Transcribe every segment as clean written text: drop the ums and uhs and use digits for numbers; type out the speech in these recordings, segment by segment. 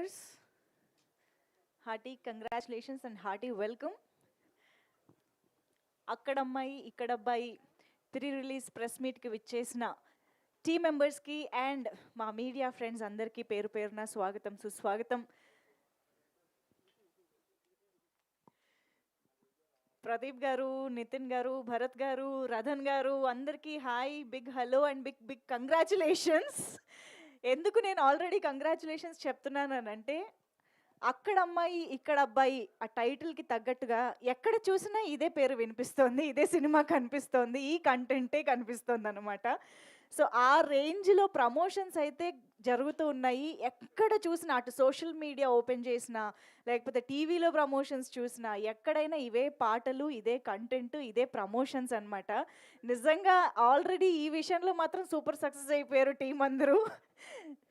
members, hearty congratulations and hearty welcome. Akkadammayi Ikkadabbayi pre release press మీట్కి విచ్చేసిన team మెంబర్స్కి and మా మీడియా ఫ్రెండ్స్ అందరికీ పేరు పేరున స్వాగతం సుస్వాగతం. ప్రదీప్ గారు, నితిన్ గారు, భరత్ గారు, రథన్ గారు అందరికీ hi, big hello and big big congratulations. ఎందుకు నేను ఆల్రెడీ కంగ్రాచులేషన్స్ చెప్తున్నానంటే, అక్కడ అమ్మాయి ఇక్కడ అబ్బాయి ఆ టైటిల్కి తగ్గట్టుగా ఎక్కడ చూసినా ఇదే పేరు వినిపిస్తోంది, ఇదే సినిమా కనిపిస్తోంది, ఈ కంటెంటే కనిపిస్తోంది అనమాట. సో ఆ రేంజ్లో ప్రమోషన్స్ అయితే జరుగుతూ ఉన్నాయి. ఎక్కడ చూసినా, అటు సోషల్ మీడియా ఓపెన్ చేసినా లేకపోతే టీవీలో ప్రమోషన్స్ చూసినా ఎక్కడైనా ఇవే పాటలు, ఇదే కంటెంట్, ఇదే ప్రమోషన్స్ అనమాట. నిజంగా ఆల్రెడీ ఈ విషయంలో మాత్రం సూపర్ సక్సెస్ అయిపోయారు టీం అందరూ.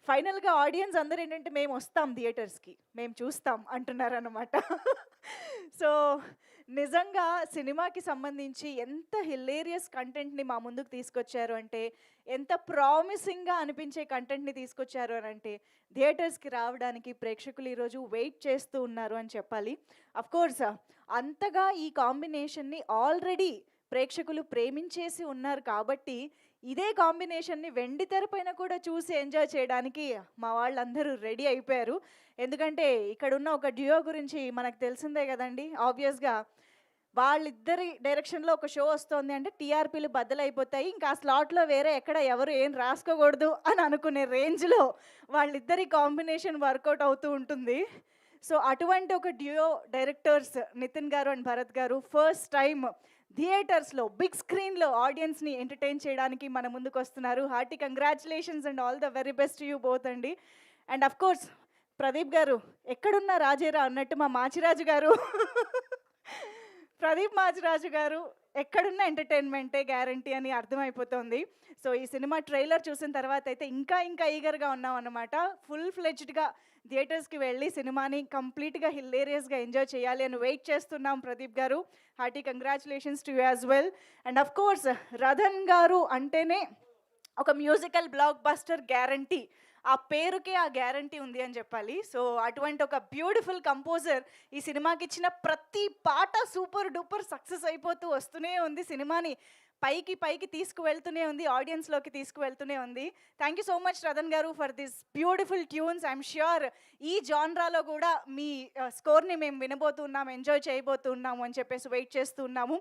ఫైనల్గా ఆడియన్స్ అందరూ ఏంటంటే మేము వస్తాం థియేటర్స్కి, మేము చూస్తాం అంటున్నారనమాట. సో నిజంగా సినిమాకి సంబంధించి ఎంత హిలేరియస్ కంటెంట్ని మా ముందుకు తీసుకొచ్చారు అంటే, ఎంత ప్రామిసింగ్గా అనిపించే కంటెంట్ని తీసుకొచ్చారు అని అంటే, థియేటర్స్కి రావడానికి ప్రేక్షకులు ఈరోజు వెయిట్ చేస్తూ ఉన్నారు అని చెప్పాలి. అఫ్కోర్స్ అంతగా ఈ కాంబినేషన్ని ఆల్రెడీ ప్రేక్షకులు ప్రేమించేసి ఉన్నారు కాబట్టి ఇదే కాంబినేషన్ని వెండి తెరపైన కూడా చూసి ఎంజాయ్ చేయడానికి మా వాళ్ళందరూ రెడీ అయిపోయారు. ఎందుకంటే ఇక్కడున్న ఒక డ్యూయో గురించి మనకు తెలిసిందే కదండి. ఆబ్వియస్గా వాళ్ళిద్దరి డైరెక్షన్లో ఒక షో వస్తుంది అంటే టీఆర్పీలు బద్దలైపోతాయి, ఇంకా ఆ స్లాట్లో వేరే ఎక్కడ ఎవరు ఏం రాసుకోకూడదు అని అనుకునే రేంజ్లో వాళ్ళిద్దరి కాంబినేషన్ వర్కౌట్ అవుతూ ఉంటుంది. సో అటువంటి ఒక డ్యూయో డైరెక్టర్స్ నితిన్ గారు అండ్ భరత్ గారు ఫస్ట్ టైం థియేటర్స్లో బిగ్ స్క్రీన్లో ఆడియన్స్ని ఎంటర్టైన్ చేయడానికి మన ముందుకు వస్తున్నారు. Hearty congratulations and all the very best you both అండి. అండ్ అఫ్ కోర్స్ ప్రదీప్ గారు ఎక్కడున్నా రాజేరా అన్నట్టు మా మాచిరాజు గారు ప్రదీప్ మాచిరాజు గారు ఎక్కడున్న ఎంటర్టైన్మెంటే గ్యారంటీ అని అర్థమైపోతుంది. సో ఈ సినిమా ట్రైలర్ చూసిన తర్వాత అయితే ఇంకా ఇంకా ఈగర్గా ఉన్నాం అన్నమాట. ఫుల్ ఫ్లెడ్జ్డ్గా థియేటర్స్కి వెళ్ళి సినిమాని కంప్లీట్గా హిల్లేరియస్గా ఎంజాయ్ చేయాలి అని వెయిట్ చేస్తున్నాం. Pradeep garu, hearty congratulations to you as well. And of course Rathan garu అంటేనే ఒక మ్యూజికల్ బ్లాక్ బస్టర్ గ్యారంటీ, ఆ పేరుకే ఆ గ్యారంటీ ఉంది అని చెప్పాలి. సో అటువంటి ఒక బ్యూటిఫుల్ కంపోజర్ ఈ సినిమాకి ఇచ్చిన ప్రతి పాట సూపర్ డూపర్ సక్సెస్ అయిపోతూ వస్తూనే ఉంది, సినిమాని పైకి పైకి తీసుకువెళ్తూనే ఉంది, ఆడియన్స్లోకి తీసుకువెళ్తూనే ఉంది. Thank you so much Rathan గారు for this beautiful tunes. I'm sure ఈ జాన్రాలో కూడా మీ స్కోర్ని మేము వినబోతున్నాం, ఎంజాయ్ చేయబోతున్నాము అని చెప్పేసి వెయిట్ చేస్తున్నాము.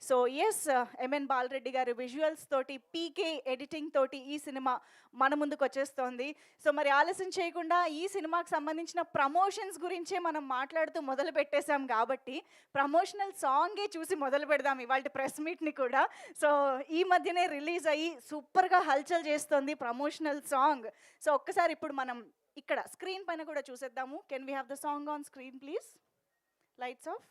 సో ఎస్, ఎంఎన్ బాలరెడ్డి గారు విజువల్స్ తోటి, పీకే ఎడిటింగ్ తోటి ఈ సినిమా మన ముందుకు వచ్చేస్తోంది. సో మరి ఆలస్యం చేయకుండా ఈ సినిమాకి సంబంధించిన ప్రమోషన్స్ గురించే మనం మాట్లాడుతూ మొదలు పెట్టేశాం కాబట్టి ప్రమోషనల్ సాంగే చూసి మొదలు పెడదాం ఇవాళ ప్రెస్ మీట్ని కూడా. సో ఈ మధ్యనే రిలీజ్ అయ్యి సూపర్గా హల్చల్ చేస్తుంది ప్రమోషనల్ సాంగ్. సో ఒక్కసారి ఇప్పుడు మనం ఇక్కడ స్క్రీన్ పైన కూడా చూసేద్దాము. Can we have the song on screen please? Lights off.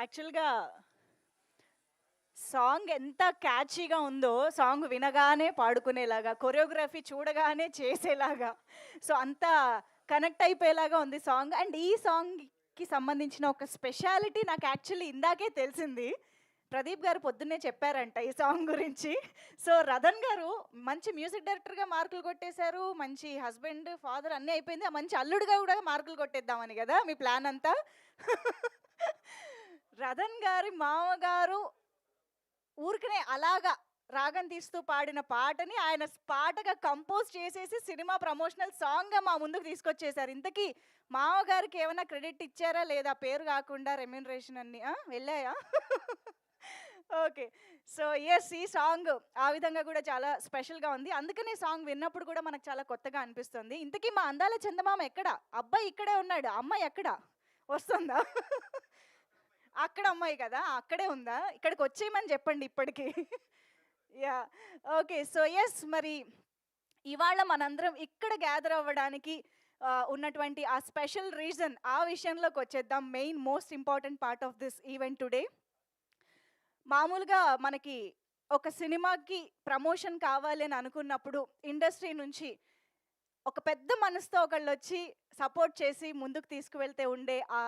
యాక్చువల్‌గా సాంగ్ ఎంత క్యాచీగా ఉందో, సాంగ్ వినగానే పాడుకునేలాగా, కొరియోగ్రఫీ చూడగానే చేసేలాగా, సో అంత కనెక్ట్ అయిపోయేలాగా ఉంది సాంగ్. అండ్ ఈ సాంగ్‌కి సంబంధించిన ఒక స్పెషాలిటీ నాకు యాక్చువల్లీ ఇందాకే తెలిసింది. ప్రదీప్ గారు పొద్దున్నే చెప్పారంట ఈ సాంగ్ గురించి. సో రతన్ గారు మంచి మ్యూజిక్ డైరెక్టర్‌గా మార్కులు కొట్టేశారు. మంచి హస్బెండ్, ఫాదర్ అన్నీ అయిపోయింది. మంచి అల్లుడుగా కూడా మార్కులు కొట్టేద్దామని కదా మీ ప్లాన్ అంతా. రతన్ గారి మామగారు ఊరికనే అలాగా రాగం తీస్తూ పాడిన పాటని ఆయన పాటగా కంపోజ్ చేసేసి సినిమా ప్రమోషనల్ సాంగ్గా మా ముందుకు తీసుకొచ్చేసారు. ఇంతకీ మామగారికి ఏమైనా క్రెడిట్ ఇచ్చారా లేదా? పేరు కాకుండా రెమ్యూనరేషన్ అన్ని వెళ్ళాయా? ఓకే. సో యెస్, ఈ సాంగ్ ఆ విధంగా కూడా చాలా స్పెషల్‌గా ఉంది. అందుకనే సాంగ్ విన్నప్పుడు కూడా మనకు చాలా కొత్తగా అనిపిస్తుంది. ఇంతకీ మా అందాల చందమామ ఎక్కడ? అబ్బాయి ఇక్కడే ఉన్నాడు. అమ్మాయి ఎక్కడ? వస్తుందా? అక్కడ అమ్మాయి కదా! అక్కడే ఉందా? ఇక్కడికి వచ్చేయమని చెప్పండి ఇప్పటికి. యాహ్! ఓకే. సో యెస్, మరి ఇవాళ మనందరం ఇక్కడ గ్యాదర్ అవ్వడానికి ఉన్నటువంటి ఆ స్పెషల్ రీజన్, ఆ విషయంలోకి వచ్చేద్దాం. Main most important part of this event today. మామూలుగా మనకి ఒక సినిమాకి ప్రమోషన్ కావాలి అని అనుకున్నప్పుడు ఇండస్ట్రీ నుంచి ఒక పెద్ద మనసుతో ఒకళ్ళొచ్చి సపోర్ట్ చేసి ముందుకు తీసుకువెళ్తే ఉండే ఆ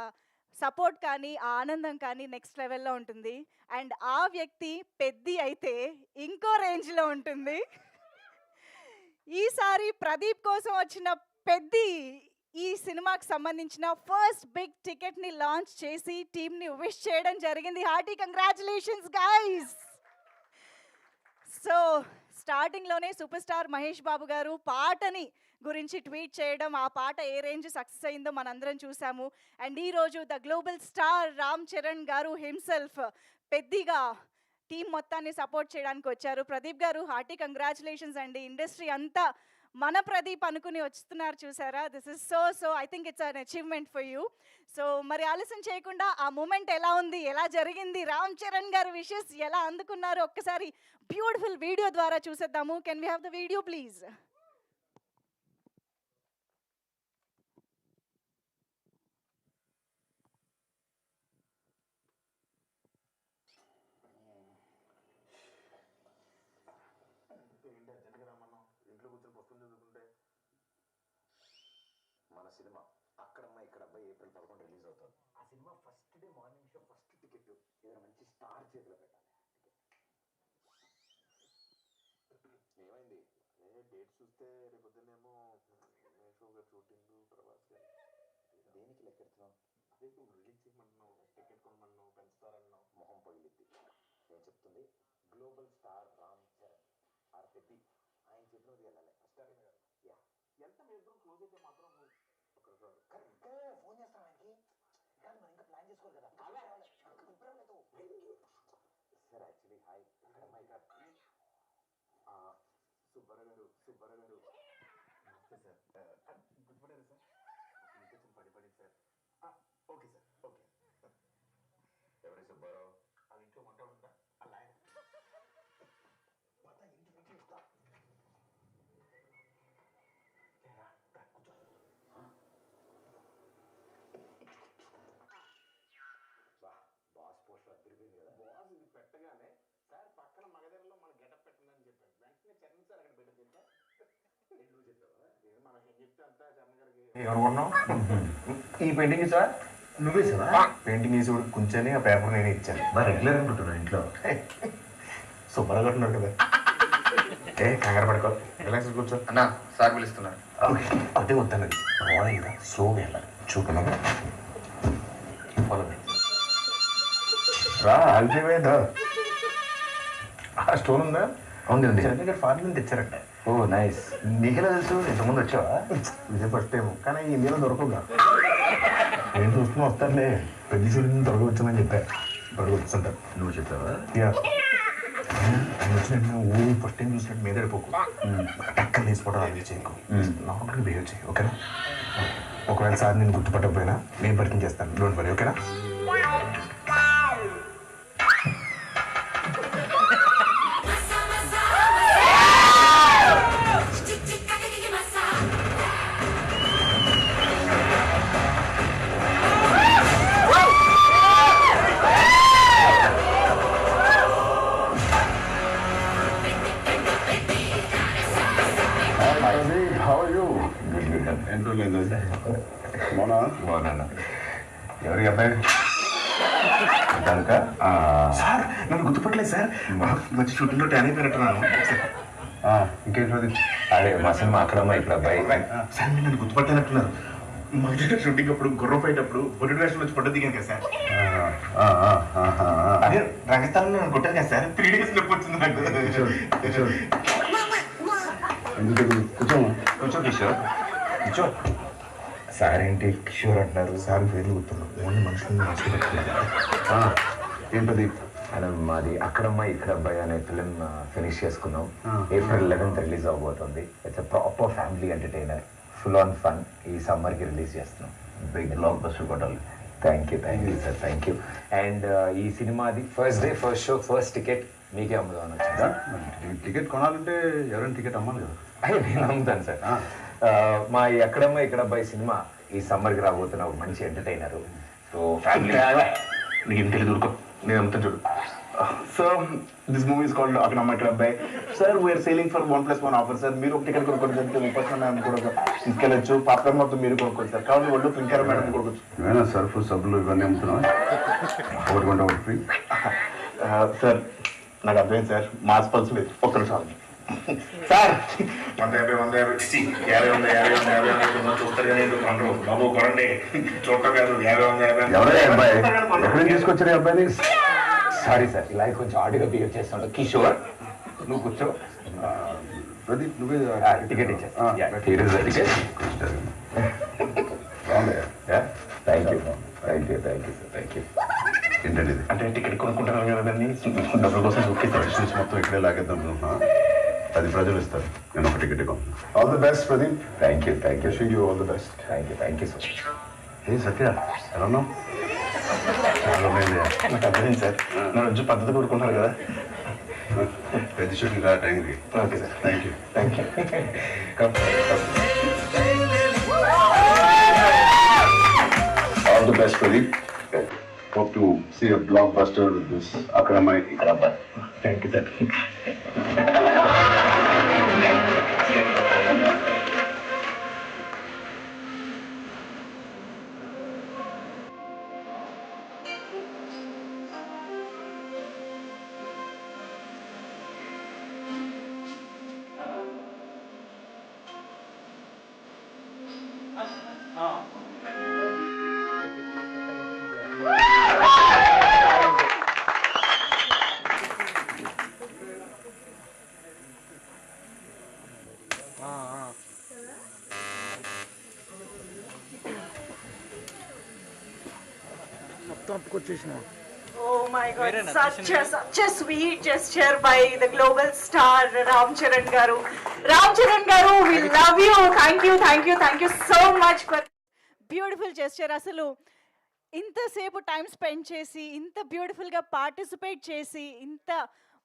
సపోర్ట్ కానీ, ఆ ఆనందం కానీ నెక్స్ట్ లెవెల్‌లో ఉంటుంది. అండ్ ఆ వ్యక్తి పెద్ది అయితే ఇంకో రేంజ్‌లో ఉంటుంది. ఈసారి ప్రదీప్ కోసం వచ్చిన పెద్ది ఈ సినిమాకి సంబంధించిన ఫస్ట్ బిగ్ టికెట్‌ని లాంచ్ చేసి టీమ్‌ని విష్ చేయడం జరిగింది. Hearty congratulations guys. సో స్టార్టింగ్‌లోనే సూపర్ స్టార్ మహేష్ బాబు గారు పాటని గురించి ట్వీట్ చేయడం, ఆ పాట ఏ రేంజ్ సక్సెస్ అయిందో మనందరం చూసాము. అండ్ ఈరోజు the global star Ram Charan గారు హిమ్సెల్ఫ్ పెద్దిగా టీం మొత్తాన్ని సపోర్ట్ చేయడానికి వచ్చారు. ప్రదీప్ గారు హార్టీ కంగ్రాచులేషన్స్ అండి. ఇండస్ట్రీ అంతా మన ప్రదీప్ అనుకుని వస్తున్నారు చూసారా? This is so I think it's an achievement for you. So మరి ఆలస్యం చేయకుండా ఆ మూమెంట్ ఎలా ఉంది, ఎలా జరిగింది, రామ్ చరణ్ గారి విషెస్ ఎలా అందుకున్నారు, ఒక్కసారి బ్యూటిఫుల్ వీడియో ద్వారా చూసేద్దాము. Can we have the video please? మన సినిమా అక్కడమ్మ ఇక్కడ అబ్బాయి ఏప్రిల్ 11 రిలీజ్ అవుతుంది. ఆ cinema first day morning show first ticket ఏదైనా మంచి స్టార్ చేతిలో పెట్టాలి. ఏమైంది? అదే డేట్ చూస్తే రేపొద్దునేమో మేషో గారు షూటింగ్, ప్రభాస్ గారు. దేనికి లెక్కెడుతున్నావు? అదే నువ్వు రిలీజ్ చేయమంటున్నావు, టికెట్ కొనమన్నావు, పెంచుతారన్నావు. మొహం పగిలిద్ది. నేను చెప్తుంది గ్లోబల్ స్టార్ రామ్ చరణ్ ఆర్ పెద్ది. ఆయన చెప్పినది వెళ్ళాలి. స్టార్ గారు ఎంత మీ ఇద్దరు క్లోజ్ అయితే మాత్రం కరెక్ట్గా ఫోన్ చేస్తాం ఆయనకి. కాదు మనం ఇంకా ప్లాన్ చేసుకోవాలి కదా. సార్ యాక్చువల్లీ హాయ్, ఇక్కడ అమ్మాయి గారు సుబ్బారావు గారు నమస్తే సార్. గుర్తుపడారు సార్? ఇంకొంచెం పడి సార్. Okay sir, okay. ఎవరి సుబ్బారావు? వాళ్ళ ఇంట్లో వంట ఉందా? అలా ఆయన ఇంటి ఇస్తా. బాస్ పోస్టర్ అద్దరిపోయింది కదా. బాస్ ఇది పెట్టగానే సార్ పక్కన మగధరలో మన గెటప్ పెట్టండి చెప్పాను. వెంటనే చరణ్ సార్ అక్కడ పెట్టి తింటా. నువ్వు చెప్పావా? మనకి ఏం చెప్తే అంతా చరణ్ గారికి ఏమనుకున్నావు? ఈ పెయింటింగ్ సార్ నువ్వే సార్ పెయింటింగ్ వేసి కూర్చొని ఆ పేపర్ నేనే ఇచ్చాను. మరి రెగ్యులర్ అనుకుంటున్నా ఇంట్లో సూపర్గా కొట్టున్నారు కదా. కంగారు పడుకో, రిలాక్స్ కూర్చో. అన్న సార్ పిలుస్తున్నారు. అదే వద్దన్నది, రాయల్గా స్లోగా వెళ్ళాలి. చూపున్నాను, ఫాలో రా. ఆగిపోయిందా? ఆ స్టోన్ ఉందా? అవునండి. చరణ్ గారు ఫారెన్ నుంచి తెచ్చారంట. ఓ నైస్. నీకెలా తెలుసు? ఇంతకుముందు వచ్చావా? ఇదే ఫస్ట్ టైం, కానీ ఇండియాలో దొరకవుగా. ఏం చూస్తున్నా వస్తారులే, పెద్ద సీరియల్ దొరకవచ్చామని చెప్పారు. దొరకవచ్చుంటారు. నువ్వు చెప్పావా? ఆయన వచ్చినట్టు ఊరు ఫస్ట్ టైం చూసినట్టు మీద పడిపోకు, టక్కన తీసుకోవడం అది చేయకు, నార్మల్గా బిహేవ్ చేయి, ఓకేనా? ఒకవేళ సార్ నేను గుర్తుపట్టకపోయినా నేను పరిచయం చేస్తాను, డోంట్ వరీ, ఓకేనా? ఎంతో లేదు మౌనా బాగున్నాను. ఎవరి అబ్బాయి కనుక సార్ నన్ను గుర్తుపట్టలేదు సార్. మంచి షూటింగ్లో ట్యాన్ అయిపోయినట్టున్నాను. ఇంకేంటి ప్రదీప్? అదే మా సినిమా అక్కడమ్మా ఇక్కడ అబ్బాయి. సార్ మీరు నన్ను గుర్తుపట్టాలంటున్నారు. మా దగ్గర షూటింగ్ అప్పుడు గుర్రం పోయేటప్పుడు బొడ్డు వేషంలో వచ్చి ఫోటో దిగాను కదా సార్. అదే రంగస్థానంలో నన్ను కొట్టాను కదా సార్. 3 days నొప్పి వచ్చింది నాకు. కూర్చోమా. కూర్చో కిషోర్ కూర్చో. సార్ ఏంటి కిషోర్ అంటున్నారు? సార్ పేర్లు గుర్తున్నాం. ఓన్లీ మనుషులను మనసులో పెట్టుకున్నాను. ఏం ప్రదీప్? మేడం మాది అక్కడమ్మ ఇక్కడ అబ్బాయి అనే ఫిలిం ఫినిష్ చేసుకున్నాం. April 11th రిలీజ్ అవబోతుంది. It's proper family entertainer, full on fun. ఈ సమ్మర్కి రిలీజ్ చేస్తున్నాం. బిగ్ బ్లాక్ బస్టర్ కొట్టాలి. Thank you sir, thank you. And ఈ సినిమాది first day first show first ticket మీకే అమ్ముదామని వచ్చిందా? టికెట్ కొనాలంటే ఎవరైనా టికెట్ అమ్మాలి కదా. అయ్యో నేను అమ్ముతాను సార్. మా ఈ అక్కడమ్మ ఇక్కడ అబ్బాయి సినిమా ఈ సమ్మర్కి రాబోతున్న ఒక మంచి ఎంటర్టైనర్. సో ఫ్యామిలీ నీకు ఇంటికి దూరుకో, నేను అమ్ముతాను చూడు. So this movie is called Akkadamma Ikkada Abbayi. Sir we're selling for 1+1 offer sir. మీరు ఒక టికెట్ కొనుక్కోండి సార్. 30% మేము కూడా తీసుకెళ్ళచ్చు. పాప్కార్న్ మొత్తం మీరు కొనుక్కోండి సార్. కావాలి ఒళ్ళు పింకార మేడం కొనుక్కోవచ్చు. ఏమైనా సర్ఫ్ సబ్బులు ఇవన్నీ అమ్ముతున్నావా? ఒకటి కొంటే ఒకటి ఫ్రీ. సార్ నాకు అర్థమైంది సార్. మాస్ పల్స్ లేదు. ఒక్క నిమిషం సార్. 150 చూస్తారు కానీ బాబు కొనండి. చూడటం కాదు 50 ఎవరే అబ్బాయి? ఎక్కడి నుంచి తీసుకొచ్చారు ఈ అబ్బాయిని? సారీ సార్, ఇలా కొంచెం ఆడిగా బిహేవ్ చేస్తున్నాడు. కిషోర్ నువ్వు కూర్చో. ప్రదీప్ నువ్వే టికెట్ ఇచ్చేస్తా. Ticket. Thank you sir, thank you. ఏంటండి ఇది? అంటే టికెట్ కొనుక్కుంటున్నారు కదా దాన్ని డబ్బుల కోసం Suggestions మొత్తం ఇక్కడే లాగేద్దాం అనుకుంటున్నా. అది ప్రజలు ఇస్తారు. నేను ఒక ticket all the best Pradeep. Thank you wishing you all the best. Thank you so much. ఏ సత్య ఎలా ఉన్నావు? చాలా బాగుంది. నాకు అర్థమైంది సార్. నా రోజు పద్ధతి కోరుకుంటున్నారు కదా. పెద్ద షూటింగ్ రా టైంకి. Okay sir. Thank you. All the best, Pradeep. Hope to see a blockbuster with this Akramai Ikrabba. Thank you sir. Oh my God, such a sweet gesture by the global star Ram Charan garu. Ram Charan garu, we love you. Thank you so much for beautiful gesture. అసలు ఇంతసేపు time spend చేసి ఇంత బ్యూటిఫుల్గా participate చేసి ఇంత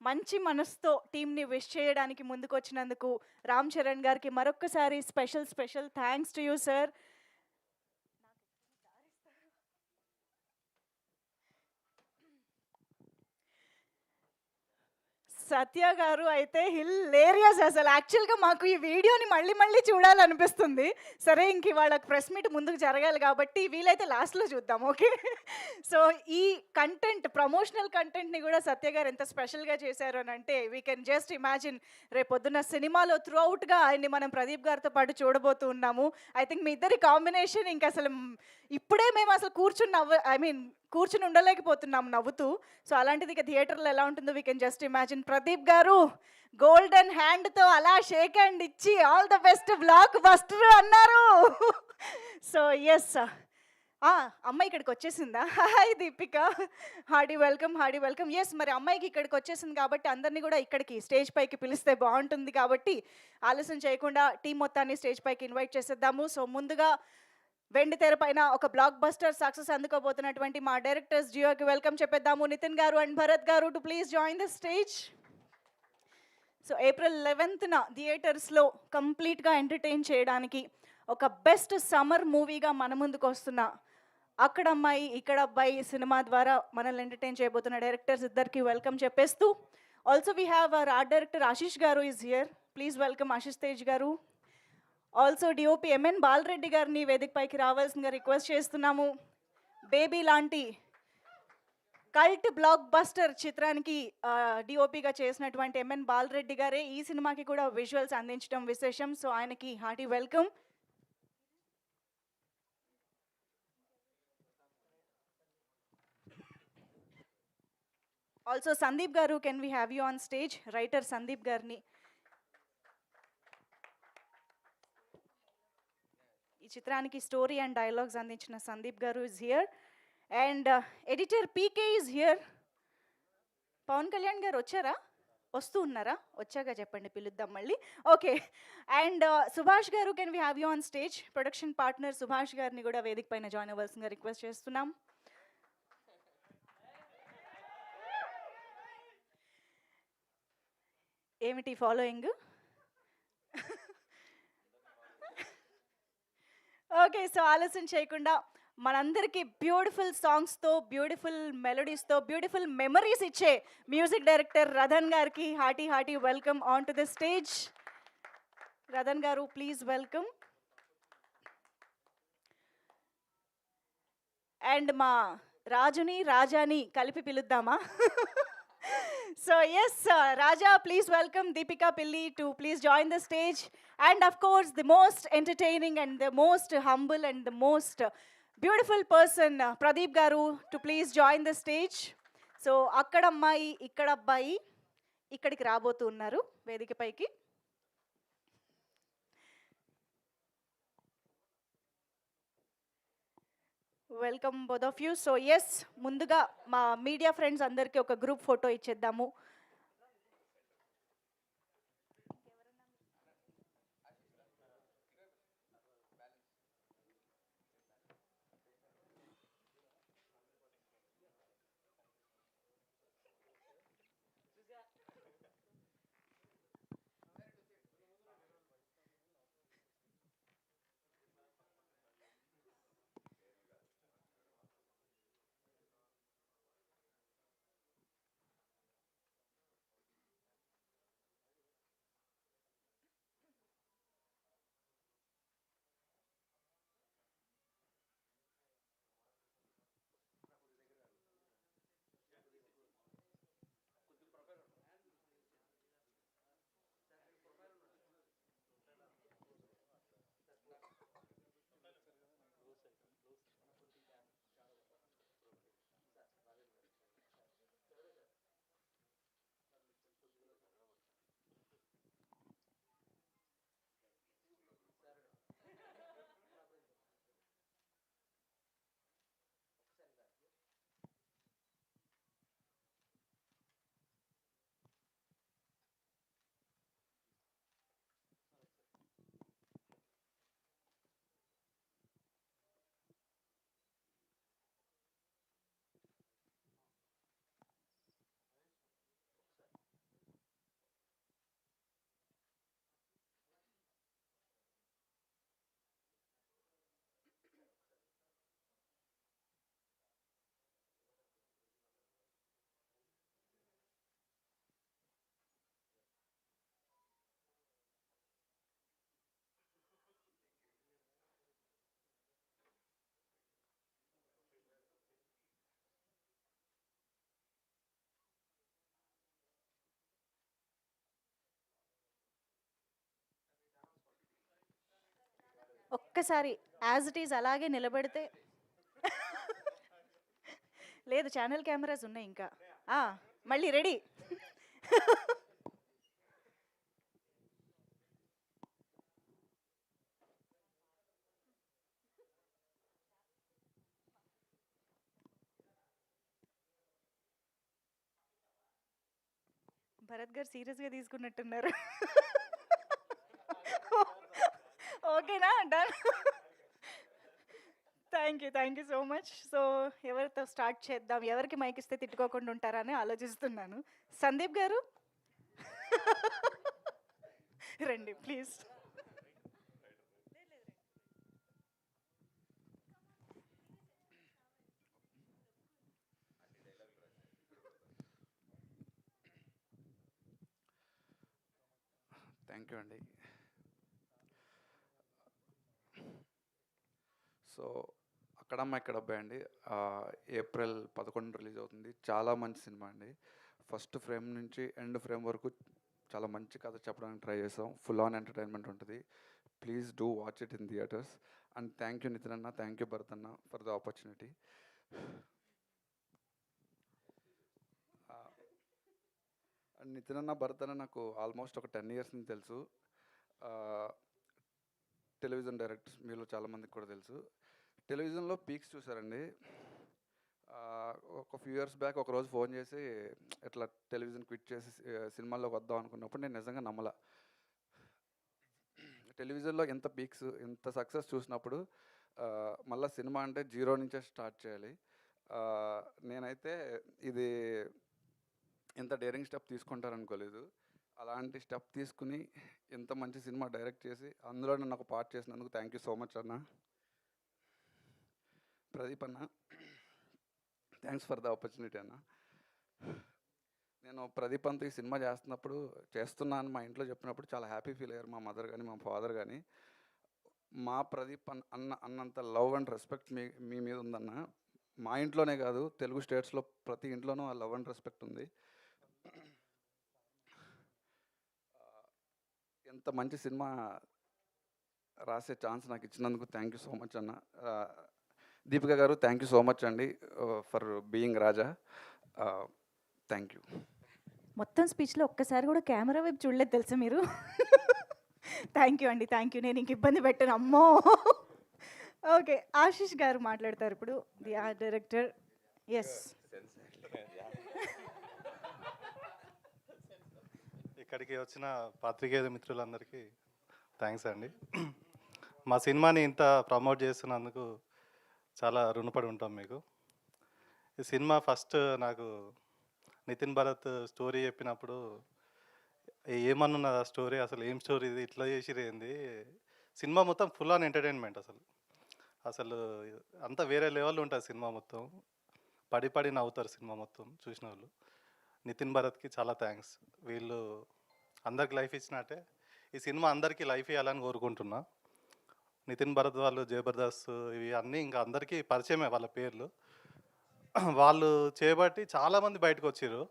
మంచి మనసుతో టీంని విష్ చేయడానికి ముందుకు వచ్చినందుకు రామ్ చరణ్ గారికి మరొక్కసారి special thanks to you sir. Satya garu అయితే హిల్లేరియస్. అసలు యాక్చువల్గా మాకు ఈ వీడియోని మళ్ళీ చూడాలనిపిస్తుంది. సరే ఇంక ఇవాళ ప్రెస్ మీట్ ముందుకు జరగాలి కాబట్టి వీలైతే లాస్ట్లో చూద్దాం. ఓకే. సో ఈ కంటెంట్, ప్రమోషనల్ కంటెంట్ని కూడా సత్య గారు ఎంత స్పెషల్గా చేశారు అని అంటే వీ కెన్ జస్ట్ ఇమాజిన్ రేపొద్దున్న సినిమాలో త్రూ అవుట్గా ఆయన్ని మనం ప్రదీప్ గారితో పాటు చూడబోతూ ఉన్నాము. ఐ థింక్ మీ ఇద్దరి కాంబినేషన్ ఇంకా అసలు ఇప్పుడే మేము అసలు కూర్చుని ఉండలేకపోతున్నాం నవ్వుతూ. సో అలాంటిది ఇక థియేటర్లో ఎలా ఉంటుందో we can just imagine. Pradeep గారు గోల్డెన్ హ్యాండ్తో అలా షేక్ హ్యాండ్ ఇచ్చి all the best blockbuster అన్నారు. సో ఎస్, అమ్మాయి ఇక్కడికి వచ్చేసిందా? Hi Deepika, hearty welcome. Yes, మరి అమ్మాయికి ఇక్కడికి వచ్చేసింది కాబట్టి అందరినీ కూడా ఇక్కడికి స్టేజ్ పైకి పిలిస్తే బాగుంటుంది కాబట్టి ఆలస్యం చేయకుండా టీం మొత్తాన్ని స్టేజ్ పైకి ఇన్వైట్ చేసేద్దాము. సో ముందుగా వెండి తెర పైన ఒక బ్లాక్ బస్టర్ సక్సెస్ అందుకోబోతున్నటువంటి మా డైరెక్టర్స్ జియోకి వెల్కమ్ చెప్పేద్దాము. నితిన్ గారు అండ్ భరత్ గారు to please join the stage. So April 11th థియేటర్స్లో కంప్లీట్గా ఎంటర్టైన్ చేయడానికి ఒక బెస్ట్ సమ్మర్ మూవీగా మన ముందుకు వస్తున్న అక్కడమ్మాయి ఇక్కడ అబ్బాయి సినిమా ద్వారా మనల్ని ఎంటర్టైన్ చేయబోతున్న డైరెక్టర్స్ ఇద్దరికి వెల్కమ్ చెప్పేస్తూ, also we have our art director Ashish garu is here. Please welcome Ashish Tej garu. Also DOP MN Bala Reddy గారిని వేదికపైకి రావాల్సిందిగా రిక్వెస్ట్ చేస్తున్నాము. బేబీ లాంటి కల్ట్ బ్లాక్ బస్టర్ చిత్రానికి డిఓపిగా చేసినటువంటి ఎంఎన్ బాలరెడ్డి గారే ఈ సినిమాకి కూడా విజువల్స్ అందించడం విశేషం. సో ఆయనకి హార్టీ వెల్కమ్. ఆల్సో సందీప్ గారు, can we have you on stage? Writer Sandeep గారిని ఈ చిత్రానికి స్టోరీ అండ్ డైలాగ్స్ అందించిన సందీప్ గారు is here. And editor PK is here. Pawan Kalyan గారు వచ్చారా? వస్తూ ఉన్నారా? వచ్చాక చెప్పండి, పిలుద్దాం మళ్ళీ. ఓకే. అండ్ సుభాష్ గారు, can we have you on stage? Production partner Subhash గారిని కూడా వేదిక పైన జాయిన్ అవ్వాల్సిందిగా రిక్వెస్ట్ చేస్తున్నాం. ఏమిటి ఫాలోయింగ్? ఓకే, సో ఆలస్యం చేయకుండా మనందరికీ బ్యూటిఫుల్ సాంగ్స్తో, బ్యూటిఫుల్ మెలోడీస్తో, బ్యూటిఫుల్ మెమరీస్ ఇచ్చే మ్యూజిక్ డైరెక్టర్ రథన్ గారికి hearty welcome on to the stage. Rathan garu, please welcome. And మా రాజుని రాజాని కలిపి పిలుద్దామా? So yes, Raja, please welcome Deepika Pilli to please join the stage. And of course, the most entertaining and the most humble and the most beautiful person, Pradeep Garu, to please join the stage. So akkada ammayi, ikkada abbayi, ikkadiki rabotu unnaru vedika paiki. Welcome both of you. So yes, ముందుగా మా media friends అందరికీ ఒక group photo ఇచ్చేద్దాము. ఒక్కసారి as it is అలాగే నిలబడితే. లేదు, channel cameras ఉన్నాయి ఇంకా. మళ్ళీ రెడీ. భరత్ గారు సీరియస్గా తీసుకున్నట్టున్నారు. ఓకేనా? Done. Thank you so much. So ఎవరితో స్టార్ట్ చేద్దాం? ఎవరికి మైక్ ఇస్తే తిట్టుకోకుండా ఉంటారని ఆలోచిస్తున్నాను. సందీప్ గారు రండి ప్లీజ్. థ్యాంక్ యూ అండి. సో అక్కడమ్మ ఇక్కడ అబ్బాయి అండి, ఏప్రిల్ 11 రిలీజ్ అవుతుంది. చాలా మంచి సినిమా అండి. ఫస్ట్ ఫ్రేమ్ నుంచి ఎండ్ ఫ్రేమ్ వరకు చాలా మంచి కథ చెప్పడానికి ట్రై చేసాం. ఫుల్ ఆన్ ఎంటర్టైన్మెంట్ ఉంటుంది. Please do watch it in theatres. And thank you Nithin అన్న, థ్యాంక్ యూ భరత్ అన్న for the opportunity. And Nithin అన్న, భరత్ అన్న నాకు ఆల్మోస్ట్ ఒక 10 years నుంచి తెలుసు. టెలివిజన్ డైరెక్టర్స్ మీలో చాలామందికి కూడా తెలుసు. టెలివిజన్లో పీక్స్ చూసారండి. ఒక ఫ్యూ ఇయర్స్ బ్యాక్ ఒకరోజు ఫోన్ చేసి ఇట్లా టెలివిజన్ క్విట్ చేసి సినిమాల్లోకి వద్దాం అనుకున్నప్పుడు నేను నిజంగా నమ్మలా. టెలివిజన్లో ఎంత పీక్స్, ఎంత సక్సెస్ చూసినప్పుడు మళ్ళీ సినిమా అంటే జీరో నుంచే స్టార్ట్ చేయాలి. నేనైతే ఇది ఇంత డేరింగ్ స్టెప్ తీసుకుంటారనుకోలేదు. అలాంటి స్టెప్ తీసుకుని ఇంత మంచి సినిమా డైరెక్ట్ చేసి అందులో నన్ను ఒక పార్ట్ చేసినందుకు థ్యాంక్ యూ సో మచ్ అన్న. ప్రదీప్ అన్న, థ్యాంక్స్ ఫర్ ద ఆపర్చునిటీ అన్న. నేను ప్రదీప్ అంతా ఈ సినిమా చేస్తున్నాను మా ఇంట్లో చెప్పినప్పుడు చాలా హ్యాపీ ఫీల్ అయ్యారు మా మదర్ కానీ మా ఫాదర్ కానీ. మా ప్రదీప్ అన్నంత లవ్ అండ్ రెస్పెక్ట్ మీ మీద ఉందన్న. మా ఇంట్లోనే కాదు, తెలుగు స్టేట్స్లో ప్రతి ఇంట్లోనూ ఆ లవ్ అండ్ రెస్పెక్ట్ ఉంది. ఎంత మంచి సినిమా రాసే ఛాన్స్ నాకు ఇచ్చినందుకు థ్యాంక్ యూ సో మచ్ అన్న. దీపిక గారు, థ్యాంక్ యూ సో మచ్ అండి for being Raja. Thank you. మొత్తం స్పీచ్లో ఒక్కసారి కూడా కెమెరా వైపు చూడలేదు తెలుసా మీరు? థ్యాంక్ యూ అండి, థ్యాంక్ యూ. నేను ఇంక ఇబ్బంది పెట్టాను, అమ్మో. ఓకే, ఆశీష్ గారు మాట్లాడతారు ఇప్పుడు, ది ఆర్ట్ డైరెక్టర్. ఎస్, ఇక్కడికి వచ్చిన పాత్రికేయ మిత్రులందరికీ థ్యాంక్స్ అండి. మా సినిమాని ఇంత ప్రమోట్ చేస్తున్నందుకు చాలా రుణపడి ఉంటాం మీకు. ఈ సినిమా ఫస్ట్ నాకు నితిన్ భరత్ స్టోరీ చెప్పినప్పుడు ఏమనున్నది ఆ స్టోరీ, అసలు ఏం స్టోరీ ఇది, ఇట్లా చేసిరేంది. సినిమా మొత్తం ఫుల్ ఆన్ ఎంటర్టైన్మెంట్. అసలు అంత వేరే లెవెల్ ఉంటుంది సినిమా మొత్తం. పడి పడి నవ్వుతారు సినిమా మొత్తం చూసిన వాళ్ళు. నితిన్ భరత్కి చాలా థ్యాంక్స్. వీళ్ళు అందరికి లైఫ్ ఇచ్చినట్టే ఈ సినిమా అందరికీ లైఫ్ ఇవ్వాలని కోరుకుంటున్నా. నితిన్ భరత్ వాళ్ళు, జబర్దస్త్, ఇవి అన్నీ ఇంకా అందరికీ పరిచయమే వాళ్ళ పేర్లు. వాళ్ళు చేయబట్టి చాలామంది బయటకు వచ్చారు.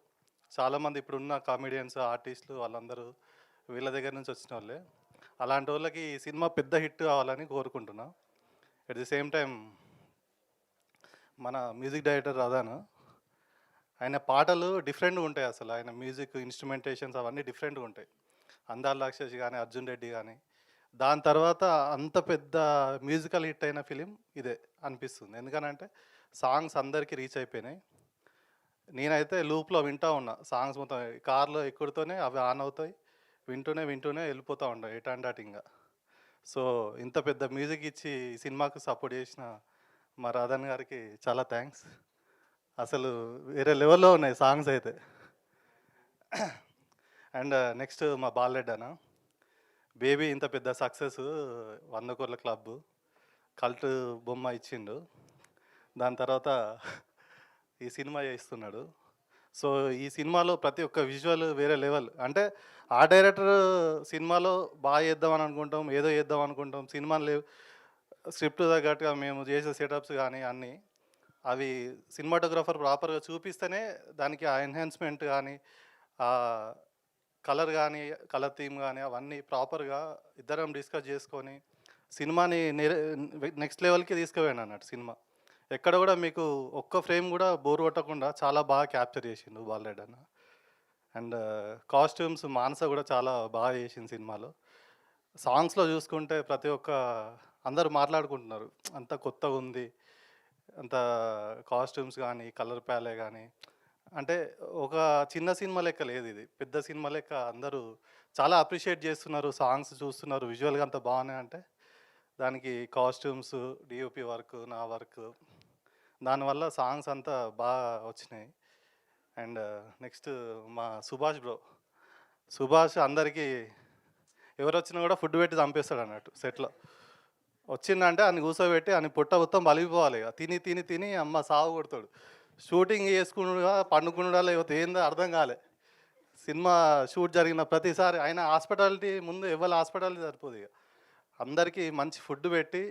చాలామంది ఇప్పుడున్న కామెడియన్స్, ఆర్టిస్టులు వాళ్ళందరూ వీళ్ళ దగ్గర నుంచి వచ్చిన వాళ్ళే. అలాంటి వాళ్ళకి ఈ సినిమా పెద్ద హిట్ కావాలని కోరుకుంటున్నా. ఎట్ ది సేమ్ టైం మన మ్యూజిక్ డైరెక్టర్ రాధాను, ఆయన పాటలు డిఫరెంట్గా ఉంటాయి. అసలు ఆయన మ్యూజిక్ ఇన్స్ట్రుమెంటేషన్స్ అవన్నీ డిఫరెంట్గా ఉంటాయి. అందాల రాక్షసి కానీ, అర్జున్ రెడ్డి కానీ. దాని తర్వాత అంత పెద్ద మ్యూజికల్ హిట్ అయిన ఫిలిం ఇదే అనిపిస్తుంది. ఎందుకనంటే సాంగ్స్ అందరికీ రీచ్ అయిపోయినాయి. నేనైతే లూప్లో వింటూ ఉన్నా సాంగ్స్ మొత్తం. కార్లో ఎక్కుడుతూనే అవి ఆన్ అవుతాయి, వింటూనే వెళ్ళిపోతూ ఉంటాయి ఎటాండాటింగా. సో ఇంత పెద్ద మ్యూజిక్ ఇచ్చి ఈ సినిమాకు సపోర్ట్ చేసిన మా రాధన్ గారికి చాలా థ్యాంక్స్. అసలు వేరే లెవెల్లో ఉన్నాయి సాంగ్స్ అయితే. అండ్ నెక్స్ట్ మా బాలరెడ్డి అన్న, బేబీ ఇంత పెద్ద సక్సెస్, 100 కోట్ల క్లబ్, కల్ట్ బొమ్మ ఇచ్చిండు. దాని తర్వాత ఈ సినిమా చేస్తున్నాడు. సో ఈ సినిమాలో ప్రతి ఒక్క విజువల్ వేరే లెవెల్. అంటే ఆ డైరెక్టర్ సినిమాలో బాగా చేద్దామని అనుకుంటాం, ఏదో చేద్దాం అనుకుంటాం. సినిమాలు స్క్రిప్ట్ తగ్గట్టుగా మేము చేసే సెటప్స్ కానీ అన్నీ అవి సినిమాటోగ్రాఫర్ ప్రాపర్గా చూపిస్తేనే దానికి ఆ ఎన్హాన్స్మెంట్ కానీ, ఆ కలర్ కానీ, కలర్ థీమ్ కానీ అవన్నీ ప్రాపర్గా ఇద్దరం డిస్కస్ చేసుకొని సినిమాని నెక్స్ట్ లెవెల్కి తీసుకుపోయాను అన్నట్టు. సినిమా ఎక్కడ కూడా మీకు ఒక్క ఫ్రేమ్ కూడా బోర్ కొట్టకుండా చాలా బాగా క్యాప్చర్ చేసిండు బాలరెడ్డి అన్న. అండ్ కాస్ట్యూమ్స్ మానస కూడా చాలా బాగా చేసింది సినిమాలో. సాంగ్స్లో చూసుకుంటే ప్రతి ఒక్క అందరూ మాట్లాడుకుంటున్నారు, అంత కొత్తగా ఉంది, అంత కాస్ట్యూమ్స్ కానీ, కలర్ ప్యాలే కానీ. అంటే ఒక చిన్న సినిమా లెక్క లేదు ఇది, పెద్ద సినిమా లెక్క అందరూ చాలా అప్రిషియేట్ చేస్తున్నారు. సాంగ్స్ చూస్తున్నారు, విజువల్గా అంత బాగున్నాయి. అంటే దానికి కాస్ట్యూమ్స్, డిఓపి వర్క్, నా వర్క్, దానివల్ల సాంగ్స్ అంతా బాగా వచ్చినాయి. అండ్ నెక్స్ట్ మా సుభాష్ అందరికీ ఎవరు వచ్చినా కూడా ఫుడ్ పెట్టి చంపేస్తాడు అన్నట్టు. సెట్లో వచ్చిందంటే అని కూర్చోబెట్టి అని పుట్ట మొత్తం బలిగిపోవాలి. తిని అమ్మ సాగు కొడతాడు. షూటింగ్ చేసుకున్నాడా, పండుకున్నాడా, లేకపోతే ఏందో అర్థం కాలే. సినిమా షూట్ జరిగిన ప్రతిసారి ఆయన హాస్పిటాలిటీ ముందు ఎవరి హాస్పిటాలిటీ సరిపోదు. ఇక అందరికీ మంచి ఫుడ్ పెట్టి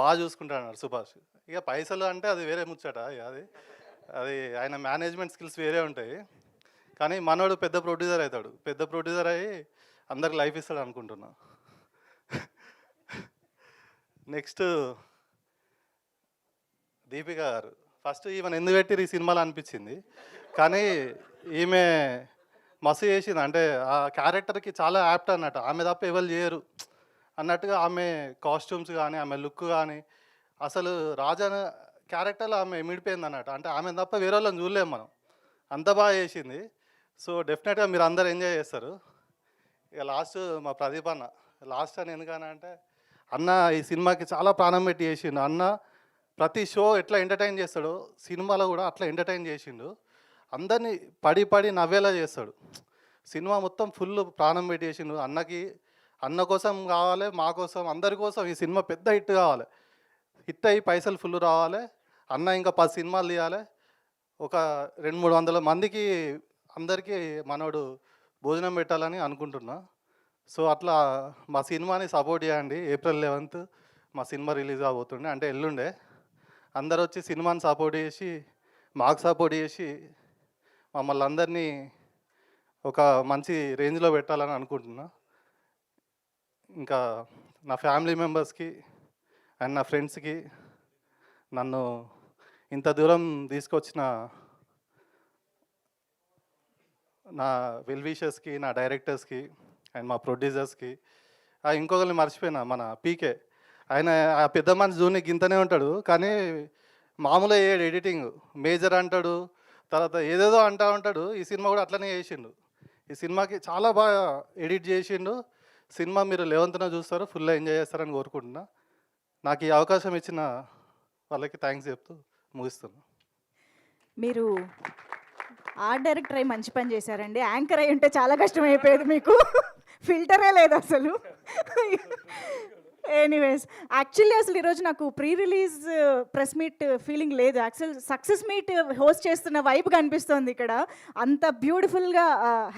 బాగా చూసుకుంటాడు అన్నాడు సుభాష్. ఇక పైసలు అంటే అది వేరే ముచ్చట, ఇక అది ఆయన మేనేజ్మెంట్ స్కిల్స్ వేరే ఉంటాయి. కానీ మనోడు పెద్ద ప్రొడ్యూసర్ అవుతాడు, పెద్ద ప్రొడ్యూసర్ అయ్యి అందరికి లైఫ్ ఇస్తాడు అనుకుంటున్నా. నెక్స్ట్ దీపిక గారు. ఫస్ట్ ఈమెను ఎందుకు పెట్టిరు ఈ సినిమాలో అనిపించింది, కానీ ఈమె మస్తు చేసింది. అంటే ఆ క్యారెక్టర్కి చాలా యాప్ట్ అన్నట్టు, ఆమె తప్ప ఎవరు చేయరు అన్నట్టుగా ఆమె కాస్ట్యూమ్స్ కానీ ఆమె లుక్ కానీ అసలు రాజా క్యారెక్టర్లో ఆమె మిడిపోయింది అన్నట్టు. అంటే ఆమె తప్ప వేరే వాళ్ళని చూడలేము మనం, అంత బాగా చేసింది. సో డెఫినెట్గా మీరు అందరు ఎంజాయ్ చేస్తారు. ఇక లాస్ట్ మా ప్రదీప్ అన్న, లాస్ట్ అని ఎందుకన్నా అంటే అన్న ఈ సినిమాకి చాలా ప్రాణం పెట్టి చేసిండు. అన్న ప్రతి షో ఎట్లా ఎంటర్టైన్ చేస్తాడో సినిమాలో కూడా అట్లా ఎంటర్టైన్ చేసిండు, అందరినీ పడి నవ్వేలా చేస్తాడు. సినిమా మొత్తం ఫుల్ ప్రాణం పెట్టి చేసిండు. అన్న కోసం కావాలి, మా కోసం, అందరి కోసం ఈ సినిమా పెద్ద హిట్ కావాలి, హిట్ అయ్యి పైసలు ఫుల్ రావాలి. అన్న ఇంకా 10 సినిమాలు తీయాలి, ఒక 200-300 మందికి అందరికీ మనోడు భోజనం పెట్టాలని అనుకుంటున్నా. సో అట్లా మా సినిమాని సపోర్ట్ చేయండి. April 11th మా సినిమా రిలీజ్ అవబోతుండే, అంటే ఎల్లుండే. అందరు వచ్చి సినిమాని సపోర్ట్ చేసి, మాకు సపోర్ట్ చేసి మమ్మల్ని అందరినీ ఒక మంచి రేంజ్లో పెట్టాలని అనుకుంటున్నా. ఇంకా నా ఫ్యామిలీ మెంబర్స్కి అండ్ నా ఫ్రెండ్స్కి, నన్ను ఇంత దూరం తీసుకొచ్చిన నా వెల్ విషర్స్కి, నా డైరెక్టర్స్కి అండ్ మా ప్రొడ్యూసర్స్కి. ఇంకొకరిని మర్చిపోయినా, మన పీకే. ఆయన ఆ పెద్ద మనిషి జూని గింతనే ఉంటాడు, కానీ మామూలుగా చేయడు ఎడిటింగ్, మేజర్ అంటాడు, తర్వాత ఏదేదో అంటూ ఉంటాడు. ఈ సినిమా కూడా అట్లనే చేసిండు. ఈ సినిమాకి చాలా బాగా ఎడిట్ చేసిండు. సినిమా మీరు 11th చూస్తారు, ఫుల్గా ఎంజాయ్ చేస్తారని కోరుకుంటున్నా. నాకు ఈ అవకాశం ఇచ్చిన వాళ్ళకి థ్యాంక్స్ చెప్తూ ముగిస్తున్నా. మీరు ఆర్ట్ డైరెక్టర్ అయి మంచి పని చేశారండి. యాంకర్ అయి ఉంటే చాలా కష్టం అయిపోయేది మీకు, ఫిల్టరే లేదు అసలు. ఎనీవేస్, యాక్చువల్లీ అసలు ఈరోజు నాకు pre release press meet feeling లేదు. యాక్చువల్ సక్సెస్ మీట్ హోస్ట్ చేస్తున్న వైబ్ కనిపిస్తుంది ఇక్కడ. అంత బ్యూటిఫుల్గా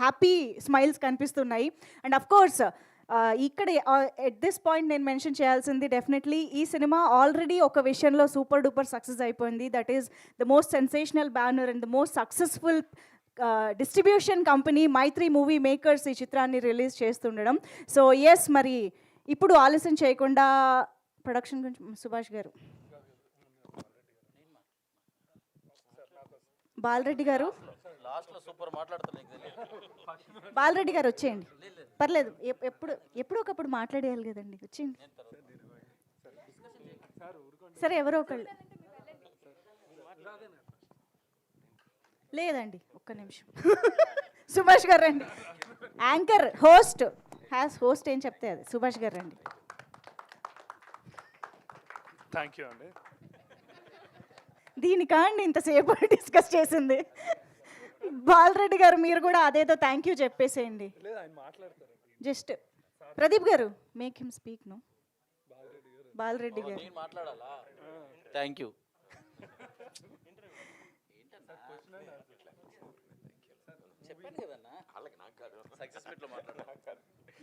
హ్యాపీ స్మైల్స్ కనిపిస్తున్నాయి. అండ్ అఫ్ కోర్స్ ఇక్కడ ఎట్ దిస్ పాయింట్ నేను మెన్షన్ చేయాల్సింది, డెఫినెట్లీ ఈ సినిమా ఆల్రెడీ ఒక విషయంలో సూపర్ డూపర్ సక్సెస్ అయిపోయింది. That is the most sensational banner and the most successful distribution company Mythri Movie Makers ఈ చిత్రాన్ని రిలీజ్ చేస్తుండడం. సో ఎస్, మరి ఇప్పుడు ఆలస్యం చేయకుండా ప్రొడక్షన్ గురించి సుభాష్ గారు, బాలరెడ్డి గారు, బాలరెడ్డి గారు వచ్చేయండి, పర్లేదు, ఎప్పుడు ఒకప్పుడు మాట్లాడేయాలి కదండి, వచ్చేయండి. సరే, ఎవరో ఒకళ్ళు. లేదండి, ఒక్క నిమిషం. సుభాష్ గారు రండి. యాంకర్ హోస్ట్ ఏం చెప్తే అది. సుభాష్ గారు రండి. థ్యాంక్ యూ అండి. దీనికండి ఇంతసేపు డిస్కస్ చేసింది. బాలరెడ్డి గారు, మీరు కూడా అదేదో థ్యాంక్ యూ చెప్పేసేయండి. జస్ట్ ప్రదీప్ గారు, make him speak. No, Balareddy గారు మాట్లాడాలా? Thank you.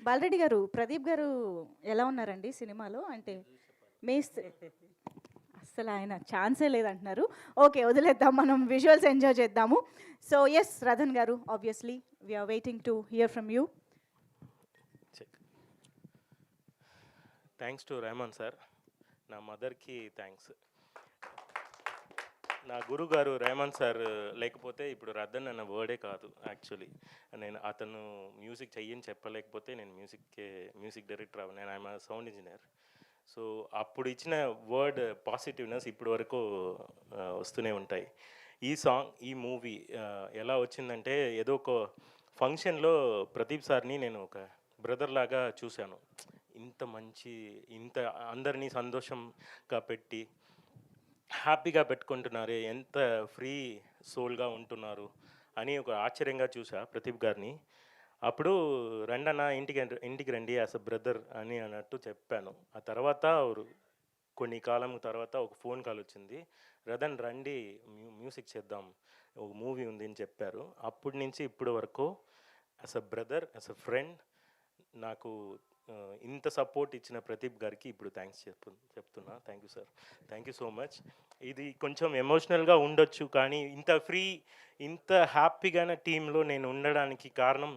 బాలరెడ్డి గారు, ప్రదీప్ గారు ఎలా ఉన్నారండి సినిమాలో? అంటే అసలు ఆయన ఛాన్సే లేదంటున్నారు. ఓకే, వదిలేద్దాం, మనం విజువల్స్ ఎంజాయ్ చేద్దాము. సో ఎస్, రథన్ గారు, obviously we're waiting to hear from you. Thanks to Rahman sir. నా మదర్కి థ్యాంక్స్. నా గురుగారు రెహమాన్ సార్ లేకపోతే ఇప్పుడు రద్దన్ అన్న వర్డే కాదు. యాక్చువల్లీ అతను మ్యూజిక్ చెయ్యని చెప్పలేకపోతే నేను మ్యూజిక్ డైరెక్టర్ నేను ఐఎమ్ సౌండ్ ఇంజనీర్. సో అప్పుడు ఇచ్చిన వర్డ్ పాజిటివ్నెస్ ఇప్పటి వరకు వస్తూనే ఉంటాయి. ఈ మూవీ ఎలా వచ్చిందంటే, ఏదో ఒక ఫంక్షన్లో ప్రదీప్ సార్ని నేను ఒక బ్రదర్ లాగా చూశాను. ఇంత అందరినీ సంతోషంగా పెట్టి హ్యాపీగా పెట్టుకుంటున్నారు, ఎంత ఫ్రీ సోల్గా ఉంటున్నారు అని ఒక ఆశ్చర్యంగా చూసా ప్రదీప్ గారిని. అప్పుడు రండన్న ఇంటికి రండి యాజ్ అ బ్రదర్ అని అన్నట్టు చెప్పాను. ఆ తర్వాత కొన్ని కాలం తర్వాత ఒక ఫోన్ కాల్ వచ్చింది, రథన్ రండి మ్యూజిక్ చేద్దాం, ఒక మూవీ ఉంది అని చెప్పారు. అప్పటి నుంచి ఇప్పటి వరకు as a brother, as a friend నాకు ఇంత సపోర్ట్ ఇచ్చిన ప్రదీప్ గారికి ఇప్పుడు థ్యాంక్స్ చెప్తున్నా. Thank you sir, thank you so much. ఇది కొంచెం ఎమోషనల్గా ఉండొచ్చు, కానీ ఇంత హ్యాపీగానే టీంలో నేను ఉండడానికి కారణం,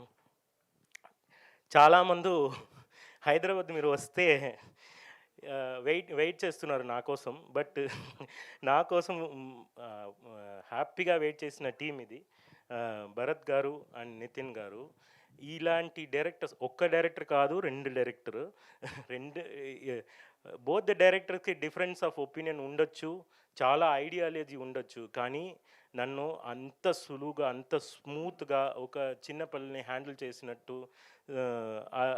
చాలామంది హైదరాబాద్ మీరు వస్తే వెయిట్ చేస్తున్నారు నా కోసం, బట్ నా కోసం హ్యాపీగా వెయిట్ చేసిన టీం ఇది. భరత్ గారు అండ్ నితిన్ గారు, ఇలాంటి డైరెక్టర్స్, ఒక్క డైరెక్టర్ కాదు, 2 డైరెక్టర్, బోత్ ద డైరెక్టర్స్కి డిఫరెన్స్ ఆఫ్ ఒపీనియన్ ఉండొచ్చు, చాలా ఐడియాలజీ ఉండొచ్చు, కానీ నన్ను అంత సులువుగా, అంత స్మూత్గా ఒక చిన్న పిల్లని హ్యాండిల్ చేసినట్టు,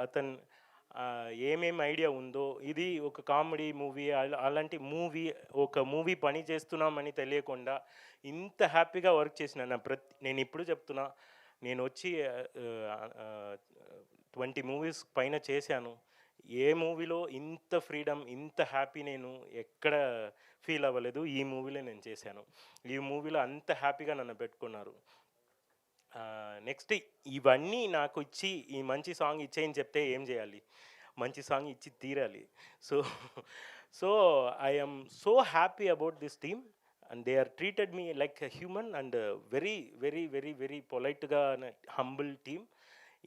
అతను ఏమేమి ఐడియా ఉందో, ఇది ఒక కామెడీ మూవీ, అలాంటి మూవీ పని చేస్తున్నామని తెలియకుండా ఇంత హ్యాపీగా వర్క్ చేసిన నేను ఇప్పుడు చెప్తున్నా, నేను వచ్చి 20 మూవీస్ పైన చేశాను. ఏ మూవీలో ఇంత ఫ్రీడమ్, ఇంత హ్యాపీ నేను ఎక్కడ ఫీల్ అవ్వలేదు. ఈ మూవీలో నేను చేశాను. ఈ మూవీలో అంత హ్యాపీగా నన్ను పెట్టుకున్నారు. నెక్స్ట్ ఇవన్నీ నాకు ఇచ్చి, ఈ మంచి సాంగ్ ఇచ్చేయని చెప్తే ఏం చేయాలి? మంచి సాంగ్ ఇచ్చి తీరాలి. So I am so happy about this team, and they are treated me like a human, and very very very very పొలైట్గా, హంబుల్ టీమ్.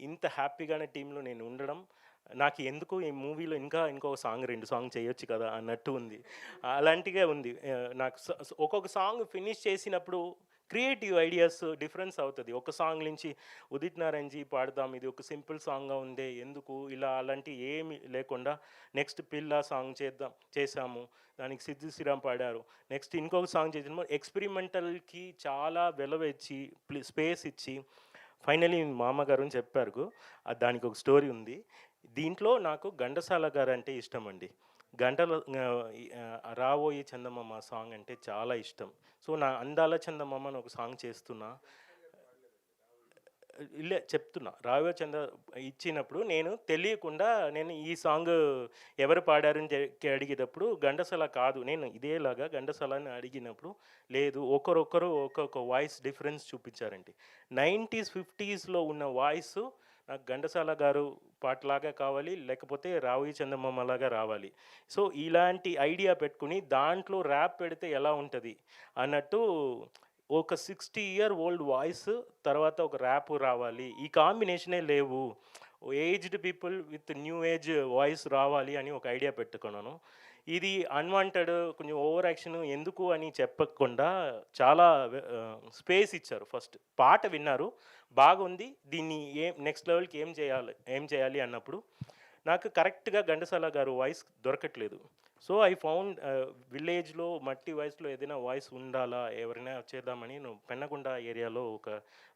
ఇంత హ్యాపీగానే టీంలో నేను ఉండడం, నాకు ఎందుకు ఈ మూవీలో ఇంకొక సాంగ్, 2 సాంగ్ చేయొచ్చు కదా అన్నట్టు ఉంది. అలాంటిగా ఉంది. నాకు ఒక్కొక్క సాంగ్ ఫినిష్ చేసినప్పుడు క్రియేటివ్ ఐడియాస్ డిఫరెన్స్ అవుతుంది. ఒక సాంగ్ నుంచి ఉదిత్ నారాయణజీ పాడదాం, ఇది ఒక సింపుల్ సాంగ్గా ఉందే, ఎందుకు ఇలా, అలాంటి ఏమి లేకుండా నెక్స్ట్ పిల్ల సాంగ్ చేసాము, దానికి సిద్ధు శ్రీరామ్ పాడారు. నెక్స్ట్ ఇంకొక సాంగ్ చేసినాము. ఎక్స్పెరిమెంటల్కి చాలా విలువ ఇచ్చి, స్పేస్ ఇచ్చి, ఫైనలీ మామగారు అని చెప్పారు. దానికి ఒక స్టోరీ ఉంది. దీంట్లో నాకు ఘంటసాల గారు అంటే ఇష్టం అండి. రావోయి చందమామ సాంగ్ అంటే చాలా ఇష్టం. సో నా అందాల చందమామ అని ఒక సాంగ్ చేస్తున్నా, చెప్తున్నా, రావోయి ఇచ్చినప్పుడు నేను తెలియకుండా, నేను ఈ సాంగ్ ఎవరు పాడారని అడిగేటప్పుడు ఘంటసాల కాదు, నేను ఇదేలాగా ఘంటసాలని అడిగినప్పుడు లేదు, ఒకరొకరు ఒక్కొక్క వాయిస్ డిఫరెన్స్ చూపించారండి. 90s 50sలో ఉన్న వాయిస్ నాకు ఘంటసాల గారు పాటలాగా కావాలి, లేకపోతే రావోయి చందమామలాగా రావాలి. సో ఇలాంటి ఐడియా పెట్టుకుని దాంట్లో ర్యాప్ పెడితే ఎలా ఉంటుంది అన్నట్టు, ఒక 60-year-old వాయిస్ తర్వాత ఒక ర్యాప్ రావాలి, ఈ కాంబినేషనే లేవు, aged people with new age voice రావాలి అని ఒక ఐడియా పెట్టుకున్నాను. ఇది అన్వాంటెడ్, కొంచెం ఓవర్ యాక్షన్ ఎందుకు అని చెప్పకుండా చాలా స్పేస్ ఇచ్చారు. ఫస్ట్ పాట విన్నారు, బాగుంది, దీన్ని నెక్స్ట్ లెవెల్కి ఏం చేయాలి అన్నప్పుడు నాకు కరెక్ట్గా ఘంటసాల గారు వాయిస్ దొరకట్లేదు. సో ఐ ఫౌండ్ విలేజ్లో మట్టి వాయిస్లో ఏదైనా వాయిస్ ఉండాలా, ఎవరైనా చేద్దామని నేను పెన్నకొండ ఏరియాలో ఒక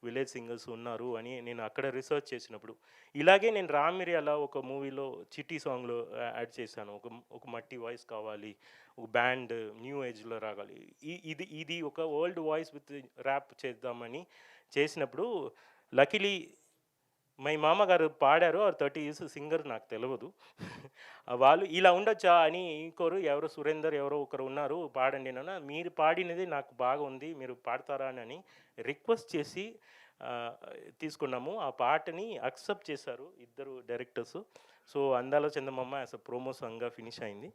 విలేజ్ సింగర్స్ ఉన్నారు అని నేను అక్కడ రీసెర్చ్ చేసినప్పుడు, ఇలాగే నేను రామిరియాల ఒక మూవీలో చిట్టి సాంగ్లో యాడ్ చేశాను. ఒక మట్టి వాయిస్ కావాలి, ఒక బ్యాండ్ న్యూ ఏజ్లో రాగాలి, ఇది ఒక ఓల్డ్ వాయిస్ విత్ ర్యాప్ చేద్దామని చేసినప్పుడు, లక్కీలీ మై మామగారు పాడారు. 30 years సింగర్, నాకు తెలియదు. వాళ్ళు ఇలా ఉండొచ్చా అని ఇంకోరు, ఎవరో సురేందర్ ఎవరో ఒకరు ఉన్నారు, పాడండి నాన్న, మీరు పాడినది నాకు బాగా ఉంది, మీరు పాడతారా అని రిక్వెస్ట్ చేసి తీసుకున్నాము. ఆ పాటని అక్సెప్ట్ చేశారు ఇద్దరు డైరెక్టర్స్. సో అందాల చందమామ యాజ్ అ ప్రోమో సాంగ్గా ఫినిష్ అయింది.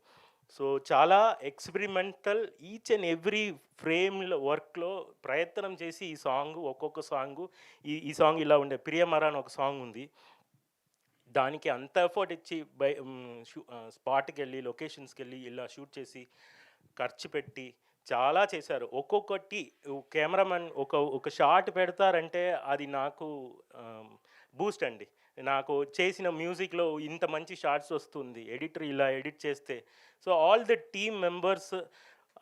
సో చాలా ఎక్స్పెరిమెంటల్, ఈచ్ అండ్ ఎవ్రీ ఫ్రేమ్లో వర్క్లో ప్రయత్నం చేసి ఈ సాంగ్, ఒక్కొక్క సాంగు, ఈ సాంగ్ ఇలా ఉండే ప్రియమరా అని ఒక సాంగ్ ఉంది, దానికి అంత ఎఫర్ట్ ఇచ్చి స్పాట్కి వెళ్ళి, లొకేషన్స్కి వెళ్ళి ఇలా షూట్ చేసి ఖర్చు పెట్టి చాలా చేశారు. ఒక్కొక్కటి కెమెరామెన్ ఒక షాట్ పెడతారంటే అది నాకు బూస్ట్ అండి. నాకు చేసిన మ్యూజిక్లో ఇంత మంచి షాట్స్ వస్తుంది, ఎడిటర్ ఇలా ఎడిట్ చేస్తే. So all the team members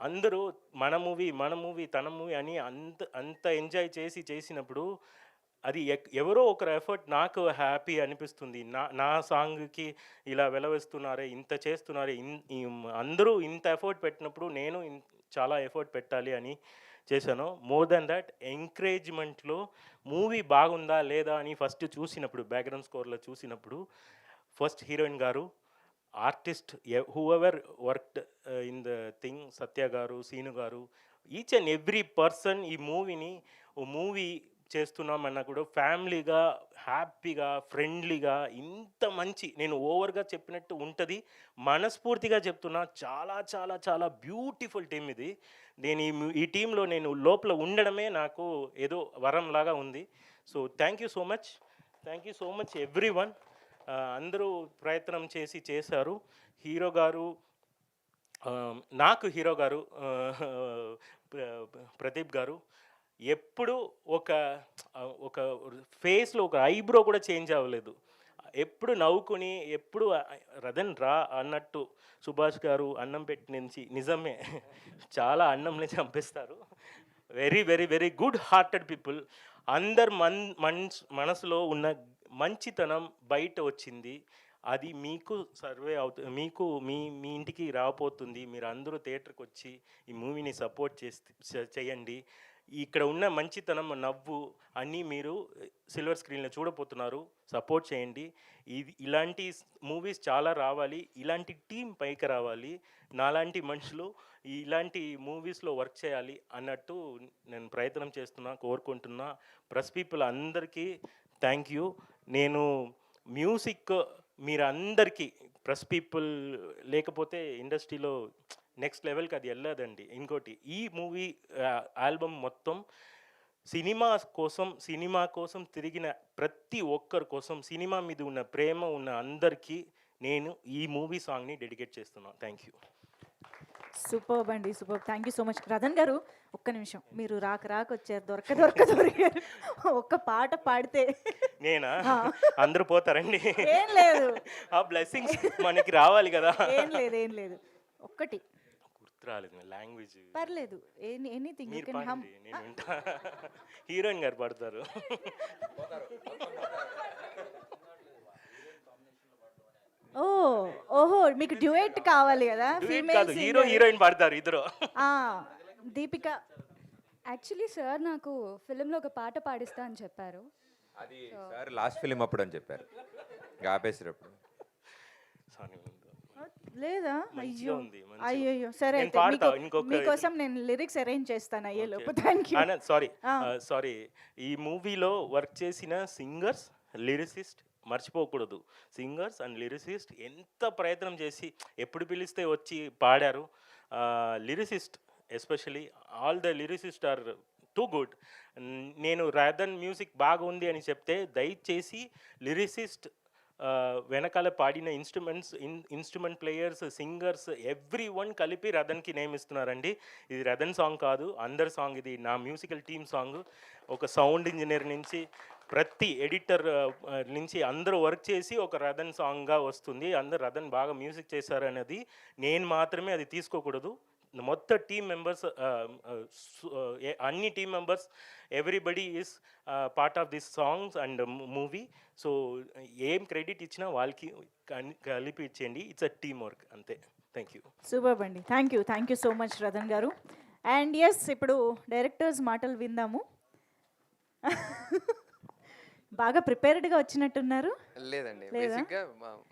అందరూ మన మూవీ తన మూవీ అని అంత ఎంజాయ్ చేసినప్పుడు, అది ఎవరో ఒకరు ఎఫర్ట్ నాకు హ్యాపీ అనిపిస్తుంది. నా సాంగ్కి ఇలా వెలవేస్తున్నారే, ఇంత చేస్తున్నారే, అందరూ ఇంత ఎఫర్ట్ పెట్టినప్పుడు నేను చాలా ఎఫర్ట్ పెట్టాలి అని చేశాను. మోర్ దెన్ దట్, ఎంకరేజ్మెంట్లో మూవీ బాగుందా లేదా అని ఫస్ట్ చూసినప్పుడు, బ్యాక్గ్రౌండ్ స్కోర్లో చూసినప్పుడు, first heroine garu, artist whoever worked in the thing, Satya garu, Seenu garu, each and every person ఈ మూవీ చేస్తున్నామన్నా కూడా ఫ్యామిలీగా, హ్యాపీగా, ఫ్రెండ్లీగా ఇంత మంచి నేను ఓవర్గా చెప్పినట్టు ఉంటుంది. మనస్ఫూర్తిగా చెప్తున్నా, చాలా చాలా చాలా బ్యూటిఫుల్ టీమ్ ఇది. నేను ఈ టీంలో నేను లోపల ఉండడమే నాకు ఏదో వరంలాగా ఉంది. So thank you so much every one. అందరూ ప్రయత్నం చేశారు. హీరో గారు, నాకు హీరో గారు ప్రదీప్ గారు ఎప్పుడు ఒక ఫేస్లో ఒక ఐబ్రో కూడా చేంజ్ అవ్వలేదు. ఎప్పుడు నవ్వుకుని, ఎప్పుడు రదన్ రా అన్నట్టు. సుభాష్ గారు అన్నం పెట్టి నుంచి నిజమే చాలా అన్నంని చంపేస్తారు. Very very very good hearted people. అందరు మనసులో ఉన్న మంచితనం బయట వచ్చింది. అది మీకు సర్వే అవుతుంది, మీకు మీ ఇంటికి రాబోతుంది. మీరు అందరూ థియేటర్కి వచ్చి ఈ మూవీని సపోర్ట్ చేయండి. ఇక్కడ ఉన్న మంచితనం, నవ్వు అన్నీ మీరు సిల్వర్ స్క్రీన్లో చూడబోతున్నారు. సపోర్ట్ చేయండి. ఇలాంటి మూవీస్ చాలా రావాలి. ఇలాంటి టీం పైకి రావాలి. నాలాంటి మనుషులు ఇలాంటి మూవీస్లో వర్క్ చేయాలి అన్నట్టు నేను ప్రయత్నం చేస్తున్నా, కోరుకుంటున్నా. ప్రెస్ పీపుల్ అందరికీ థ్యాంక్ యూ. నేను మ్యూజిక్ మీరందరికీ, ప్రెస్ పీపుల్ లేకపోతే ఇండస్ట్రీలో నెక్స్ట్ లెవెల్కి అది వెళ్ళదండి. ఇంకోటి, ఈ మూవీ ఆల్బమ్ మొత్తం సినిమా కోసం తిరిగిన ప్రతి ఒక్కరి కోసం, సినిమా మీద ఉన్న ప్రేమ ఉన్న అందరికీ నేను ఈ మూవీ సాంగ్ని డెడికేట్ చేస్తున్నాను. Thank you. సూపర్బ్ అండి, super. Thank you so much. Ratan గారు ఒక్క నిమిషం, మీరు రాక వచ్చారు, దొరికారు. ఒక్క పాట పాడితే నేనా? అందరూ పోతారండి. ఏం లేదు, ఆ బ్లెస్సింగ్స్ మనకి రావాలి కదా. ఏం లేదు. ఒక్కటి గుర్తు రాలేదు, లాంగ్వేజ్ పర్లేదు, ఎనీథింగ్ యూ మీరు కెన్ హమ్. పాడండి, నేను వింటా. హీరోయిన్ గారు పాడతారు. ఓహో, మీకు డ్యూయెట్ కావాలి కదా? కాదు, హీరోయిన్ పాడతారు ఇద్దరు. దీపిక. యాక్చువల్లీ సార్ నాకు ఫిలింలో ఒక పాట పాడిస్తా అని చెప్పారు. అది సార్ లాస్ట్ ఫిలిం అప్పుడు అని చెప్పారు, ఆపేసినప్పుడు. లేదా? మంచిగా ఉంది, మంచిగా. అయ్యో సరే, నేను అయితే పాడతా, ఇంకొక మీకోసం నేను లిరిక్స్ అరేంజ్ చేస్తాను అయ్యేలోపు. Thank you. సారీ, ఈ మూవీలో వర్క్ చేసిన సింగర్స్, లిరిసిస్ట్ మర్చిపోకూడదు. సింగర్స్ అండ్ లిరిసిస్ట్ ఎంత ప్రయత్నం చేసి ఎప్పుడు పిలిస్తే వచ్చి పాడారు. Lyricist especially, all the lyricist are too good. నేను రాదన్ మ్యూజిక్ బాగుంది అని చెప్తే దయచేసి లిరిసిస్ట్ వెనకాల పాడిన instrument players, singers everyone కలిపి రథన్కి నేమ్ ఇస్తున్నారండి. ఇది రథన్ సాంగ్ కాదు, అందరి సాంగ్. ఇది నా మ్యూజికల్ టీమ్ సాంగ్. ఒక సౌండ్ ఇంజనీర్ నుంచి ప్రతి ఎడిటర్ నుంచి అందరూ వర్క్ చేసి ఒక రథన్ సాంగ్గా వస్తుంది. అందరు రథన్ బాగా మ్యూజిక్ చేశారు అనేది నేను మాత్రమే అది తీసుకోకూడదు. మొత్తం టీమ్ మెంబర్స్, అన్ని team members, everybody is part of this songs and movie. So ఏం క్రెడిట్ ఇచ్చినా వాళ్ళకి కలిపి ఇచ్చేయండి. ఇట్స్ అ టీమ్ వర్క్, అంతే. Thank you. సూపర్ అండి, thank you so much Ratan garu. And yes, ఇప్పుడు డైరెక్టర్స్ మాటలు విందాము. బాగా ప్రిపేర్డ్గా వచ్చినట్టున్నారు. లేదండి, బేసిక్గా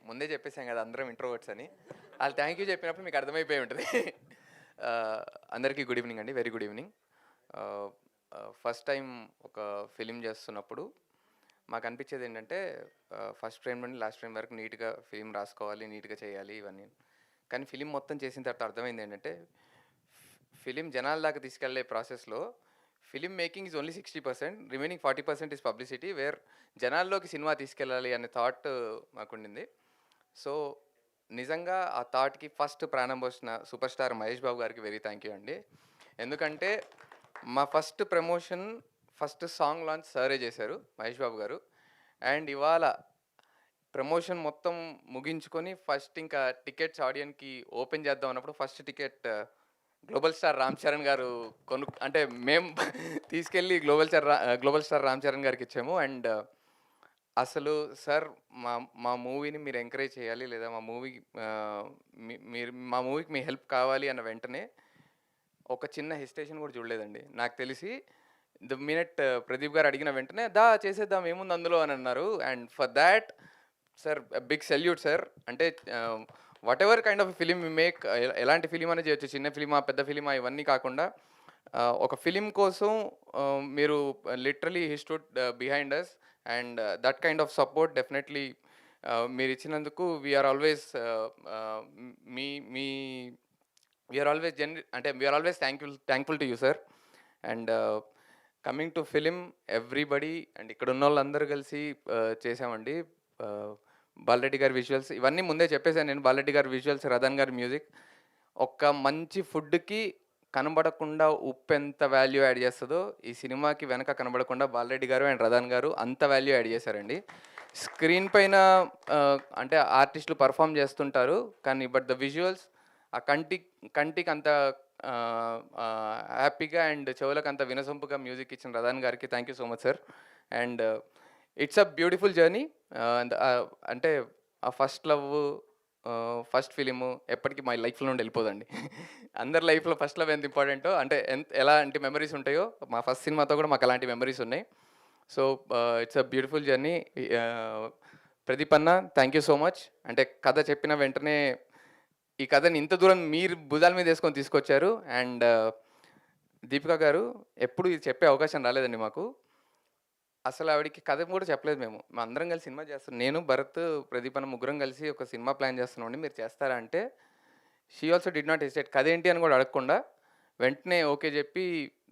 ముందే చెప్పేసాం కదా అందరం ఇంట్రోవర్ట్స్ అని. వాళ్ళు థ్యాంక్ యూ చెప్పినప్పుడు మీకు అర్థమైపోయి ఉంటుంది. అందరికీ గుడ్ ఈవినింగ్ అండి, very good evening. First time ఒక ఫిలిం చేస్తున్నప్పుడు మాకు అనిపించేది ఏంటంటే, ఫస్ట్ ఫ్రేమ్ నుండి లాస్ట్ ఫ్రేమ్ వరకు నీట్గా ఫిలిం రాసుకోవాలి, నీట్గా చేయాలి ఇవన్నీ. కానీ ఫిలిం మొత్తం చేసిన తర్వాత అర్థమైంది ఏంటంటే, ఫిలిం జనాల దాకా తీసుకెళ్లే ప్రాసెస్లో film making is only 60%, remaining 40% is publicity, where జనాల్లోకి సినిమా తీసుకెళ్ళాలి అనే థాట్ మాకుండింది. సో నిజంగా ఆ థాట్కి ఫస్ట్ ప్రాణం పోసిన సూపర్ స్టార్ మహేష్ బాబు గారికి వెరీ థ్యాంక్ యూ అండి. ఎందుకంటే మా first promotion, first song launch సరే చేశారు మహేష్ బాబు గారు. అండ్ ఇవాళ ప్రమోషన్ మొత్తం ముగించుకొని ఫస్ట్ ఇంకా టికెట్స్ ఆడియన్కి ఓపెన్ చేద్దాం అన్నప్పుడు first ticket global star Ram Charan గారు అంటే మేము తీసుకెళ్ళి గ్లోబల్ స్టార్ రామ్ చరణ్ గారికి ఇచ్చాము. అండ్ అసలు సార్ మా మూవీని మీరు ఎంకరేజ్ చేయాలి, లేదా మా మూవీకి మీ హెల్ప్ కావాలి అన్న వెంటనే ఒక చిన్న హెసిటేషన్ కూడా చూడలేదండి. నాకు తెలిసి ద మినిట్ ప్రదీప్ గారు అడిగిన వెంటనే చేసేద్దాం ఏముంది అందులో అని అన్నారు. And for that sir big salute sir. అంటే whatever kind of film we make, ఎలాంటి ఫిలిం అనేది చేయొచ్చు, చిన్న ఫిలిమా పెద్ద ఫిలిమా ఇవన్నీ కాకుండా ఒక ఫిలిం కోసం మీరు literally he stood behind us and that kind of support definitely మీరు ఇచ్చినందుకు వీఆర్ ఆల్వేస్ మీ మీ we're always we're always thankful to you sir. And coming to film everybody and ఇక్కడ ఉన్న వాళ్ళందరూ కలిసి చేసామండి. బాలరెడ్డి గారి విజువల్స్ ఇవన్నీ ముందే చెప్పేశాను నేను. బాలరెడ్డి గారి విజువల్స్, రథన్ గారి మ్యూజిక్. ఒక మంచి ఫుడ్కి కనబడకుండా ఉప్పు ఎంత వాల్యూ యాడ్ చేస్తుందో ఈ సినిమాకి వెనక కనబడకుండా బాలరెడ్డి గారు అండ్ రథన్ గారు అంత వాల్యూ యాడ్ చేశారండి. స్క్రీన్ పైన అంటే ఆర్టిస్టులు పర్ఫామ్ చేస్తుంటారు కానీ బట్ ద విజువల్స్ ఆ కంటికి అంత హ్యాపీగా అండ్ చెవులకు అంత వినసొంపుగా మ్యూజిక్ ఇచ్చిన రథన్ గారికి thank you so much sir. And it's a beautiful journey. అంటే ఆ ఫస్ట్ లవ్, ఫస్ట్ ఫిలిము ఎప్పటికీ మా లైఫ్లో నుండి వెళ్ళిపోదండి. అందరి లైఫ్లో ఫస్ట్ లవ్ ఎంత ఇంపార్టెంటో అంటే ఎలాంటి మెమరీస్ ఉంటాయో మా ఫస్ట్ సినిమాతో కూడా మాకు అలాంటి మెమరీస్ ఉన్నాయి. So it's a beautiful journey. Pradeep అన్న థ్యాంక్ యూ సో మచ్. అంటే కథ చెప్పిన వెంటనే ఈ కథని ఇంత దూరం మీరు భుజాల మీద వేసుకొని తీసుకొచ్చారు. అండ్ దీపిక గారు ఎప్పుడు ఇది చెప్పే అవకాశం రాలేదండి మాకు. అసలు ఆవిడకి కథ కూడా చెప్పలేదు. మేము అందరం కలిసి సినిమా చేస్తున్నాం. నేను, భరత్, ప్రదీప్ అన్న ముగ్గురం కలిసి ఒక సినిమా ప్లాన్ చేస్తున్నామండి, మీరు చేస్తారా అంటే she also did not hesitate. కథ ఏంటి అని కూడా అడగకుండా వెంటనే ఓకే చెప్పి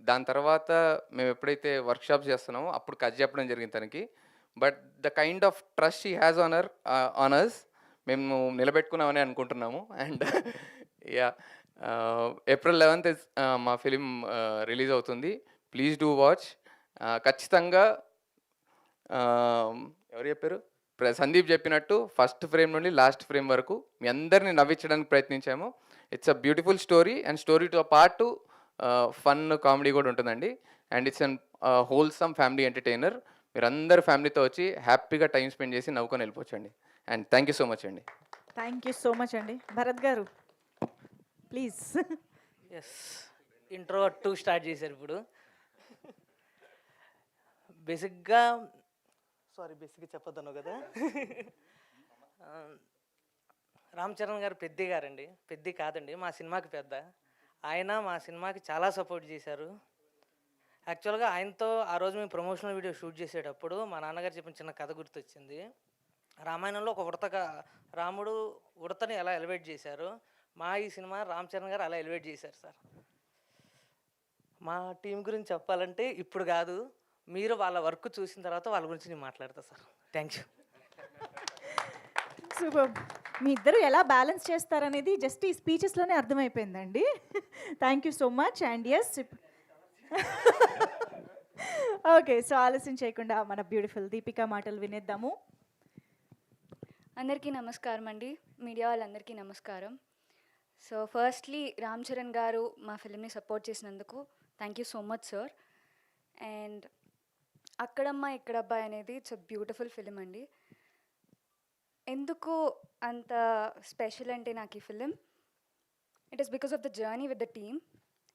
దాని తర్వాత మేము ఎప్పుడైతే వర్క్షాప్స్ చేస్తున్నామో అప్పుడు కథ చెప్పడం జరిగింది తనకి. But the kind of trust she has on us మేము నిలబెట్టుకున్నామని అనుకుంటున్నాము. అండ్ యా ఏప్రిల్ 11th మా ఫిలిం రిలీజ్ అవుతుంది. Please do watch. ఖచ్చితంగా ఎవరు చెప్పారు, సందీప్ చెప్పినట్టు ఫస్ట్ ఫ్రేమ్ నుండి లాస్ట్ ఫ్రేమ్ వరకు మీ అందరినీ నవ్వించడానికి ప్రయత్నించాము. It's a beautiful story and స్టోరీతో పాటు ఫన్ కామెడీ కూడా ఉంటుందండి. And it's a wholesome family entertainer. మీరు అందరు ఫ్యామిలీతో వచ్చి హ్యాపీగా టైం స్పెండ్ చేసి నవ్వుకొని వెళ్ళిపోవచ్చండి. And thank you so much అండి. థ్యాంక్ యూ సో మచ్ అండి. భరత్ గారు ప్లీజ్. ఎస్, ఇంట్రో 2 స్టార్ట్ చేశారు ఇప్పుడు. బేసిక్గా చెప్పొద్దను కదా. రామ్ చరణ్ గారు పెద్ద గారండి, పెద్ద కాదండి, మా సినిమాకి పెద్ద. ఆయన మా సినిమాకి చాలా సపోర్ట్ చేశారు. యాక్చువల్గా ఆయనతో ఆ రోజు మేము ప్రమోషనల్ వీడియో షూట్ చేసేటప్పుడు మా నాన్నగారు చెప్పిన చిన్న కథ గుర్తొచ్చింది. రామాయణంలో ఒక రాముడు ఉడతని ఎలా ఎలివేట్ చేశారు, మా ఈ సినిమా రామ్ చరణ్ గారు అలా ఎలివేట్ చేశారు సార్. మా టీం గురించి చెప్పాలంటే ఇప్పుడు కాదు, మీరు వాళ్ళ వర్క్ చూసిన తర్వాత వాళ్ళ గురించి నేను మాట్లాడతా సార్. Thank you. సూపర్. మీ ఇద్దరు ఎలా బ్యాలెన్స్ చేస్తారనేది జస్ట్ ఈ స్పీచెస్లోనే అర్థమైపోయిందండి. Thank you so much. And yes, okay, so ఆలస్యం చేయకుండా మన బ్యూటిఫుల్ దీపిక మాటలు వినేద్దాము. అందరికీ నమస్కారం అండి, మీడియా వాళ్ళందరికీ నమస్కారం. సో ఫస్ట్లీ రామ్ చరణ్ గారు మా ఫిలింని సపోర్ట్ చేసినందుకు thank you so much sir. And Akkadamma Ikkadabbayi అనేది ఇట్స్ అ బ్యూటిఫుల్ ఫిలిం అండి. ఎందుకు అంత స్పెషల్ అంటే నాకు ఈ film, it is because of the journey with the team.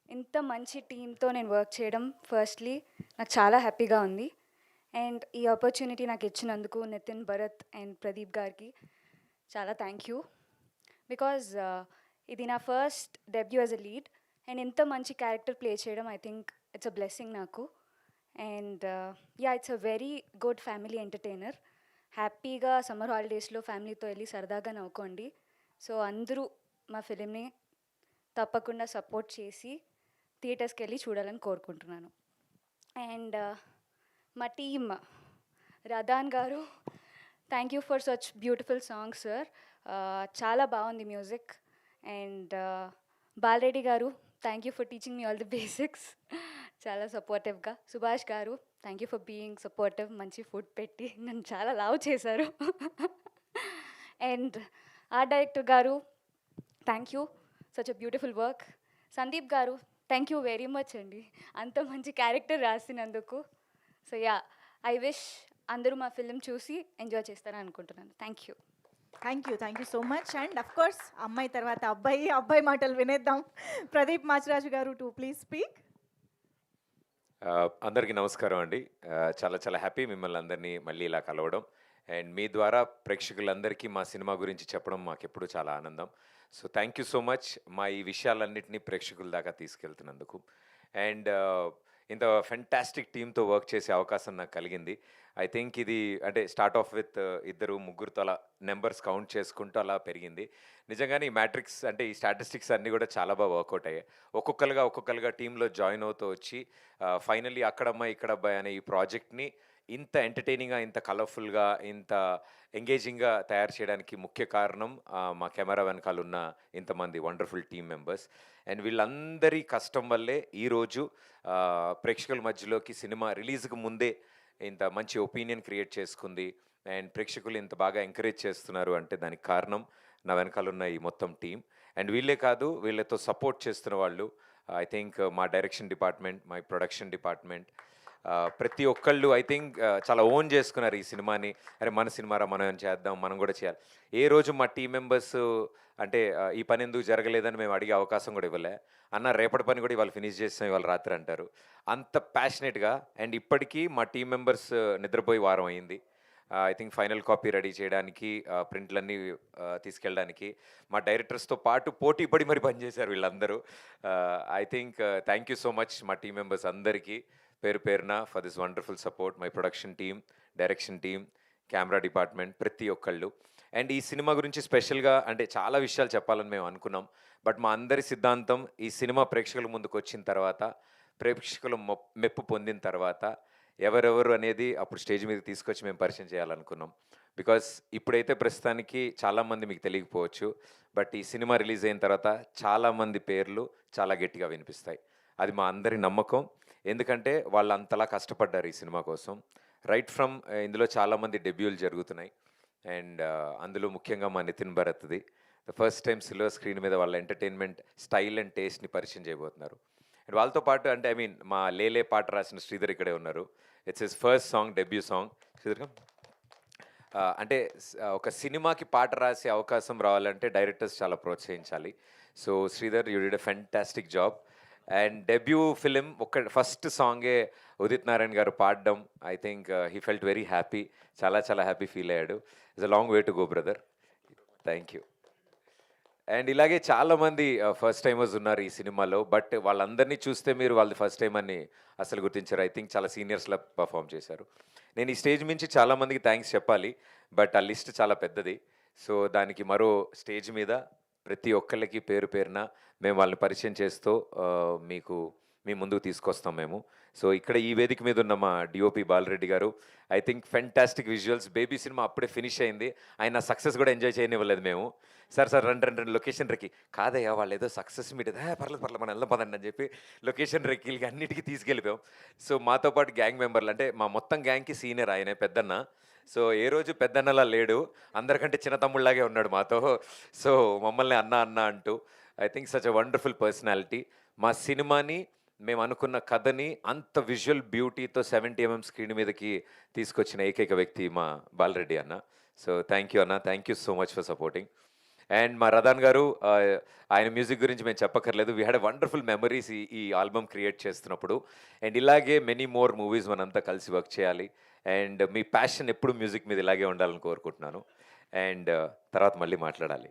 ఇంత మంచి టీంతో నేను వర్క్ చేయడం ఫస్ట్లీ నాకు చాలా హ్యాపీగా ఉంది. అండ్ ఈ ఆపర్చునిటీ నాకు ఇచ్చినందుకు నితిన్, భరత్ అండ్ ప్రదీప్ గారికి చాలా థ్యాంక్ యూ. బికాజ్ ఇది నా first debut as a lead and ఇంత మంచి క్యారెక్టర్ ప్లే చేయడం I think it's a blessing నాకు. And yeah, it's a very good family entertainer. హ్యాపీగా సమ్మర్ హాలిడేస్లో ఫ్యామిలీతో వెళ్ళి సరదాగా నవ్వుకోండి. సో అందరూ మా ఫిలింని తప్పకుండా సపోర్ట్ చేసి థియేటర్స్కి వెళ్ళి చూడాలని కోరుకుంటున్నాను. అండ్ మా team, Rathan garu thank you for such beautiful songs sir. చాలా బాగుంది music. And Balareddy garu thank you for teaching me all the basics, చాలా సపోర్టివ్గా. Subhash garu thank you for being supportive, మంచి ఫుడ్ పెట్టి నన్ను చాలా లావ్ చేశారు. And art director garu thank you, such a beautiful work. Sandeep garu thank you very much అండి, అంత మంచి క్యారెక్టర్ రాసినందుకు. సో యా, ఐ విష్ అందరూ మా ఫిలిం చూసి ఎంజాయ్ చేస్తారని అనుకుంటున్నాను. Thank you. Thank you so much. And of course అమ్మాయి తర్వాత అబ్బాయి మాటలు వినేద్దాం. ప్రదీప్ మాచిరాజు గారు టు ప్లీజ్ స్పీక్. అందరికీ నమస్కారం అండి. చాలా చాలా హ్యాపీ మిమ్మల్ని అందరినీ మళ్ళీ ఇలా కలవడం అండ్ మీ ద్వారా ప్రేక్షకులందరికీ మా సినిమా గురించి చెప్పడం మాకు ఎప్పుడు చాలా ఆనందం. So thank you so much మా ఈ విషయాలన్నింటినీ ప్రేక్షకుల దాకా తీసుకెళ్తున్నందుకు. అండ్ ఇంత ఫెంటాస్టిక్ టీమ్తో వర్క్ చేసే అవకాశం నాకు కలిగింది. ఐ థింక్ ఇది అంటే స్టార్ట్ ఆఫ్ విత్ ఇద్దరు ముగ్గురుతో అలా నెంబర్స్ కౌంట్ చేసుకుంటూ అలా పెరిగింది. నిజంగానే ఈ మ్యాట్రిక్స్ అంటే ఈ స్టాటిస్టిక్స్ అన్నీ కూడా చాలా బాగా వర్కౌట్ అయ్యాయి. ఒక్కొక్కరుగా టీంలో జాయిన్ అవుతూ వచ్చి ఫైనల్లీ అక్కడమ్మాయి ఇక్కడబ్బాయి అనే ఈ ప్రాజెక్ట్ని ఇంత ఎంటర్టైనింగ్గా, ఇంత కలర్ఫుల్గా, ఇంత ఎంగేజింగ్గా తయారు చేయడానికి ముఖ్య కారణం మా కెమెరా వెనకాల ఉన్న ఇంతమంది వండర్ఫుల్ టీమ్ మెంబర్స్. అండ్ వీళ్ళందరి కష్టం వల్లే ఈరోజు ప్రేక్షకుల మధ్యలోకి సినిమా రిలీజ్కి ముందే ఇంత మంచి ఒపీనియన్ క్రియేట్ చేసుకుంది. అండ్ ప్రేక్షకులు ఇంత బాగా ఎంకరేజ్ చేస్తున్నారు అంటే దానికి కారణం నా వెనకాల ఉన్న ఈ మొత్తం టీం. అండ్ వీళ్ళే కాదు, వీళ్ళతో సపోర్ట్ చేస్తున్న వాళ్ళు ఐ థింక్ మా direction department, my production department, ప్రతి ఒక్కళ్ళు ఐ థింక్ చాలా ఓన్ చేసుకున్నారు ఈ సినిమాని. అరే మన సినిమారా, మనం చేద్దాం, మనం కూడా చేయాలి. ఏ రోజు మా టీం మెంబర్స్ అంటే ఈ పని ఎందుకు జరగలేదని మేము అడిగే అవకాశం కూడా ఇవ్వలే. అన్న రేపటి పని కూడా ఇవాళ ఫినిష్ చేస్తాం ఇవాళ రాత్రి అంటారు. అంత ప్యాషనెట్గా. అండ్ ఇప్పటికీ మా టీం మెంబర్స్ నిద్రపోయి వారం అయింది. I think final copy ready చేయడానికి, ప్రింట్లన్నీ తీసుకెళ్ళడానికి మా డైరెక్టర్స్తో పాటు పోటీ పడి మరి పనిచేశారు వీళ్ళందరూ. I think thank you so much మా టీం మెంబర్స్ అందరికీ పేరు పేరున for this wonderful support. My production team, direction team, camera department, ప్రతి ఒక్కళ్ళు. అండ్ ఈ సినిమా గురించి స్పెషల్గా అంటే చాలా విషయాలు చెప్పాలని మేము అనుకున్నాం. బట్ మా అందరి సిద్ధాంతం ఈ సినిమా ప్రేక్షకుల ముందుకు వచ్చిన తర్వాత, ప్రేక్షకులు మెప్పు పొందిన తర్వాత ఎవరెవరు అనేది అప్పుడు స్టేజ్ మీద తీసుకొచ్చి మేము పరిచయం చేయాలనుకున్నాం. బికాస్ ఇప్పుడైతే ప్రస్తుతానికి చాలామంది మీకు తెలియకపోవచ్చు, బట్ ఈ సినిమా రిలీజ్ అయిన తర్వాత చాలామంది పేర్లు చాలా గట్టిగా వినిపిస్తాయి. అది మా అందరి నమ్మకం. ఎందుకంటే వాళ్ళు అంతలా కష్టపడ్డారు ఈ సినిమా కోసం. రైట్ ఫ్రమ్ ఇందులో చాలామంది డెబ్యూలు జరుగుతున్నాయి. అండ్ అందులో ముఖ్యంగా మా నితిన్ భరత్ది the first time silver screen మీద వాళ్ళ ఎంటర్టైన్మెంట్ స్టైల్ అండ్ టేస్ట్ని పరిచయం చేయబోతున్నారు. అండ్ వాళ్ళతో పాటు అంటే ఐ మీన్ మా లేలే పాట రాసిన శ్రీధర్ ఇక్కడే ఉన్నారు. It's his first song, debut song. Sridhar అంటే ఒక సినిమాకి పాట రాసే అవకాశం రావాలంటే డైరెక్టర్స్ చాలా ప్రోత్సహించాలి. So Sridhar, you did a fantastic job. And debut film first సాంగే ఉదిత్ నారాయణ్ గారు పాడడం, I think he felt very happy. చాలా చాలా హ్యాపీ ఫీల్ అయ్యాడు. It's a long way to go brother. Thank you. And ఇలాగే చాలామంది ఫస్ట్ టైమర్స్ ఉన్నారు ఈ సినిమాలో. బట్ వాళ్ళందరినీ చూస్తే మీరు వాళ్ళది ఫస్ట్ టైం అని అసలు గుర్తించారు. ఐ థింక్ చాలా సీనియర్స్లా పర్ఫామ్ చేశారు. నేను ఈ స్టేజ్ నుంచి చాలామందికి థ్యాంక్స్ చెప్పాలి, బట్ ఆ లిస్ట్ చాలా పెద్దది. సో దానికి మరో స్టేజ్ మీద ప్రతి ఒక్కళ్ళకి పేరు పేరున మేము వాళ్ళని పరిచయం చేస్తూ మీ ముందుకు తీసుకొస్తాం మేము. సో ఇక్కడ ఈ వేదిక మీద ఉన్న మా డిఓపి బాలరెడ్డి గారు, I think fantastic visuals. Baby cinema అప్పుడే ఫినిష్ అయింది, ఆయన సక్సెస్ కూడా ఎంజాయ్ చేయనివ్వలేదు మేము. సార్ రెండు లొకేషన్ రెక్కి కాదయ్యా, వాళ్ళు ఏదో సక్సెస్ మీట్ పర్లేదు మనం వెళ్దాం పదండి అని చెప్పి లొకేషన్ రెక్కిలకి అన్నిటికీ తీసుకెళ్ళిపోయాం. సో మాతో పాటు గ్యాంగ్ మెంబర్లు అంటే మా మొత్తం గ్యాంగ్కి సీనియర్ ఆయనే పెద్దన్న. సో ఏ రోజు పెద్దన్నలా లేడు, అందరికంటే చిన్న తమ్ముళ్ళలాగే ఉన్నాడు మాతో. సో మమ్మల్ని అన్న అంటూ I think such a wonderful personality. మా సినిమాని మేము అనుకున్న కథని అంత విజువల్ బ్యూటీతో 70 mm స్క్రీన్ మీదకి తీసుకొచ్చిన ఏకైక వ్యక్తి మా బాలరెడ్డి అన్న. సో థ్యాంక్ యూ అన్న, thank you so much for supporting. And మా రదాన్ గారు, ఆయన మ్యూజిక్ గురించి మేము చెప్పక్కర్లేదు. We had a wonderful memories ఈ ఆల్బమ్ క్రియేట్ చేస్తున్నప్పుడు. అండ్ ఇలాగే మెనీ మోర్ మూవీస్ మనంతా కలిసి వర్క్ చేయాలి. అండ్ మీ ప్యాషన్ ఎప్పుడు మ్యూజిక్ మీద ఇలాగే ఉండాలని కోరుకుంటున్నాను. అండ్ తర్వాత మళ్ళీ మాట్లాడాలి.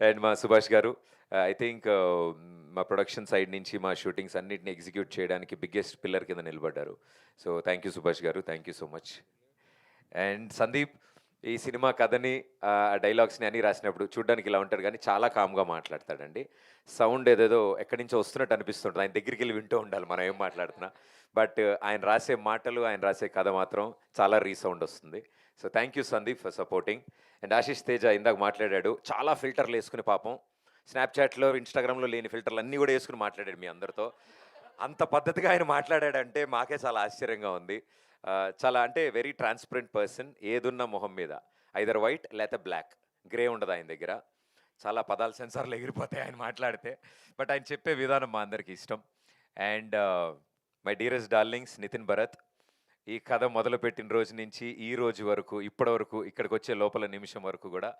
అండ్ మా సుభాష్ గారు, ఐ థింక్ మా ప్రొడక్షన్ సైడ్ నుంచి మా షూటింగ్స్ అన్నిటిని ఎగ్జిక్యూట్ చేయడానికి బిగ్గెస్ట్ పిల్లర్ కింద నిలబడ్డారు. So thank you Subhash garu, thank you so much. And Sandeep, ఈ సినిమా కథని డైలాగ్స్ని అన్నీ రాసినప్పుడు చూడడానికి ఇలా ఉంటారు కానీ చాలా కామ్గా మాట్లాడతాడండి. సౌండ్ ఏదేదో ఎక్కడి నుంచో వస్తున్నట్టు అనిపిస్తుంటుంది. ఆయన దగ్గరికి వెళ్ళి వింటూ ఉండాలి మనం ఏం మాట్లాడుతున్నా. బట్ ఆయన రాసే మాటలు, ఆయన రాసే కథ మాత్రం చాలా రీసౌండ్ వస్తుంది. So thank you Sandeep for supporting. And Ashish Teja ఇందాక మాట్లాడాడు, చాలా ఫిల్టర్లు వేసుకుని పాపం స్నాప్చాట్లో, ఇన్స్టాగ్రామ్లో లేని ఫిల్టర్లు అన్నీ కూడా వేసుకుని మాట్లాడాడు మీ అందరితో. అంత పద్ధతిగా ఆయన మాట్లాడాడంటే మాకే చాలా ఆశ్చర్యంగా ఉంది. చాలా అంటే వెరీ ట్రాన్స్పరెంట్ పర్సన్. ఏదున్న మొహం మీద ఐదర్ వైట్ లేకపోతే బ్లాక్, గ్రే ఉండదు ఆయన దగ్గర. చాలా పదాల సెన్సార్లు ఎగిరిపోతాయి ఆయన మాట్లాడితే. బట్ ఆయన చెప్పే విధానం మా అందరికీ ఇష్టం. And my dearest darlings, Nithin Bharath, ఈ కథ మొదలుపెట్టిన రోజు నుంచి ఈ రోజు వరకు ఇప్పటి వరకు ఇక్కడికి వచ్చే లోపల నిమిషం వరకు కూడా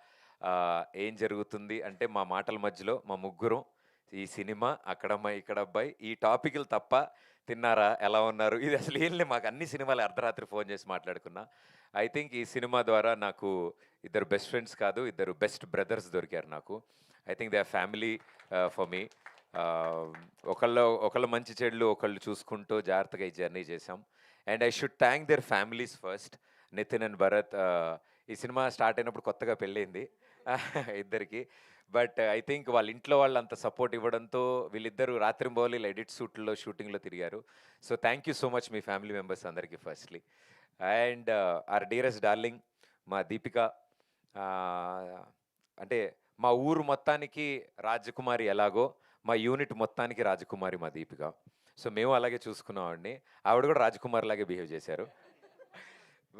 ఏం జరుగుతుంది అంటే మా మాటల మధ్యలో మా ముగ్గురం ఈ సినిమా, అక్కడమ్మాయి ఇక్కడ అబ్బాయి, ఈ టాపిక్లు తప్ప తిన్నారా, ఎలా ఉన్నారు, ఇది అసలు ఏం లేదు. మాకు అన్ని సినిమాలు అర్ధరాత్రి ఫోన్ చేసి మాట్లాడుకున్నా. ఐ థింక్ ఈ సినిమా ద్వారా నాకు ఇద్దరు బెస్ట్ ఫ్రెండ్స్ కాదు, ఇద్దరు బెస్ట్ బ్రదర్స్ దొరికారు నాకు. I think they are family for me. ఒకళ్ళ మంచి చెడులు ఒకళ్ళు చూసుకుంటూ జాగ్రత్తగా ఈ జర్నీ చేసాం. And I should thank their families first. Nithin and Bharath, ఈ సినిమా స్టార్ట్ అయినప్పుడు కొత్తగా పెళ్ళైంది ఇద్దరికి. బట్ ఐ థింక్ వాళ్ళ ఇంట్లో వాళ్ళు అంత సపోర్ట్ ఇవ్వడంతో వీళ్ళిద్దరూ రాత్రింబవళ్ళు ఇలా ఎడిట్ షూట్లో షూటింగ్లో తిరిగారు. So thank you so much మీ ఫ్యామిలీ మెంబర్స్ అందరికీ firstly. And our dearest darling మా దీపిక, అంటే మా ఊరు మొత్తానికి రాజకుమారి ఎలాగో మా యూనిట్ మొత్తానికి రాజకుమారి మా దీపిక. సో మేము అలాగే చూసుకున్నామండి. ఆవిడ కూడా రాజకుమారి లాగే బిహేవ్ చేశారు.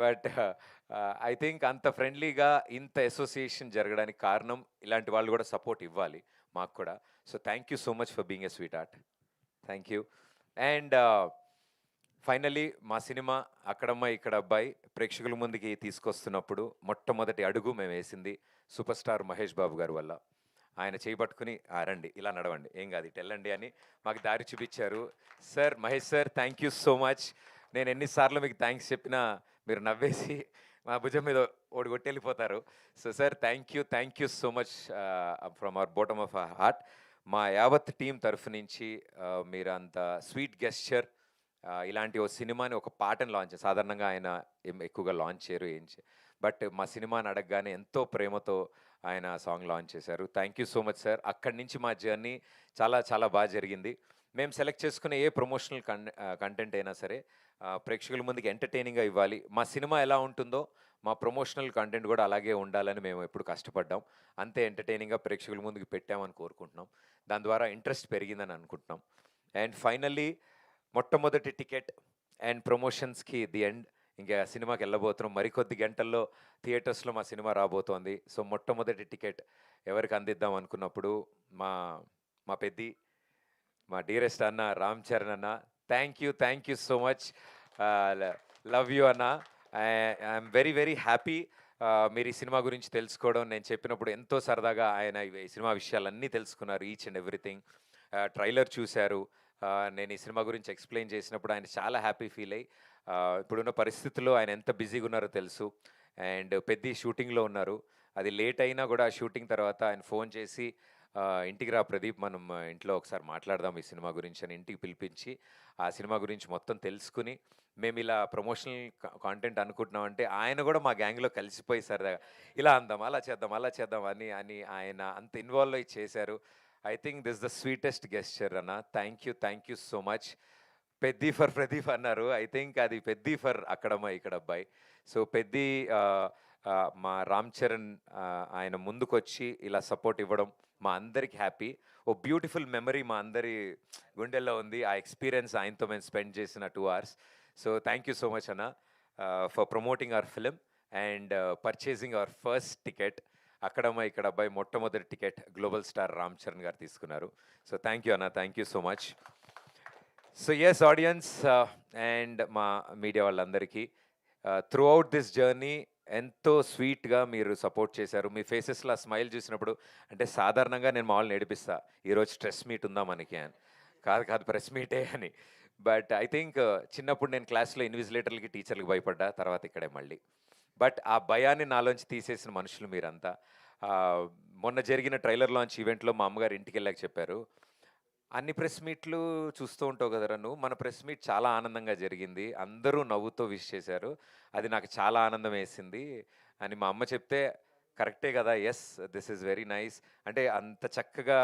బట్ ఐ థింక్ అంత ఫ్రెండ్లీగా ఇంత అసోసియేషన్ జరగడానికి కారణం ఇలాంటి వాళ్ళు కూడా సపోర్ట్ ఇవ్వాలి మాకు కూడా. So thank you so much for being a sweet heart. Thank you. And finally మా సినిమా అక్కడమ్మ ఇక్కడ అబ్బాయి ప్రేక్షకుల ముందుకి తీసుకొస్తున్నప్పుడు మొట్టమొదటి అడుగు మేము వేసింది సూపర్ స్టార్ మహేష్ బాబు గారి వల్ల. ఆయన చేయబట్టుకుని రండి ఇలా నడవండి, ఏం కాదు ఇటు వెళ్ళండి అని మాకు దారి చూపించారు. Sir Mahesh sir thank you so much. నేను ఎన్నిసార్లు మీకు థ్యాంక్స్ చెప్పినా మీరు నవ్వేసి మా భుజం మీద ఓడి కొట్టి వెళ్ళిపోతారు. So sir thank you so much from our bottom of our heart. మా యావత్ టీం తరఫు నుంచి మీరు అంత స్వీట్ గెస్చర్, ఇలాంటి ఓ సినిమాని ఒక పాటను లాంచ్, సాధారణంగా ఆయన ఎక్కువగా లాంచ్ చేయరు బట్ మా సినిమాని అడగగానే ఎంతో ప్రేమతో ఆయన సాంగ్ లాంచ్ చేశారు. Thank you so much sir. అక్కడి నుంచి మా జర్నీ చాలా చాలా బాగా జరిగింది. మేము సెలెక్ట్ చేసుకునే ఏ ప్రమోషనల్ కంటెంట్ అయినా సరే ప్రేక్షకుల ముందుకి ఎంటర్టైనింగ్గా ఇవ్వాలి. మా సినిమా ఎలా ఉంటుందో మా ప్రమోషనల్ కంటెంట్ కూడా అలాగే ఉండాలని మేము ఎప్పుడు కష్టపడ్డాం. అంతే ఎంటర్టైనింగ్గా ప్రేక్షకుల ముందుకు పెట్టామని కోరుకుంటున్నాం. దాని ద్వారా ఇంట్రెస్ట్ పెరిగిందని అనుకుంటున్నాం. అండ్ ఫైనల్లీ మొట్టమొదటి టికెట్ అండ్ ప్రమోషన్స్కి ది ఎండ్. ఇంకా సినిమాకి వెళ్ళబోతున్నాం. మరికొద్ది గంటల్లో థియేటర్స్లో మా సినిమా రాబోతోంది. సో మొట్టమొదటి టికెట్ ఎవరికి అందిద్దాం అనుకున్నప్పుడు మా పెద్ది, మా డియరెస్ట్ అన్న రామ్ చరణ్ అన్న, thank you so much. Love you అన్న. ఐఎమ్ వెరీ వెరీ హ్యాపీ మీరు ఈ సినిమా గురించి తెలుసుకోవడం. నేను చెప్పినప్పుడు ఎంతో సరదాగా ఆయన ఈ సినిమా విషయాలన్నీ తెలుసుకున్నారు, ఈచ్ అండ్ ఎవ్రీథింగ్. ట్రైలర్ చూశారు. నేను ఈ సినిమా గురించి ఎక్స్ప్లెయిన్ చేసినప్పుడు ఆయన చాలా హ్యాపీ ఫీల్ అయ్యి, ఇప్పుడున్న పరిస్థితుల్లో ఆయన ఎంత బిజీగా ఉన్నారో తెలుసు. అండ్ పెద్ద షూటింగ్లో ఉన్నారు. అది లేట్ అయినా కూడా షూటింగ్ తర్వాత ఆయన ఫోన్ చేసి ఇంటికి రా ప్రదీప్, మనం ఇంట్లో ఒకసారి మాట్లాడదాం ఈ సినిమా గురించి అని ఇంటికి పిలిపించి ఆ సినిమా గురించి మొత్తం తెలుసుకుని మేము ఇలా ప్రమోషనల్ కాంటెంట్ అనుకుంటున్నామంటే ఆయన కూడా మా గ్యాంగ్లో కలిసిపోయి సరదాగా ఇలా అందాం, అలా చేద్దాం అని ఆయన అంత ఇన్వాల్వ్ అయ్యి చేశారు. I think this the sweetest gesture అన్న. Thank you so much. Peddi for Pradeep అన్నారు. ఐ థింక్ అది పెద్ది ఫర్ అక్కడమ్మ ఇక్కడ అబ్బాయి. సో పెద్ది మా రామ్ చరణ్ ఆయన ముందుకొచ్చి ఇలా సపోర్ట్ ఇవ్వడం మా అందరికి హ్యాపీ. ఓ బ్యూటిఫుల్ మెమరీ మా అందరి గుండెల్లో ఉంది. ఆ ఎక్స్పీరియన్స్ ఆయనతో మేము స్పెండ్ చేసిన 2 hours. So thank you so much అన్న for promoting our film and purchasing our first ticket. Akkadamma Ikkada Abbayi మొట్టమొదటి ticket global star Ram Charan garu తీసుకున్నారు. సో థ్యాంక్ యూ అన్న, thank you so much. So yes audience and మా media వాళ్ళందరికీ throughout this journey ఎంతో స్వీట్గా మీరు support చేశారు. మీ ఫేసెస్లో స్మైల్ చూసినప్పుడు, అంటే సాధారణంగా నేను మామూలు నేర్పిస్తా ఈరోజు స్ట్రెస్ మీట్ ఉందా మనకి అని, కాదు ప్రెస్ మీటే అని. బట్ ఐ థింక్ చిన్నప్పుడు నేను క్లాస్లో ఇన్విజిలేటర్లకి టీచర్లకి భయపడ్డా, తర్వాత ఇక్కడే మళ్ళీ. బట్ ఆ భయాన్ని నాలోంచి తీసేసిన మనుషులు మీరంతా. మొన్న జరిగిన ట్రైలర్ లాంచ్ ఈవెంట్లో మా అమ్మగారు ఇంటికి వెళ్ళాక చెప్పారు, అన్ని ప్రెస్ మీట్లు చూస్తూ ఉంటావు కదరా నువ్వు, మన ప్రెస్ మీట్ చాలా ఆనందంగా జరిగింది, అందరూ నవ్వుతో విష్ చేశారు, అది నాకు చాలా ఆనందం వేసింది అని మా అమ్మ చెప్తే, కరెక్టే కదా, yes this is very nice. అంటే అంత చక్కగా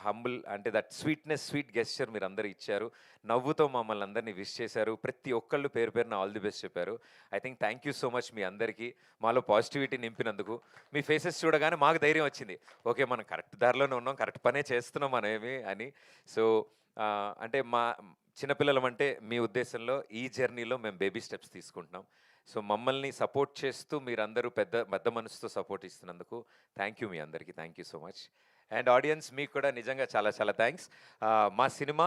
హంబుల్, అంటే దట్ స్వీట్ గెస్చర్ మీరు అందరూ ఇచ్చారు, నవ్వుతో మమ్మల్ని అందరినీ విష్ చేశారు, ప్రతి ఒక్కళ్ళు పేరు పేరున ఆల్ ది బెస్ట్ చెప్పారు. I think thank you so much మీ అందరికీ, మాలో పాజిటివిటీ నింపినందుకు. మీ ఫేసెస్ చూడగానే మాకు ధైర్యం వచ్చింది, ఓకే మనం కరెక్ట్ దారిలోనే ఉన్నాం, కరెక్ట్ పనే చేస్తున్నాం మనమేమి అని. సో అంటే మా చిన్నపిల్లలం అంటే మీ ఉద్దేశంలో ఈ జర్నీలో మేము బేబీ స్టెప్స్ తీసుకుంటున్నాం. సో మమ్మల్ని సపోర్ట్ చేస్తూ మీరందరూ పెద్ద మనసుతో సపోర్ట్ ఇస్తున్నందుకు థ్యాంక్ యూ మీ అందరికీ, thank you so much. And audience మీకు కూడా నిజంగా చాలా చాలా థ్యాంక్స్. మా సినిమా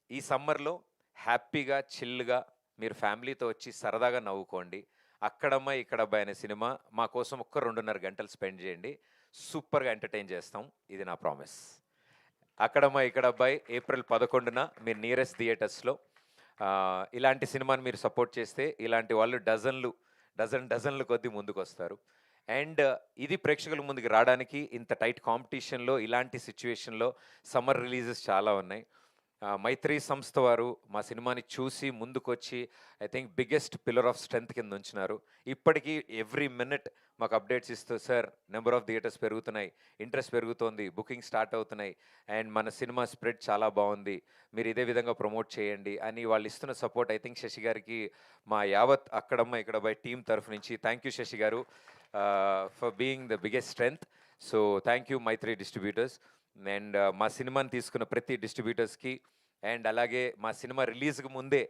ఈ సమ్మర్లో హ్యాపీగా చిల్గా మీరు ఫ్యామిలీతో వచ్చి సరదాగా నవ్వుకోండి. అక్కడమ్మ ఇక్కడ అబ్బాయి అనే సినిమా మా కోసం 2.5 గంటలు స్పెండ్ చేయండి, సూపర్గా ఎంటర్టైన్ చేస్తాం, ఇది నా ప్రామిస్. అక్కడమ్మ ఇక్కడ అబ్బాయి April 11న మీరు నియరెస్ట్ థియేటర్స్లో. ఇలాంటి సినిమాని మీరు సపోర్ట్ చేస్తే ఇలాంటి వాళ్ళు డజన్లు కొద్దీ ముందుకు వస్తారు. అండ్ ఇది ప్రేక్షకుల ముందుకు రావడానికి ఇంత టైట్ కాంపిటీషన్లో ఇలాంటి సిచ్యువేషన్లో సమ్మర్ రిలీజెస్ చాలా ఉన్నాయి. మైత్రి సంస్థ వారు మా సినిమాని చూసి ముందుకొచ్చి I think biggest pillar of strength కింద ఉంచినారు. ఇప్పటికీ ఎవ్రీ మినిట్ మాకు అప్డేట్స్ ఇస్తూ సార్ నెంబర్ ఆఫ్ థియేటర్స్ పెరుగుతున్నాయి, ఇంట్రెస్ట్ పెరుగుతోంది, బుకింగ్ స్టార్ట్ అవుతున్నాయి, అండ్ మన సినిమా స్ప్రెడ్ చాలా బాగుంది, మీరు ఇదే విధంగా ప్రమోట్ చేయండి అని వాళ్ళు ఇస్తున్న సపోర్ట్ ఐ థింక్ శశి గారికి మా యావత్ అక్కడమ్మ ఇక్కడ బై టీం తరఫు నుంచి థ్యాంక్ యూ శశి గారు for being the biggest strength. So thank you Mythri distributors and మా సినిమాని తీసుకున్న ప్రతి డిస్ట్రిబ్యూటర్స్కి అండ్ అలాగే మా సినిమా రిలీజ్కి ముందే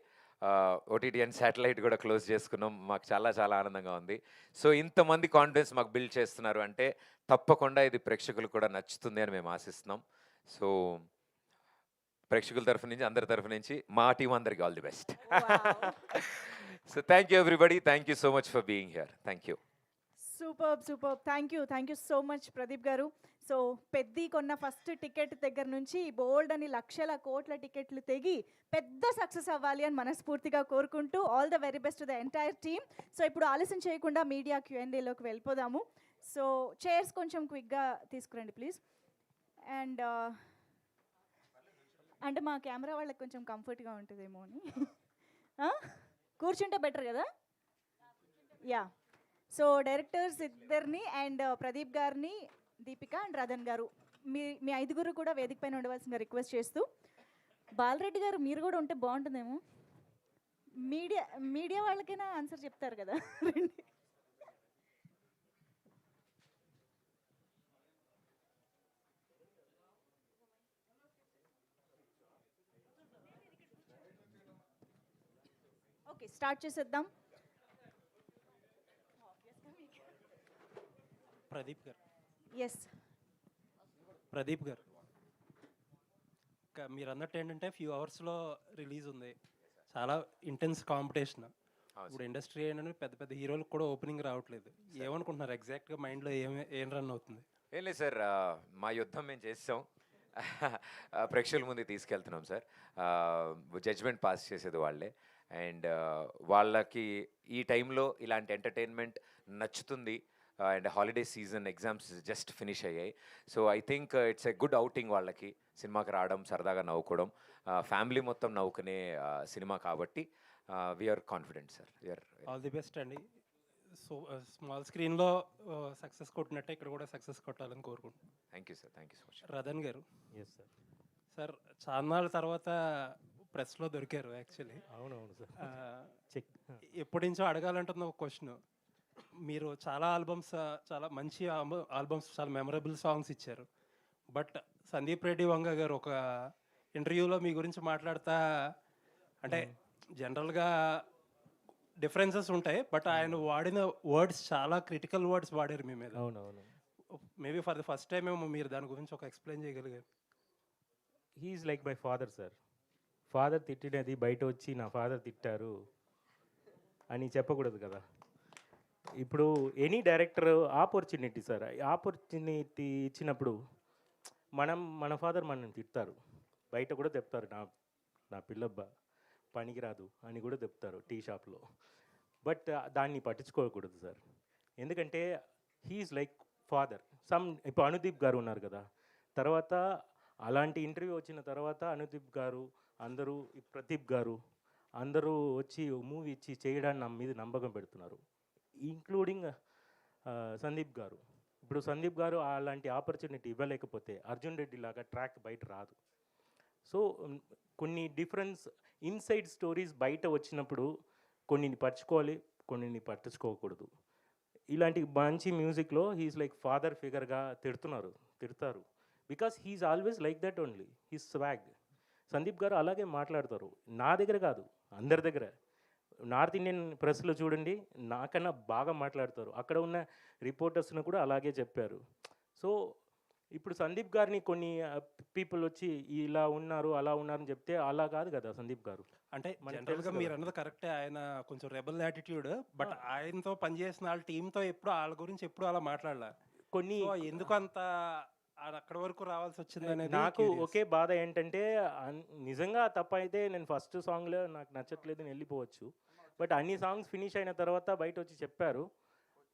ఓటీటీ అండ్ శాటిలైట్ కూడా క్లోజ్ చేసుకున్నాం. మాకు చాలా చాలా ఆనందంగా ఉంది. సో ఇంతమంది కాన్ఫిడెన్స్ మాకు బిల్డ్ చేస్తున్నారు అంటే తప్పకుండా ఇది ప్రేక్షకులు కూడా నచ్చుతుంది అని మేము ఆశిస్తున్నాం. సో ప్రేక్షకుల తరఫు నుంచి అందరి తరఫు నుంచి మా టీం అందరికి all the best. So thank you everybody, thank you so much for being here. Thank you. Super. Thank you so much Pradeep గారు. సో పెద్ద కొన్న ఫస్ట్ టికెట్ దగ్గర నుంచి బోల్డ్ అని లక్షల కోట్ల టికెట్లు తెగి పెద్ద సక్సెస్ అవ్వాలి అని మనస్ఫూర్తిగా కోరుకుంటూ all the very best to the entire team. So ఇప్పుడు ఆలస్యం చేయకుండా మీడియా Q&Aలోకి వెళ్ళిపోదాము. సో చైర్స్ కొంచెం క్విక్గా తీసుకురండి ప్లీజ్. అండ్ అంటే మా కెమెరా వాళ్ళకి కొంచెం కంఫర్ట్గా ఉంటుందేమో అని కూర్చుంటే బెటర్ కదా. యా. సో డైరెక్టర్స్ ఇద్దరిని అండ్ ప్రదీప్ గారిని, దీపిక అండ్ రథన్ గారు మీ ఐదుగురు కూడా వేదిక పైన ఉండవలసిందిగా రిక్వెస్ట్ చేస్తూ, బాలరెడ్డి గారు మీరు కూడా ఉంటే బాగుంటుందేమో. మీడియా వాళ్ళకైనా ఆన్సర్ చెప్తారు కదా. రండి. ఓకే, స్టార్ట్ చేసేద్దాం. ప్రదీప్ గారు. ఎస్ ప్రదీప్ గారు, మీరు అన్నట్టు ఏంటంటే ఫ్యూ అవర్స్లో రిలీజ్ ఉంది, చాలా ఇంటెన్స్ కాంపిటీషన్. ఇప్పుడు ఇండస్ట్రీ ఏంటంటే పెద్ద పెద్ద హీరోలకు కూడా ఓపెనింగ్ రావట్లేదు. ఏమనుకుంటున్నారు ఎగ్జాక్ట్గా మైండ్లో ఏం రన్ అవుతుంది? ఏం లేదు సార్, మా యుద్ధం మేము చేసాం, ప్రేక్షకుల ముందు తీసుకెళ్తున్నాం సార్. జడ్జ్మెంట్ పాస్ చేసేది వాళ్ళే అండ్ వాళ్ళకి ఈ టైంలో ఇలాంటి ఎంటర్టైన్మెంట్ నచ్చుతుంది. And holiday season exams just finish అయ్యాయి. So I think it's a good outing వాళ్ళకి, సినిమాకి రావడం, సరదాగా నవ్వుకోవడం, ఫ్యామిలీ మొత్తం నవ్వుకునే సినిమా కాబట్టి we're confident sir. All the best అండి. సో స్మాల్ స్క్రీన్లో సక్సెస్ కొట్టినట్టే ఇక్కడ కూడా సక్సెస్ కొట్టాలని కోరుకుంటున్నాను. Thank you sir, thank you so much. Rathan garu. Yes sir. Sir చాన్నాళ్ళ తర్వాత ప్రెస్లో దొరికారు యాక్చువల్లీ. అవునవును సార్. చెక్ ఎప్పటి నుంచో అడగాలంటున్న ఒక క్వశ్చన్. మీరు చాలా ఆల్బమ్స్, చాలా మంచి ఆల్బమ్స్, చాలా మెమరబుల్ సాంగ్స్ ఇచ్చారు. బట్ సందీప్ రెడ్డి వంగ గారు ఒక ఇంటర్వ్యూలో మీ గురించి మాట్లాడుతా, అంటే జనరల్గా డిఫరెన్సెస్ ఉంటాయి బట్ ఆయన వాడిన వర్డ్స్ చాలా క్రిటికల్ వర్డ్స్ వాడారు మీ మీద. అవునవును. Maybe for the first time ఏమో మీరు దాని గురించి ఒక ఎక్స్ప్లెయిన్ చేయగలిగారు. He's like my father sir. Father తిట్టినది బయట వచ్చి నా ఫాదర్ తిట్టారు అని చెప్పకూడదు కదా. ఇప్పుడు any director opportunity sir, opportunity ఇచ్చినప్పుడు మన ఫాదర్ మనల్ని తిడతారు, బయట కూడా చెప్తారు నా పిల్లబ్బా పనికిరాదు అని కూడా చెప్తారు టీ షాప్లో. బట్ దాన్ని పట్టించుకోకూడదు సార్, ఎందుకంటే హీఈస్ లైక్ ఫాదర్. ఇప్పుడు అనుదీప్ గారు ఉన్నారు కదా, తర్వాత అలాంటి ఇంటర్వ్యూ వచ్చిన తర్వాత అనుదీప్ గారు అందరూ, ప్రదీప్ గారు అందరూ వచ్చి మూవీ ఇచ్చి చేయడానికి నా మీద నమ్మకం పెడుతున్నారు, ఇంక్లూడింగ్ సందీప్ గారు. ఇప్పుడు సందీప్ గారు అలాంటి ఆపర్చునిటీ ఇవ్వలేకపోతే అర్జున్ రెడ్డి లాగా ట్రాక్ బయట రాదు. సో కొన్ని డిఫరెన్స్ ఇన్సైడ్ స్టోరీస్ బయట వచ్చినప్పుడు కొన్నిని పరచుకోవాలి, కొన్నిని పట్టించుకోకూడదు. ఇలాంటి మంచి మ్యూజిక్లో హీఈస్ లైక్ ఫాదర్ ఫిగర్గా తిడతారు because he is always like that only, he's swag. Sandeep గారు అలాగే మాట్లాడతారు, నా దగ్గర కాదు అందరి దగ్గర. నార్త్ ఇండియన్ ప్రెస్లో చూడండి, నాకన్నా బాగా మాట్లాడతారు. అక్కడ ఉన్న రిపోర్టర్స్ను కూడా అలాగే చెప్పారు. సో ఇప్పుడు సందీప్ గారిని కొన్ని పీపుల్ వచ్చి ఇలా ఉన్నారు అలా ఉన్నారని చెప్తే అలా కాదు కదా సందీప్ గారు. అంటే జనరల్గా మీరు అన్నది కరెక్టే, ఆయన కొంచెం రెబల్ యాటిట్యూడ్. బట్ ఆయనతో పనిచేసిన వాళ్ళ టీంతో ఎప్పుడు వాళ్ళ గురించి ఎప్పుడు అలా మాట్లాడాల. కొన్ని ఎందుకు అంత అక్కడ వరకు రావాల్సి వచ్చింది అనేది నాకు ఒకే బాధ ఏంటంటే, నిజంగా తప్ప అయితే నేను ఫస్ట్ సాంగ్లో నాకు నచ్చట్లేదు అని వెళ్ళిపోవచ్చు. బట్ అన్ని సాంగ్స్ ఫినిష్ అయిన తర్వాత బయట వచ్చి చెప్పారు,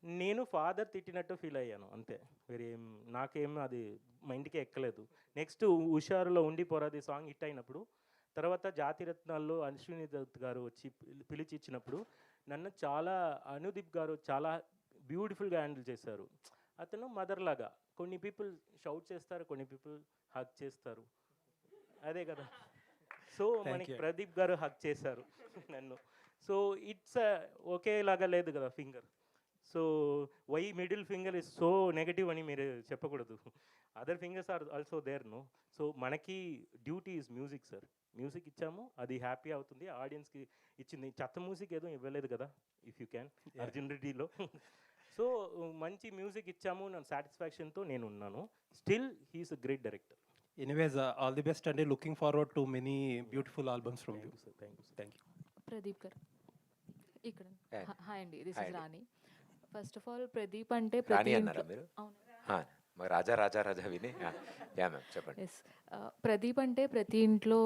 నేను ఫాదర్ తిట్టినట్టు ఫీల్ అయ్యాను అంతే. వేరే ఏం నాకేం అది మైండ్‌కే ఎక్కలేదు. నెక్స్ట్ 'హుషారులో ఉండి పోరాది' సాంగ్ హిట్ అయినప్పుడు, తర్వాత 'జాతిరత్నాల్లో' అశ్విని దత్ గారు వచ్చి పిలిచి ఇచ్చినప్పుడు నన్ను చాలా అనుదీప్ గారు చాలా బ్యూటిఫుల్గా హ్యాండిల్ చేశారు. అతను మదర్ లాగా. కొన్ని పీపుల్ షౌట్ చేస్తారు, కొన్ని పీపుల్ హగ్ చేస్తారు. అదే కదా. సో మనకి ప్రదీప్ గారు హగ్ చేశారు నన్ను. సో ఇట్స్ ఒకేలాగా లేదు కదా finger. So why middle finger is so negative అని మీరు చెప్పకూడదు. Other fingers are also there no. సో మనకి duty is music sir. Music ఇచ్చాము, అది హ్యాపీ అవుతుంది, ఆడియన్స్కి ఇచ్చింది. చెత్త మ్యూజిక్ ఏదో ఇవ్వలేదు కదా, ఇఫ్ యూ క్యాన్ అర్జున్ రెడ్డిలో. సో మంచి మ్యూజిక్ ఇచ్చాము, నా సాటిస్ఫాక్షన్తో నేను ఉన్నాను. Still he's a great director. Anyways all the best అండి. Looking forward to many beautiful albums from you. Thank you. Pradeep garu ఇక్కడ. Hey. హాయ్ అండి, దిస్ Hi ఇస్ అండి. Rani. First of all Pradeep అంటే రాణి అన్నారా మీరు? అవును. మరి రాజా రాజా రాజా విని యా మ్యామ్ చెప్పండి. ఎస్. ప్రదీప్ అంటే ప్రతి ఇంట్లో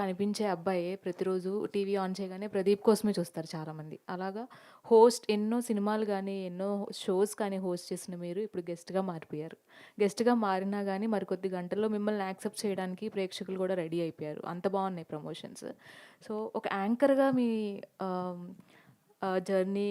కనిపించే అబ్బాయే ప్రతిరోజు టీవీ ఆన్ చేయగానే ప్రదీప్ కోసమే చూస్తారు చాలామంది. అలాగా హోస్ట్ ఎన్నో సినిమాలు కానీ ఎన్నో షోస్ కానీ హోస్ట్ చేసిన మీరు ఇప్పుడు గెస్ట్గా మారిపోయారు. గెస్ట్గా మారినా కానీ మరికొద్ది గంటల్లో మిమ్మల్ని యాక్సెప్ట్ చేయడానికి ప్రేక్షకులు కూడా రెడీ అయిపోయారు. అంత బాగున్నాయి ప్రమోషన్స్. సో ఒక యాంకర్గా మీ జర్నీ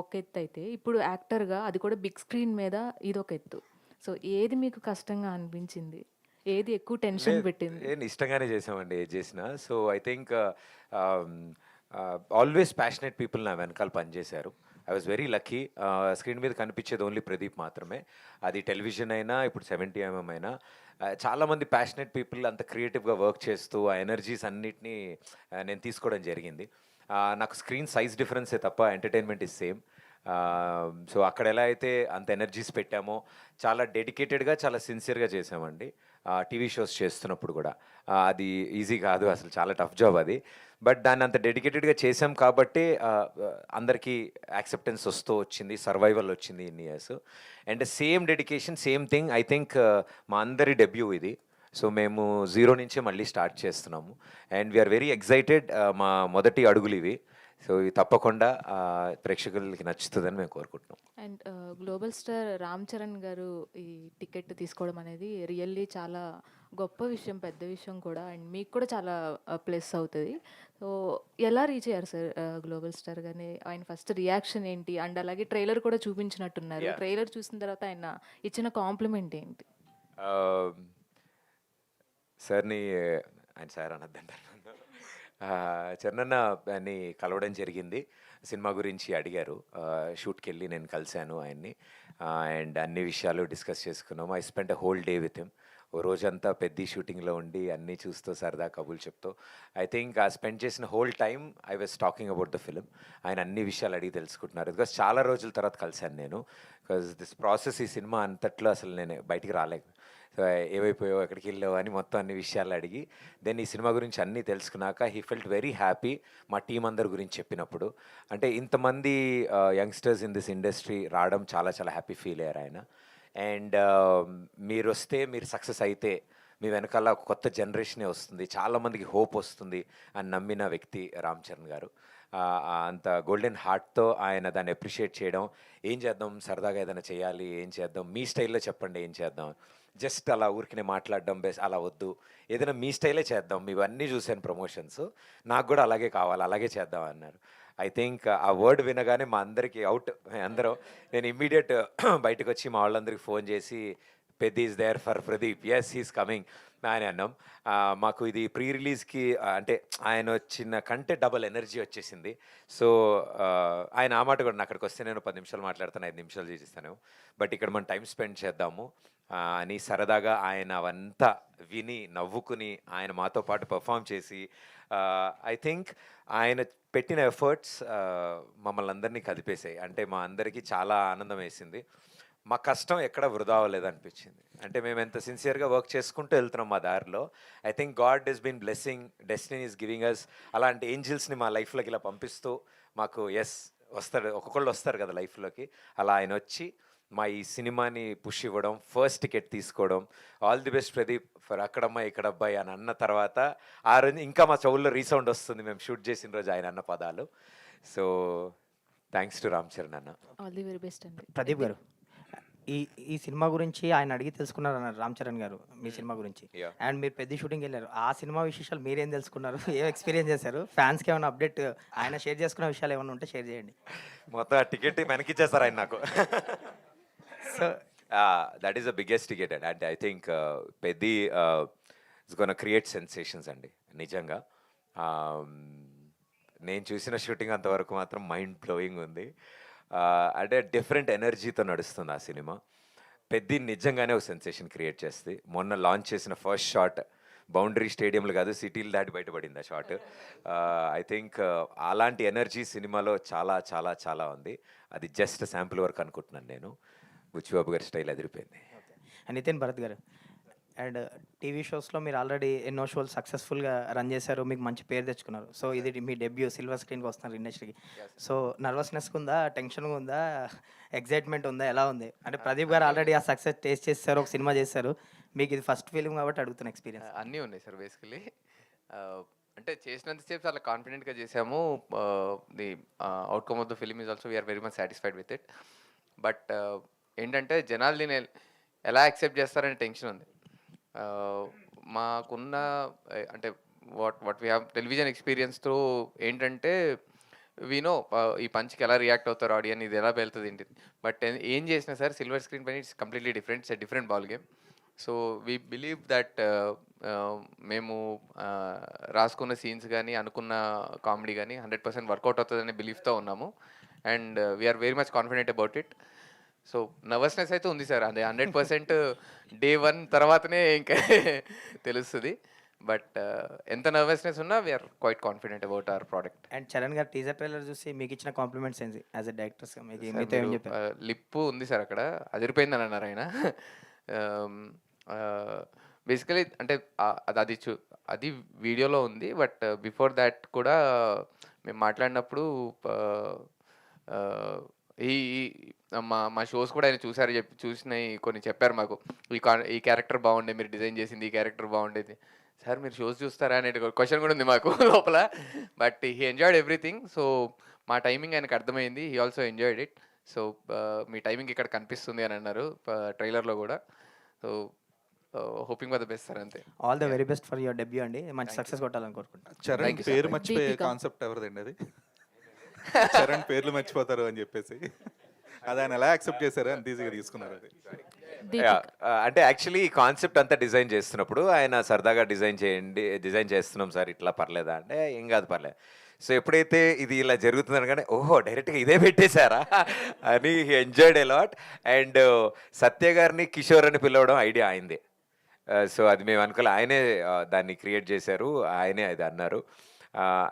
ఒక ఎత్తు అయితే, ఇప్పుడు యాక్టర్గా అది కూడా బిగ్ స్క్రీన్ మీద ఇదొక ఎత్తు. సో ఏది మీకు కష్టంగా అనిపించింది, ఏది ఎక్కువ టెన్షన్ పెట్టింది? నేను ఇష్టంగానే చేసామండి ఏది చేసినా. So I think always passionate people నా వెనకాల పనిచేశారు. I was very lucky. Screen మీద కనిపించేది ఓన్లీ ప్రదీప్ మాత్రమే. అది టెలివిజన్ అయినా ఇప్పుడు 70mm అయినా చాలామంది ప్యాషనెట్ పీపుల్ అంత క్రియేటివ్గా వర్క్ చేస్తూ ఆ ఎనర్జీస్ అన్నిటినీ నేను తీసుకోవడం జరిగింది. నాకు స్క్రీన్ సైజ్ డిఫరెన్సే తప్ప ఎంటర్టైన్మెంట్ ఇస్ సేమ్. సో అక్కడ ఎలా అయితే అంత ఎనర్జీస్ పెట్టామో చాలా డెడికేటెడ్గా చాలా సిన్సియర్గా చేసామండి. టీవీ షోస్ చేస్తున్నప్పుడు కూడా అది ఈజీ కాదు, అసలు చాలా టఫ్ జాబ్ అది. బట్ దాన్ని అంత డెడికేటెడ్గా చేసాం కాబట్టి అందరికీ యాక్సెప్టెన్స్ వస్తూ వచ్చింది, సర్వైవల్ వచ్చింది ఇన్ని years. And same dedication same thing I think మా అందరి డెబ్యూ ఇది. సో మేము 0 నుంచే మళ్ళీ స్టార్ట్ చేస్తున్నాము. And we're very excited. మా మొదటి అడుగులు ఇవి. సో ఇది తప్పకుండా ప్రేక్షకులకి నచ్చుతుందని మేము కోరుకుంటున్నాం. And global star Ram Charan గారు ఈ టికెట్ తీసుకోవడం అనేది రియల్లీ చాలా గొప్ప విషయం, పెద్ద విషయం కూడా. అండ్ మీకు కూడా చాలా ప్లస్ అవుతుంది. సో ఎలా రీచ్ అయ్యారు సార్ గ్లోబల్ స్టార్ గారిని? ఆయన ఫస్ట్ రియాక్షన్ ఏంటి? అండ్ అలాగే ట్రైలర్ కూడా చూపించినట్టున్నారు. ట్రైలర్ చూసిన తర్వాత ఆయన ఇచ్చిన కాంప్లిమెంట్ ఏంటి? సార్ని ఆయన సార్ అనద్దంటారు. చరణ్ని కలవడం జరిగింది. సినిమా గురించి అడిగారు. షూట్కి వెళ్ళి నేను కలిశాను ఆయన్ని. అండ్ అన్ని విషయాలు డిస్కస్ చేసుకున్నాము. I spend a whole day with him. ఓ రోజంతా పెద్ద షూటింగ్లో ఉండి అన్నీ చూస్తూ సరదా కబుర్లు చెప్తూ ఐ థింక్ ఆ స్పెండ్ చేసిన whole time I was talking about the film. ఆయన అన్ని విషయాలు అడిగి తెలుసుకుంటున్నారు. బికాస్ చాలా రోజుల తర్వాత కలిశాను నేను. బికాస్ దిస్ ప్రాసెస్ ఈ సినిమా అంతట్లో అసలు నేను బయటికి రాలేదు. సో ఏమైపోయావు, ఎక్కడికి వెళ్ళావు అని మొత్తం అన్ని విషయాలు అడిగి దెన్ ఈ సినిమా గురించి అన్నీ తెలుసుకున్నాక హీ ఫెల్ట్ వెరీ హ్యాపీ. మా టీం అందరి గురించి చెప్పినప్పుడు అంటే ఇంతమంది యంగ్స్టర్స్ ఇన్ దిస్ ఇండస్ట్రీ రావడం చాలా చాలా హ్యాపీ ఫీల్ అయ్యారు ఆయన. అండ్ మీరు వస్తే, మీరు సక్సెస్ అయితే మీ వెనకాల ఒక కొత్త జనరేషనే వస్తుంది, చాలామందికి హోప్ వస్తుంది అని నమ్మిన వ్యక్తి రామ్ చరణ్ గారు. అంత గోల్డెన్ హార్ట్తో ఆయన దాన్ని అప్రిషియేట్ చేయడం, ఏం చేద్దాం సరదాగా ఏదైనా చేయాలి, ఏం చేద్దాం మీ స్టైల్లో చెప్పండి ఏం చేద్దాం, జస్ట్ అలా ఊరికినే మాట్లాడడం బెస్ట్, అలా వద్దు, ఏదైనా మీ స్టైలే చేద్దాం, ఇవన్నీ చూశాను ప్రమోషన్స్, నాకు కూడా అలాగే కావాలి, అలాగే చేద్దాం అన్నారు. ఐ థింక్ ఆ వర్డ్ వినగానే మా అందరికీ అందరం నేను ఇమ్మీడియట్ బయటకు వచ్చి మా వాళ్ళందరికీ ఫోన్ చేసి పెద్ద is there for Pradeep, yes he's coming అని అన్నాం. మాకు ఇది ప్రీ రిలీజ్కి అంటే ఆయన వచ్చిన కంటే డబల్ ఎనర్జీ వచ్చేసింది. సో ఆయన ఆ మాట కూడా అక్కడికి వస్తే నేను 10 నిమిషాలు మాట్లాడతాను, 5 నిమిషాలు చేసిస్తాను, బట్ ఇక్కడ మనం టైం స్పెండ్ చేద్దాము అని సరదాగా ఆయన అవంతా విని నవ్వుకుని ఆయన మాతో పాటు పర్ఫామ్ చేసి ఐ థింక్ ఆయన పెట్టిన ఎఫర్ట్స్ మమ్మల్ని అందరినీ కదిపేసాయి. అంటే మా అందరికీ చాలా ఆనందం వేసింది. మా కష్టం ఎక్కడ వృధా అవ్వలేదు అనిపించింది. అంటే మేము ఎంత సిన్సియర్గా వర్క్ చేసుకుంటూ వెళ్తున్నాం మా దారిలో. I think God is been blessing, destiny is giving us అలాంటి ఏంజిల్స్ని మా లైఫ్లోకి ఇలా పంపిస్తూ మాకు వస్తారు, ఒక్కొక్కళ్ళు వస్తారు కదా లైఫ్లోకి, అలా ఆయన వచ్చి మా ఈ సినిమాని పుష్ ఇవ్వడం, ఫస్ట్ టికెట్ తీసుకోవడం, all the best Pradeep for Akkadamma Ikkada Abbayi అని అన్న తర్వాత ఆ రోజు ఇంకా మా చెవుల్లో రీసౌండ్ వస్తుంది మేము షూట్ చేసిన రోజు ఆయన అన్న పదాలు. So thanks to Ram Charan అన్న. ఆల్ ది వెరీ బెస్ట్ అండి. ప్రదీప్ గారు, ఈ ఈ సినిమా గురించి ఆయన అడిగి తెలుసుకున్నారు అన్నారు రామ్ చరణ్ గారు మీ సినిమా గురించి. Yeah. అండ్ మీరు పెద్ద షూటింగ్ వెళ్ళారు. ఆ సినిమా విశేషాలు మీరేం తెలుసుకున్నారు? ఏం ఎక్స్పీరియన్స్ చేశారు? ఫ్యాన్స్కి ఏమైనా అప్డేట్ ఆయన షేర్ చేసుకున్న విషయాలు ఏమైనా ఉంటే షేర్ చేయండి. మొత్తం టికెట్ వెనకిచ్చేస్తారు ఆయన నాకు. So that is the biggest ticket అండి. అంటే I think Peddi it's gonna create sensations అండి నిజంగా. నేను చూసిన షూటింగ్ అంతవరకు మాత్రం మైండ్ బ్లోయింగ్ ఉంది. అంటే డిఫరెంట్ ఎనర్జీతో నడుస్తుంది ఆ సినిమా. పెద్ది నిజంగానే ఒక సెన్సేషన్ క్రియేట్ చేస్తుంది. మొన్న లాంచ్ చేసిన ఫస్ట్ షాట్ బౌండరీ స్టేడియంలు కాదు, సిటీలు దాటి బయటపడింది ఆ షాట్. ఐ థింక్ అలాంటి ఎనర్జీ సినిమాలో చాలా చాలా చాలా ఉంది. అది జస్ట్ శాంపుల్ వర్క్ అనుకుంటున్నాను నేను. బుచ్చిబాబు గారి స్టైల్ అదిరిపోయింది. నితిన్ భరత్ గారు, అండ్ టీవీ షోస్లో మీరు ఆల్రెడీ ఎన్నో షోలు సక్సెస్ఫుల్గా రన్ చేశారు, మీకు మంచి పేరు తెచ్చుకున్నారు. సో ఇది మీ డెబ్యూ, సిల్వర్ స్క్రీన్కి వస్తున్నారు ఇండస్ట్రీకి. సో నర్వస్నెస్ ఉందా, టెన్షన్ ఉందా, ఎగ్జైట్మెంట్ ఉందా, ఎలా ఉంది? అంటే ప్రదీప్ గారు ఆల్రెడీ ఆ సక్సెస్ టేస్ట్ చేస్తారు, ఒక సినిమా చేశారు, మీకు ఇది ఫస్ట్ ఫిలిం కాబట్టి అడుగుతున్న ఎక్స్పీరియన్స్. అన్నీ ఉన్నాయి సార్ బేసికలీ. అంటే చేసినంతసేపు చాలా కాన్ఫిడెంట్గా చేసాము. The outcome of the film is also we're very much satisfied with it. But ఏంటంటే జనాలు దీన్ని ఎలా యాక్సెప్ట్ చేస్తారనే టెన్షన్ ఉంది. మాకున్న అంటే వాట్ వీ హ్యావ్ టెలివిజన్ ఎక్స్పీరియన్స్తో ఏంటంటే వీనో ఈ పంచ్కి ఎలా రియాక్ట్ అవుతారు ఆడియన్, ఇది ఎలా వెళ్తుంది ఏంటి. బట్ ఏం చేసినా సార్ సిల్వర్ స్క్రీన్ పైన it's completely different, it's different ball game. So we believe that మేము రాసుకున్న సీన్స్ కానీ అనుకున్న కామెడీ కానీ 100% వర్కౌట్ అవుతుందనే బిలీఫ్తో ఉన్నాము. And we're very much confident about it. So nervousness అయితే ఉంది సార్, అదే 100% డే 1 తర్వాతనే ఇంకా తెలుస్తుంది. బట్ ఎంత నర్వస్నెస్ ఉన్నా we're quite confident about our product. And Charan గారు టీజర్ ట్రైలర్ చూసి మీకు ఇచ్చిన కాంప్లిమెంట్స్ ఏంటి యాజ్ ఎ డైరెక్టర్స్గా? మీతో ఏం చెప్పారు? లిప్ ఉంది సార్ అక్కడ, అదిరిపోయిందని అన్నారు ఆయన. బేసికలీ అంటే అది వీడియోలో ఉంది. బట్ బిఫోర్ దాట్ కూడా మేము మాట్లాడినప్పుడు మా షోస్ కూడా ఆయన చూసినవి కొన్ని చెప్పారు మాకు. ఈ క్యారెక్టర్ బాగుండే, మీరు డిజైన్ చేసింది ఈ క్యారెక్టర్ బాగుండేది. సార్ మీరు షోస్ చూస్తారా అనే క్వశ్చన్ కూడా ఉంది మాకు లోపల. But he enjoyed everything. So మా టైమింగ్ ఆయనకు అర్థమైంది, he also enjoyed it. So మీ టైమింగ్ ఇక్కడ కనిపిస్తుంది అని అన్నారు ట్రైలర్లో కూడా. So hoping for the best sir, అంతే. All the very best for your debut అండి, మంచి సక్సెస్ కొట్టాలని కోరుకుంటున్నాను. చరణ్ పేరు మర్చిపోయే కాన్సెప్ట్ ఎవరిదండి అది? చరణ్ పేర్లు మర్చిపోతారు అని చెప్పేసి అది ఆయన ఎలా యాక్సెప్ట్ చేశారు, అంత ఈజీగా తీసుకున్నారు అది? అంటే యాక్చువల్లీ ఈ కాన్సెప్ట్ అంతా డిజైన్ చేస్తున్నప్పుడు ఆయన సరదాగా డిజైన్ చేస్తున్నాం సార్, ఇట్లా పర్లేదా అంటే ఏం కాదు పర్లేదు. సో ఎప్పుడైతే ఇది ఇలా జరుగుతుందని కానీ ఓహో డైరెక్ట్గా ఇదే పెట్టేశారా అని ఎంజాయ్డ్ ఎ లాట్. అండ్ సత్య గారిని కిషోర్ అని పిలవడం ఐడియా అయింది. సో అది మేము అనుకోలే, ఆయనే దాన్ని క్రియేట్ చేశారు, ఆయనే అది అన్నారు.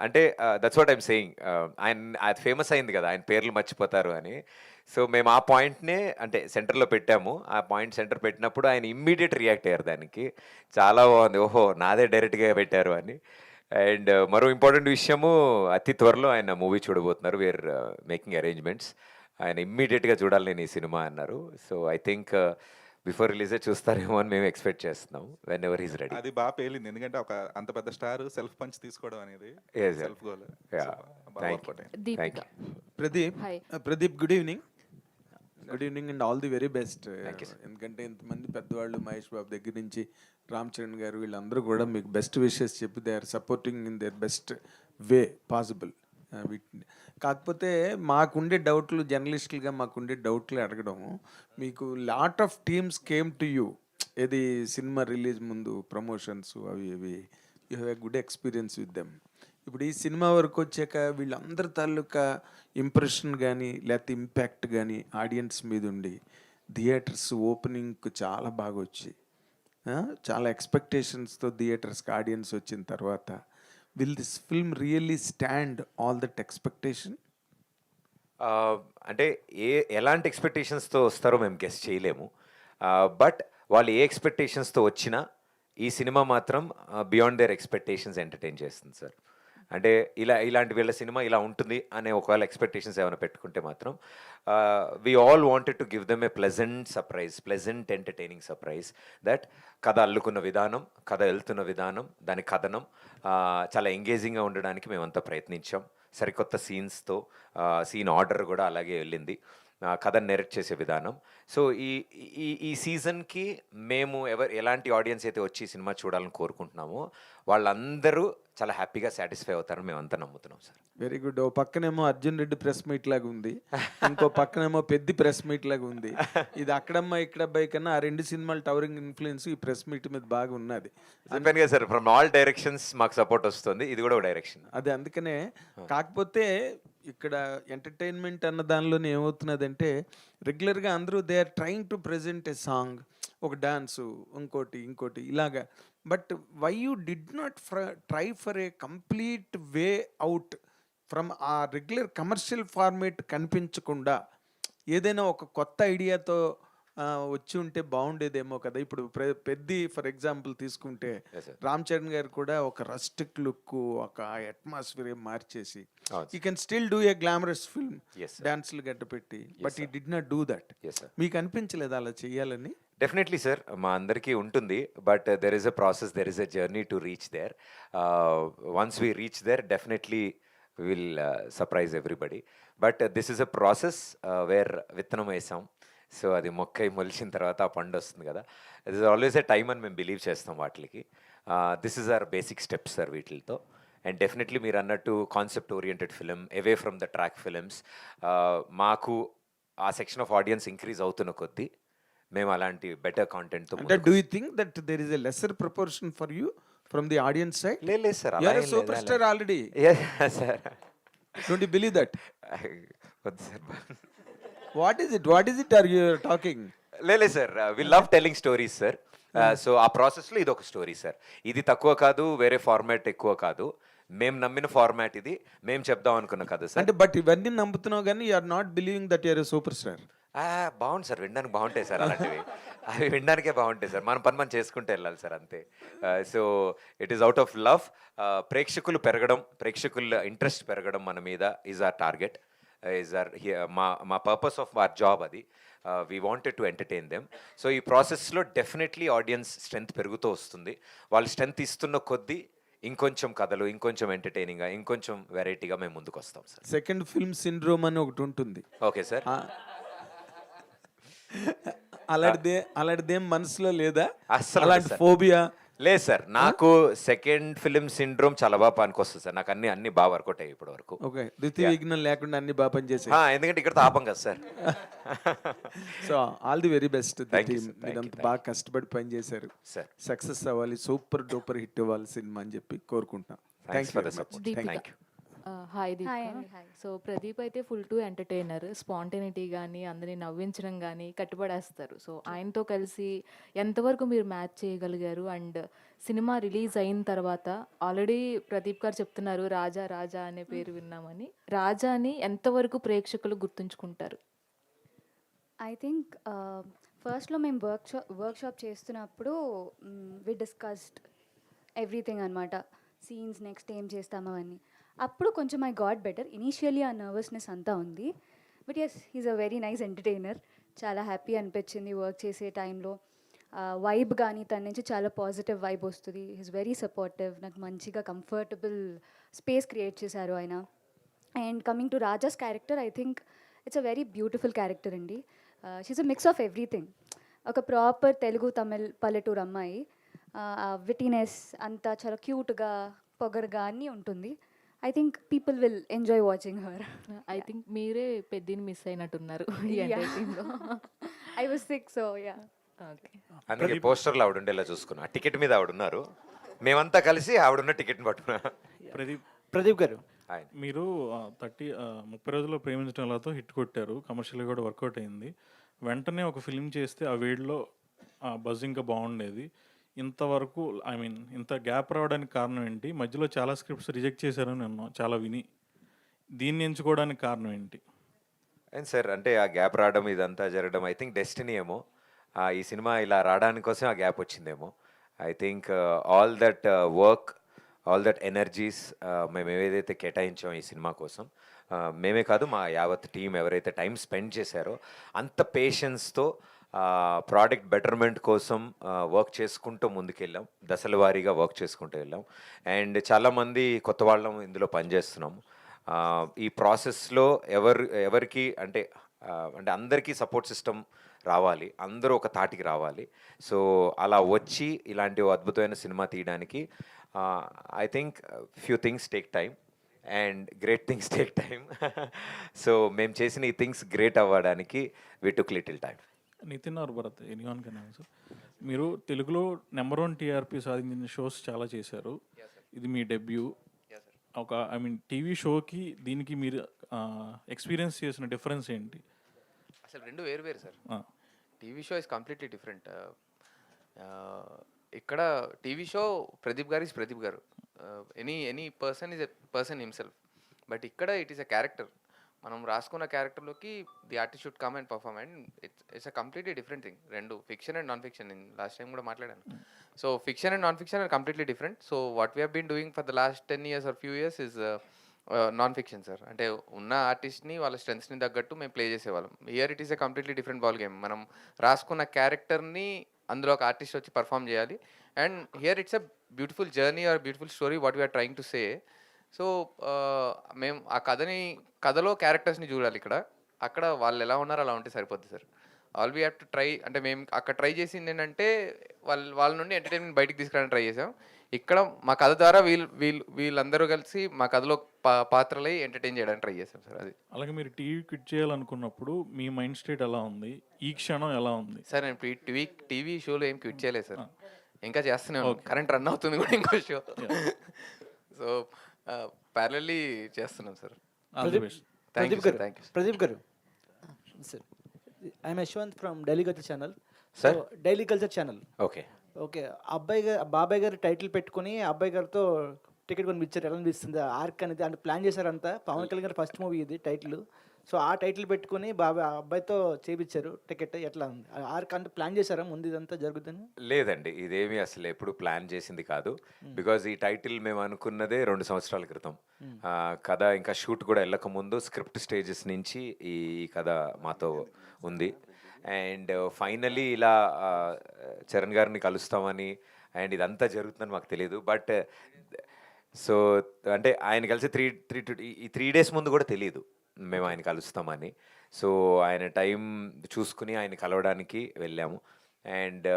అంటే దట్స్ వాట్ ఐమ్ సేయింగ్. ఆయన అది ఫేమస్ అయింది కదా ఆయన పేర్లు మర్చిపోతారు అని. సో మేము ఆ పాయింట్నే అంటే సెంటర్లో పెట్టాము. ఆ పాయింట్ సెంటర్ పెట్టినప్పుడు ఆయన ఇమ్మీడియట్ రియాక్ట్ అయ్యారు దానికి. చాలా బాగుంది, ఓహో నాదే డైరెక్ట్గా పెట్టారు అని. అండ్ మరో ఇంపార్టెంట్ విషయము, అతి త్వరలో ఆయన మూవీ చూడబోతున్నారు. We're making arrangements. ఆయన ఇమ్మీడియట్గా చూడాలి నేను ఈ సినిమా అన్నారు. సో ఐ థింక్ బిఫోర్ రిలీజే చూస్తారేమో అని మేము ఎక్స్పెక్ట్ చేస్తున్నాం. Whenever is ready. అది బాగా పేలింది, ఎందుకంటే ఒక అంత పెద్ద స్టార్ సెల్ఫ్ పంచ్ తీసుకోవడం అనేది self goal. Pradeep good evening. Good evening and all the very best. ఎందుకంటే ఇంతమంది పెద్దవాళ్ళు మహేష్ బాబు దగ్గర నుంచి రామ్ చరణ్ గారు వీళ్ళందరూ కూడా మీకు బెస్ట్ విషెస్ చెప్పి they are supporting in their best way possible. కాకపోతే మాకుండే డౌట్లు, జర్నలిస్టులుగా మాకుండే డౌట్లు అడగడం, మీకు lot of teams came to you ఏది సినిమా రిలీజ్ ముందు ప్రమోషన్స్ అవి ఇవి, you have a good experience with them. ఇప్పుడు ఈ సినిమా వరకు వచ్చాక వీళ్ళందరి తాలూకా ఇంప్రెషన్ కానీ లేకపోతే ఇంపాక్ట్ కానీ ఆడియన్స్ మీద ఉండి థియేటర్స్ ఓపెనింగ్కి చాలా బాగా వచ్చి చాలా ఎక్స్పెక్టేషన్స్తో థియేటర్స్కి ఆడియన్స్ వచ్చిన తర్వాత will this film really stand all that expectation? అంటే ఎలాంటి ఎక్స్పెక్టేషన్స్తో వస్తారో మేము గెస్ చేయలేము. బట్ వాళ్ళు ఏ ఎక్స్పెక్టేషన్స్తో వచ్చినా ఈ సినిమా మాత్రం బియాండ్ దేర్ ఎక్స్పెక్టేషన్స్ ఎంటర్టైన్ చేస్తుంది సార్. అంటే ఇలాంటి వీళ్ళ సినిమా ఇలా ఉంటుంది అనే ఒకవేళ ఎక్స్పెక్టేషన్స్ ఏమైనా పెట్టుకుంటే మాత్రం we all wanted to give them a pleasant surprise, pleasant entertaining surprise. That కథ అల్లుకున్న విధానం, కథ వెళ్తున్న విధానం, దాని కథనం చాలా ఎంగేజింగ్గా ఉండడానికి మేమంతా ప్రయత్నించాం. సరికొత్త సీన్స్తో, సీన్ ఆర్డర్ కూడా అలాగే వెళ్ళింది, కథను నెరెక్ట్ చేసే విధానం. సో ఈ ఈ ఈ సీజన్కి మేము ఎలాంటి ఆడియన్స్ అయితే వచ్చి సినిమా చూడాలని కోరుకుంటున్నామో వాళ్ళందరూ చాలా హ్యాపీగా సాటిస్ఫై అవుతారని మేమంతా నమ్ముతున్నాం సార్. Very good. ఓ పక్కనేమో అర్జున్ రెడ్డి ప్రెస్ మీట్ లాగా ఉంది, ఇంకో పక్కనేమో పెద్ద ప్రెస్ మీట్ లాగా ఉంది. ఇది అక్కడమ్మ ఇక్కడబ్బాయి కన్నా ఆ 2 సినిమాలు టవరింగ్ ఇన్ఫ్లుయెన్స్ ఈ ప్రెస్ మీట్ మీద బాగా ఉన్నది. చెప్పాను కదా సార్, ఫ్రమ్ ఆల్ డైరెక్షన్స్ మాకు సపోర్ట్ వస్తుంది, ఇది కూడా ఒక డైరెక్షన్. అదే అందుకనే. కాకపోతే ఇక్కడ ఎంటర్టైన్మెంట్ అన్న దానిలోనే ఏమవుతున్నదంటే రెగ్యులర్గా అందరూ they are trying to present a song, ఒక డాన్సు, ఇంకోటి ఇలాగా. But why you did not try for a complete way out from ఆ రెగ్యులర్ కమర్షియల్ ఫార్మేట్ కనిపించకుండా ఏదైనా ఒక కొత్త ఐడియాతో వచ్చి ఉంటే బాగుండేదేమో కదా. ఇప్పుడు పెద్ద ఫర్ ఎగ్జాంపుల్ తీసుకుంటే రామ్ చరణ్ గారు కూడా ఒక రస్టిక్ లుక్, ఒక అట్మాస్ఫియర్ మార్చేసి you can still do a glamorous film, డాన్స్లు గడ్డ పెట్టి, బట్ ఈ డిడ్ నాట్ డూ దట్. మీకు అనిపించలేదు అలా చేయాలని? డెఫినెట్లీ సార్, మా అందరికీ ఉంటుంది, but there is a process, there is a journey to reach there. Once we reach there definitely we will surprise everybody. But this is a process where విత్తనం వేసాం, so అది మొక్కై మొలిచిన తర్వాత ఆ పండు వస్తుంది కదా. It is always a time అని మేము బిలీవ్ చేస్తాం వాటికి. This is our basic steps sir వీటితో. అండ్ డెఫినెట్లీ మీరు అన్నట్టు concept oriented film, away from the track films, మాకు ఆ సెక్షన్ ఆఫ్ ఆడియన్స్ ఇంక్రీజ్ అవుతున్న కొద్దీ మేము అలాంటి బెటర్ కాంటెంట్తో. అంటే do you think that there is a lesser proportion for you from the audience side? లేదు sir, you are a super star already. Sir, don't you believe that? వద్దు sir. What is it are you talking? లేదు sir, we love telling stories sir. So ఆ ప్రాసెస్లో ఇది ఒక story sir. ఇది తక్కువ కాదు, వేరే ఫార్మాట్ ఎక్కువ కాదు, మేము నమ్మిన ఫార్మాట్ ఇది, మేము చెప్దాం అనుకున్న కథ సార్. అంటే బట్ ఇవన్నీ నమ్ముతున్నావు కానీ you are not believing that you are a super star. బాగుంది సార్, వినడానికి బాగుంటాయి సార్ అలాంటివి. అవి వినడానికే బాగుంటాయి సార్, మన పని మనం చేసుకుంటూ వెళ్ళాలి సార్, అంతే. So it is out of love. ప్రేక్షకులు పెరగడం, ప్రేక్షకుల ఇంట్రెస్ట్ పెరగడం మన మీద is our target, is our మా పర్పస్ ఆఫ్ అవర్ జాబ్ అది. We wanted to entertain them. So ఈ ప్రాసెస్లో డెఫినెట్లీ ఆడియన్స్ స్ట్రెంత్ పెరుగుతూ వస్తుంది. వాళ్ళు స్ట్రెంత్ ఇస్తున్న కొద్దీ ఇంకొంచెం కథలు, ఇంకొంచెం ఎంటర్టైనింగ్గా, ఇంకొంచెం వెరైటీగా మేము ముందుకు వస్తాం సార్. సెకండ్ ఫిల్మ్ సిండ్రోమ్ అని ఒకటి ఉంటుంది. Okay sir. అలాంటిదేం మనసులో లేదా? అస్సలు అలాంటి ఫోబియా లేదు సార్. నాకు సెకండ్ ఫిల్మ్ సిండ్రోమ్ చాలా బాగా పనికొస్తుంది సార్. నాకు అన్ని బాగా వర్కౌట్ అయ్యాయి ఇప్పటి వరకు. ఓకే, ద్వితీయ విఘ్నం లేకుండా అన్ని బాగా పనిచేసాయి. ఎందుకంటే ఇక్కడ ఆపం కదా sir. So all the very best. మీరంతా బాగా కష్టపడి పనిచేశారు సార్. సక్సెస్ అవ్వాలి, సూపర్ డూపర్ హిట్ అవ్వాలి సినిమా అని చెప్పి కోరుకుంటున్నాం. Thanks for the support. Thank you. Hi Deepika. So Pradeep అయితే ఫుల్ టు ఎంటర్టైనర్, స్పాంటేనిటీ కానీ అందరినీ నవ్వించడం కానీ కట్టుబడేస్తారు. సో ఆయనతో కలిసి ఎంతవరకు మీరు మ్యాచ్ చేయగలిగారు? అండ్ సినిమా రిలీజ్ అయిన తర్వాత ఆల్రెడీ ప్రదీప్ గారు చెప్తున్నారు రాజా రాజా అనే పేరు విన్నామని, రాజాని ఎంతవరకు ప్రేక్షకులు గుర్తుంచుకుంటారు? ఐ థింక్ ఫస్ట్లో మేము వర్క్షాప్ చేస్తున్నప్పుడు వి డిస్కస్డ్ ఎవ్రీథింగ్ అనమాట, సీన్స్ నెక్స్ట్ ఏం చేస్తామో అని. అప్పుడు కొంచెం ఐ గాట్ బెటర్. ఇనీషియలీ ఆ నర్వస్నెస్ అంతా ఉంది, but as he's a very nice entertainer. చాలా హ్యాపీ అనిపించింది వర్క్ చేసే టైంలో. వైబ్ కానీ తన నుంచి చాలా పాజిటివ్ వైబ్ వస్తుంది. He's very supportive. నాకు మంచిగా కంఫర్టబుల్ స్పేస్ క్రియేట్ చేశారు ఆయన. And coming to Raja's character, I think it's a very beautiful character అండి. She's a mix of everything. ఒక ప్రాపర్ తెలుగు తమిళ్ పల్లెటూరు అమ్మాయి, విటీనెస్ అంతా చాలా క్యూట్గా పొగరుగా అన్నీ ఉంటుంది. I think people will enjoy watching her. I think మీరే పెద్దని మిస్ అయినట్టున్నారు. I was sick, so yeah. Okay, అందుకే పోస్టర్లో ఆవిడ ఉండేలా చూసుకున్నా. టికెట్ మీద ఆవిడ ఉన్నారు, మేమంతా కలిసి ఆవిడున్న టికెట్ని పట్టుకున్నా. ప్రదీప్ గారు, మీరు 30 రోజుల్లో ప్రేమించడం ఎలాతో హిట్ కొట్టారు, కమర్షియల్గా కూడా వర్కౌట్ అయింది. వెంటనే ఒక ఫిల్మ్ చేస్తే ఆ వేడిలో బజ్ ఇంకా బాగుండేది. ఇంతవరకు ఇంత గ్యాప్ రావడానికి కారణం ఏంటి? మధ్యలో చాలా స్క్రిప్ట్స్ రిజెక్ట్ చేశారని నేను చాలా విని, దీన్ని ఎంచుకోవడానికి కారణం ఏంటి? అండ్ సార్, అంటే ఆ గ్యాప్ రావడం ఇదంతా జరగడం ఐ థింక్ డెస్టినీ ఏమో. ఈ సినిమా ఇలా రావడానికి కోసం ఆ గ్యాప్ వచ్చిందేమో. I think all that work, all that energies మేము ఏదైతే కేటాయించామో ఈ సినిమా కోసం, మేమే కాదు మా యావత్ టీం ఎవరైతే టైం స్పెండ్ చేశారో అంత పేషెన్స్తో ప్రోడక్ట్ బెటర్మెంట్ కోసం వర్క్ చేసుకుంటూ ముందుకెళ్ళాం. దశల వారీగా వర్క్ చేసుకుంటూ వెళ్ళాం. అండ్ చాలామంది కొత్త వాళ్ళం ఇందులో పనిచేస్తున్నాం. ఈ ప్రాసెస్లో ఎవరికి అంటే అంటే అందరికీ సపోర్ట్ సిస్టమ్ రావాలి, అందరూ ఒక తాటికి రావాలి. సో అలా వచ్చి ఇలాంటి ఓ అద్భుతమైన సినిమా తీయడానికి I think few things take time and great things take time. So మేము చేసిన ఈ థింగ్స్ గ్రేట్ అవ్వడానికి we took little time. Nitin or Bharat anyone can answer. మీరు తెలుగులో నెంబర్ 1 టీఆర్పీ సాధించిన షోస్ చాలా చేశారు. ఇది మీ డెబ్యూ. ఒక ఐ మీన్ టీవీ షోకి దీనికి మీరు ఎక్స్పీరియన్స్ చేసిన డిఫరెన్స్ ఏంటి? అసలు రెండు వేరు sir. TV show is completely different. ఇక్కడ TV show Pradeep garu is Pradeep garu, any person is a person himself. But ఇక్కడ ఇట్ ఈస్ ఎ క్యారెక్టర్. మనం రాసుకున్న క్యారెక్టర్లోకి the artist should come and perform, and it's a completely different thing. రెండు fiction and non fiction. నేను last time కూడా మాట్లాడాను. So fiction and non fiction are completely different. So what we have been doing for the last 10 years or few years is non fiction sir. అంటే ఉన్న ఆర్టిస్ట్ని వాళ్ళ స్ట్రెంగ్స్ని తగ్గట్టు మేము ప్లే చేసేవాళ్ళం. Here it is a completely different ball game. మనం రాసుకున్న క్యారెక్టర్ని అందులో ఒక ఆర్టిస్ట్ వచ్చి పర్ఫామ్ చేయాలి. And here it's a beautiful journey or beautiful story what we're trying to say. So మేము ఆ కథలో క్యారెక్టర్స్ని చూడాలి. అక్కడ వాళ్ళు ఎలా ఉన్నారో అలా ఉంటే సరిపోద్ది sir. All we have to try. అంటే మేము అక్కడ ట్రై చేసింది ఏంటంటే వాళ్ళ నుండి ఎంటర్టైన్మెంట్ బయటికి తీసుకురావడానికి ట్రై చేసాం. ఇక్కడ మా కథ ద్వారా వీళ్ళందరూ కలిసి మా కథలో పాత్రలై ఎంటర్టైన్ చేయడానికి ట్రై చేసాం సార్. అది అలాగే మీరు టీవీ క్విట్ చేయాలనుకున్నప్పుడు మీ మైండ్ స్టేట్ ఎలా ఉంది? ఈ క్షణం ఎలా ఉంది? సార్ నేను టీవీ షోలో ఏం క్విట్ చేయలేదు సార్. ఇంకా చేస్తూనే కరెంట్ రన్ అవుతుంది కూడా ఇంకో షో. సో ప్యారలీ చేస్తున్నాం సార్. ప్రదీప్ గారు sir, I'm Yashwant from daily culture channel. Sir daily culture channel. Okay okay. బాబాయ్ గారు టైటిల్ పెట్టుకుని అబ్బాయి గారితో టికెట్ కొనిపించారు. ఎలా అనిపిస్తుంది ఆర్క్ అనేది? అంటే ప్లాన్ చేశారంతా. పవన్ కళ్యాణ్ గారు ఫస్ట్ మూవీ ఇది టైటిల్. సో ఆ టైటిల్ పెట్టుకుని అబ్బాయితో చేయించారు టికెట్. ఎట్లా ఉంది ఆర్క్? అంటే ప్లాన్ చేశారా ముందు ఇదంతా జరుగుతుంది? లేదండి, ఇదేమీ అసలు ఎప్పుడు ప్లాన్ చేసింది కాదు. బికాజ్ ఈ టైటిల్ మేము అనుకున్నదే 2 సంవత్సరాల క్రితం. కథ ఇంకా షూట్ కూడా వెళ్ళక ముందు స్క్రిప్ట్ స్టేజెస్ నుంచి ఈ కథ మాతో ఉంది. అండ్ ఫైనలీ ఇలా చరణ్ గారిని కలుస్తామని అండ్ ఇదంతా జరుగుతుందని మాకు తెలియదు. బట్ సో అంటే ఆయన కలిసి 3 days ముందు కూడా తెలియదు మేము ఆయన కలుస్తామని. సో ఆయన టైం చూసుకుని ఆయన కలవడానికి వెళ్ళాము. అండ్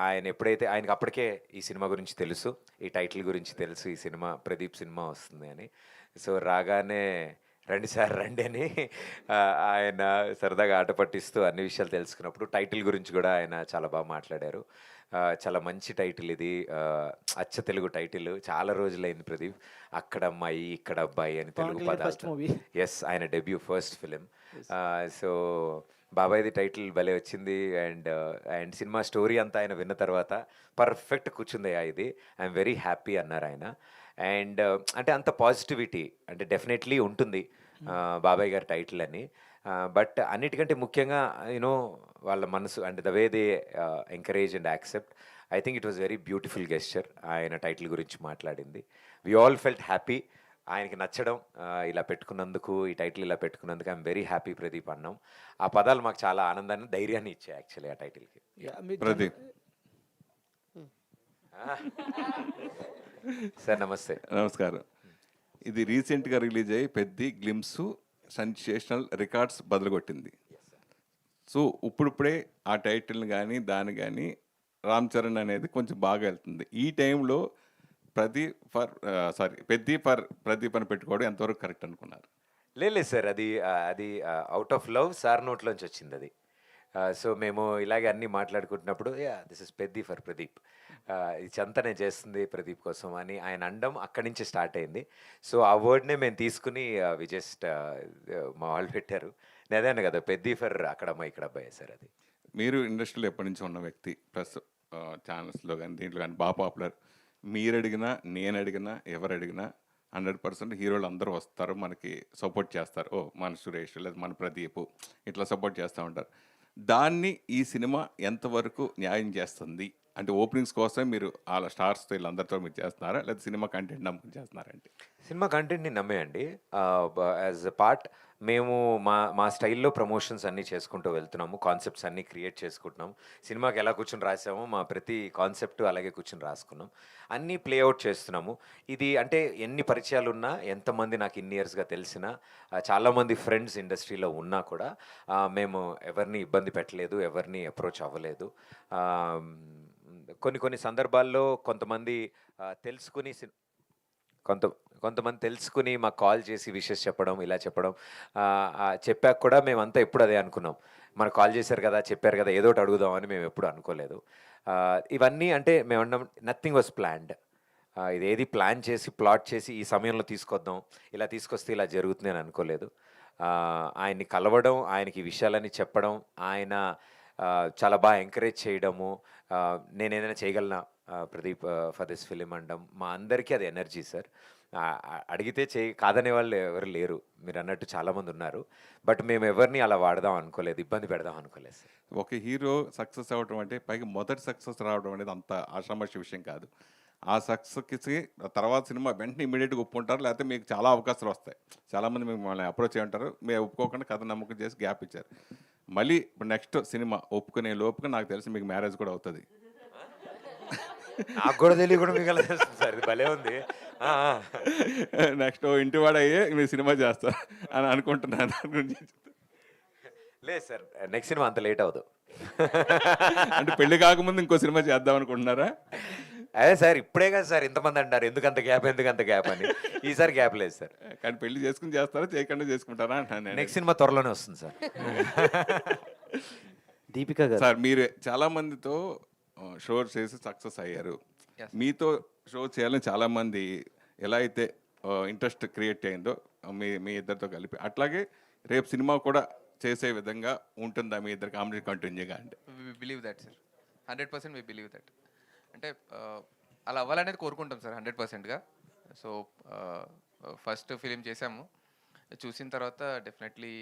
ఆయన ఎప్పుడైతే ఆయనకి అప్పటికే ఈ సినిమా గురించి తెలుసు, ఈ టైటిల్ గురించి తెలుసు, ఈ సినిమా ప్రదీప్ సినిమా వస్తుంది అని. సో రాగానే రండి సార్ రండి అని ఆయన సరదాగా ఆట పట్టిస్తూ అన్ని విషయాలు తెలుసుకున్నప్పుడు టైటిల్ గురించి కూడా ఆయన చాలా బాగా మాట్లాడారు. చాలా మంచి టైటిల్ ఇది, అచ్చ తెలుగు టైటిల్. చాలా రోజులైంది ప్రదీప్ అక్కడ అమ్మాయి ఇక్కడ అబ్బాయి అని తెలుగు పదాలు. ఎస్, ఆయన డెబ్యూ ఫస్ట్ ఫిలిం. సో బాబాయ్ది టైటిల్ భలే వచ్చింది. అండ్ సినిమా స్టోరీ అంతా ఆయన విన్న తర్వాత పర్ఫెక్ట్ కూర్చుందయ్యా ఇది, ఐఎమ్ వెరీ హ్యాపీ అన్నారు ఆయన. అండ్ అంటే అంత పాజిటివిటీ అంటే డెఫినెట్లీ ఉంటుంది బాబాయ్ గారి టైటిల్ అని. బట్ అన్నిటికంటే ముఖ్యంగా యూనో వాళ్ళ మనసు అంటే the way they encourage and accept. I think it was very beautiful gesture ఆయన టైటిల్ గురించి మాట్లాడింది. We all felt happy. ఆయనకి నచ్చడం, ఇలా పెట్టుకున్నందుకు, ఈ టైటిల్ ఇలా పెట్టుకున్నందుకు ఐఎమ్ వెరీ హ్యాపీ ప్రదీప్ అన్నాం. ఆ పదాలు మాకు చాలా ఆనందాన్ని ధైర్యాన్ని ఇచ్చాయి యాక్చువల్లీ ఆ టైటిల్కి. ప్రదీప్ సార్ నమస్తే. నమస్కారం. ఇది రీసెంట్గా రిలీజ్ అయ్యి పెద్ద గ్లిమ్స్ సెన్సేషనల్ రికార్డ్స్ బదులుగొట్టింది. సో ఇప్పుడిప్పుడే ఆ టైటిల్ని కానీ దాన్ని కానీ రామ్ చరణ్ అనేది కొంచెం బాగా వెళ్తుంది. ఈ టైంలో ప్రదీప్ అని పెట్టుకోవడం ఎంతవరకు కరెక్ట్ అనుకున్నారు? లేదు సార్, అది అవుట్ ఆఫ్ లవ్ సార్ నోట్లోంచి వచ్చింది అది. సో మేము ఇలాగే అన్నీ మాట్లాడుకుంటున్నప్పుడు this is Peddi for Pradeep, ఇది చెంతనే చేస్తుంది ప్రదీప్ కోసం అని ఆయన అండం అక్కడి నుంచి స్టార్ట్ అయింది. సో ఆ వర్డ్నే మేము తీసుకుని వి జస్ట్ మా వాళ్ళు పెట్టారు. నేను అదే కదా పెద్ది ఫర్ అక్కడ అమ్మాయి ఇక్కడ అబ్బాయి సార్. అది మీరు ఇండస్ట్రీలో ఎప్పటి నుంచి ఉన్న వ్యక్తి, ప్లస్ ఛానల్స్లో కానీ దీంట్లో కానీ బాగా పాపులర్. మీరు అడిగినా నేను అడిగినా ఎవరు అడిగినా 100% హీరోలు అందరూ వస్తారు, మనకి సపోర్ట్ చేస్తారు. ఓ మన సురేష్ లేదా మన ప్రదీప్ ఇట్లా సపోర్ట్ చేస్తూ ఉంటారు. దాన్ని ఈ సినిమా ఎంతవరకు న్యాయం చేస్తుంది? అంటే ఓపెనింగ్స్ కోసం మీరు వాళ్ళ స్టార్స్తో వీళ్ళందరితో మీరు చేస్తున్నారా, లేదా సినిమా కంటెంట్ నమ్ముకుని చేస్తున్నారంటే? సినిమా కంటెంట్ని నమ్మేయండి. యాజ్ అ పార్ట్ మేము మా స్టైల్‌లో ప్రమోషన్స్ అన్నీ చేసుకుంటూ వెళ్తున్నాము. కాన్సెప్ట్స్ అన్నీ క్రియేట్ చేసుకుంటున్నాం. సినిమాకి ఎలా కూర్చొని రాసామో మా ప్రతి కాన్సెప్ట్ అలాగే కూర్చొని రాసుకున్నాం. అన్నీ ప్లే ఔట్ చేస్తున్నాము. ఇది అంటే ఎన్ని పరిచయాలున్నా, ఎంతమంది నాకు ఇన్ని ఇయర్స్‌గా తెలిసినా, చాలామంది ఫ్రెండ్స్ ఇండస్ట్రీలో ఉన్నా కూడా మేము ఎవరిని ఇబ్బంది పెట్టలేదు. ఎవరిని అప్రోచ్ అవ్వలేదు. కొన్ని సందర్భాల్లో కొంతమంది తెలుసుకుని కొంతమంది తెలుసుకుని మాకు కాల్ చేసి విషెస్ చెప్పడం, ఇలా చెప్పడం చెప్పాక కూడా మేమంతా ఎప్పుడు అదే అనుకున్నాం. మనకు కాల్ చేశారు కదా, చెప్పారు కదా, ఏదో ఒకటి అడుగుదాం అని మేము ఎప్పుడు అనుకోలేదు. ఇవన్నీ అంటే మేము అన్నాం నథింగ్ వాజ్ ప్లాన్డ్. ఇదేది ప్లాన్ చేసి ప్లాట్ చేసి ఈ సమయంలో తీసుకొద్దాం, ఇలా తీసుకొస్తే ఇలా జరుగుతుంది అని అనుకోలేదు. ఆయన్ని కలవడం, ఆయనకి ఈ విషయాలన్నీ చెప్పడం, ఆయన చాలా బాగా ఎంకరేజ్ చేయడము, నేను ఏదైనా చేయగలనా ప్రదీప్ ఫర్ దిస్ ఫిలిం అనడం, మా అందరికీ అది ఎనర్జీ సార్. అడిగితే కాదనే వాళ్ళు ఎవరు లేరు, మీరు అన్నట్టు చాలామంది ఉన్నారు. బట్ మేము ఎవరిని అలా వాడదాం అనుకోలేదు, ఇబ్బంది పెడదాం అనుకోలేదు సార్. ఒక హీరో సక్సెస్ అవ్వడం అంటే పైగా మొదటి సక్సెస్ రావడం అనేది అంత ఆషామాషి విషయం కాదు. ఆ సక్సెస్కి తర్వాత సినిమా వెంటనే ఇమీడియట్గా ఒప్పుకుంటారు, లేకపోతే మీకు చాలా అవకాశాలు వస్తాయి. చాలామంది మిమ్మల్ని అప్రోచ్ అయ్యి ఉంటారు, మేము ఒప్పుకోకుండా కథ నమ్మకం చేసి గ్యాప్ ఇచ్చారు. మళ్ళీ ఇప్పుడు నెక్స్ట్ సినిమా ఒప్పుకునే లోపుగా నాకు తెలిసి మీకు మ్యారేజ్ కూడా అవుతుంది. నాకు కూడా తెలియ కూడా మీకు తెలుస్తుంది సార్, ఇది భలే ఉంది. నెక్స్ట్ ఇంటి వాడయ్యే మీరు సినిమా చేస్తారు అని అనుకుంటున్నాను. దాని గురించి లేదు సార్, నెక్స్ట్ సినిమా అంత లేట్ అవ్వదు. అంటే పెళ్లి కాకముందు ఇంకో సినిమా చేద్దాం అనుకుంటున్నారా? అదే సార్, ఇప్పుడే కదా సార్ ఇంతమంది అంటారు ఎందుకంత గ్యాప్ అని. ఈసారి గ్యాప్ లేదు సార్. కానీ పెళ్లి చేసుకుని చేస్తారా, చేయకుండా చేసుకుంటారా అంటాను. నెక్స్ట్ సినిమా త్వరలోనే వస్తుంది సార్. దీపిక గారు సార్, మీరు చాలా మందితో షో చేసి సక్సెస్ అయ్యారు. మీతో షో చేయాలని చాలామంది ఎలా అయితే ఇంట్రెస్ట్ క్రియేట్ అయిందో మీ ఇద్దరితో కలిపి, అట్లాగే రేపు సినిమా కూడా చేసే విధంగా ఉంటుందా మీ ఇద్దరు కామెడీ కంటిన్యూగా? అంటే we believe that sir, 100% we believe that. అంటే అలా అవ్వాలనేది కోరుకుంటాం సార్ 100%గా. సో ఫస్ట్ ఫిలిం చేసాము, చూసిన తర్వాత డెఫినెట్లీ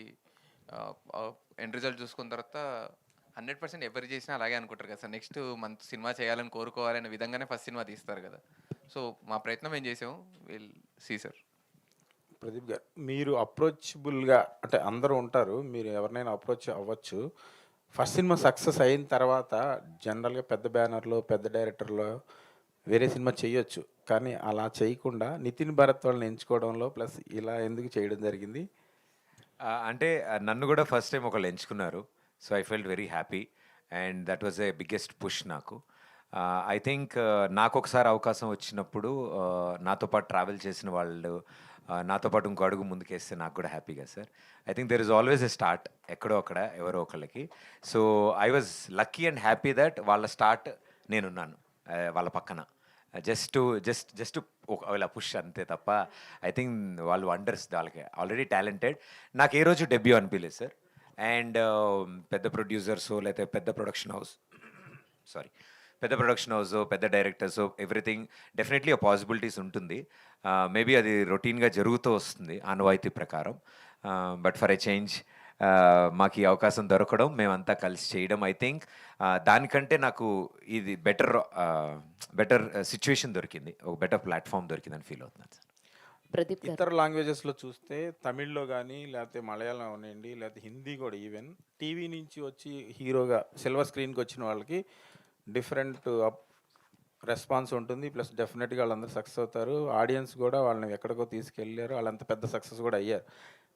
ఎండ్ రిజల్ట్ చూసుకున్న తర్వాత 100% ఎవరు చేసినా అలాగే అనుకుంటారు కదా సార్. నెక్స్ట్ మంత్ సినిమా చేయాలని కోరుకోవాలనే విధంగానే ఫస్ట్ సినిమా తీస్తారు కదా. సో మా ప్రయత్నం ఏం చేసాము, విల్ సీ సార్. ప్రదీప్ గారు, మీరు అప్రోచబుల్గా అంటే అందరూ ఉంటారు, మీరు ఎవరినైనా అప్రోచ్ అవ్వచ్చు. ఫస్ట్ సినిమా సక్సెస్ అయిన తర్వాత జనరల్గా పెద్ద బ్యానర్లో పెద్ద డైరెక్టర్లో వేరే సినిమా చేయొచ్చు, కానీ అలా చేయకుండా నితిన్ భరత్ వాళ్ళని ఎంచుకోవడంలో ప్లస్ ఇలా ఎందుకు చేయడం జరిగింది? అంటే నన్ను కూడా ఫస్ట్ టైం ఒకళ్ళు ఎంచుకున్నారు. So I felt very happy and that was a biggest push నాకు. ఐ థింక్ నాకు ఒకసారి అవకాశం వచ్చినప్పుడు నాతో పాటు ట్రావెల్ చేసిన వాళ్ళు నాతో పాటు ఇంకో అడుగు ముందుకేస్తే నాకు కూడా హ్యాపీగా sir. I think there is always a start ఎక్కడో అక్కడ ఎవరో ఒకళ్ళకి. So I was lucky and happy that వాళ్ళ స్టార్ట్ నేనున్నాను వాళ్ళ పక్కన. జస్ట్ ఇలా పుష్ అంతే తప్ప ఐ థింక్ వాళ్ళు వండర్స్, వాళ్ళకి ఆల్రెడీ టాలెంటెడ్. నాకు ఏ రోజు డెబ్యూ అనిపించలేదు సార్. అండ్ పెద్ద ప్రొడ్యూసర్స్ లేకపోతే పెద్ద ప్రొడక్షన్ హౌస్ పెద్ద డైరెక్టర్స్ ఎవ్రీథింగ్ డెఫినెట్లీ ఆ పాసిబిలిటీస్ ఉంటుంది. మేబీ అది రొటీన్గా జరుగుతూ వస్తుంది ఆనవాయితీ ప్రకారం. బట్ ఫర్ ఎ చేంజ్ మాకు ఈ అవకాశం దొరకడం, మేమంతా కలిసి చేయడం, ఐ థింక్ దానికంటే నాకు ఇది బెటర్ సిచ్యువేషన్ దొరికింది, ఒక బెటర్ ప్లాట్ఫామ్ దొరికిందని ఫీల్ అవుతున్నాను సార్. ప్రదీప్ గారు, ఇతర లాంగ్వేజెస్లో చూస్తే తమిళ్లో కానీ లేకపోతే మలయాళం అవనండి లేకపోతే హిందీ కూడా ఈవెన్ టీవీ నుంచి వచ్చి హీరోగా సిల్వర్ స్క్రీన్కి వచ్చిన వాళ్ళకి డిఫరెంట్ రెస్పాన్స్ ఉంటుంది. ప్లస్ డెఫినెట్గా వాళ్ళందరూ సక్సెస్ అవుతారు. ఆడియన్స్ కూడా వాళ్ళని ఎక్కడికో తీసుకెళ్ళారు, వాళ్ళంత పెద్ద సక్సెస్ కూడా అయ్యారు.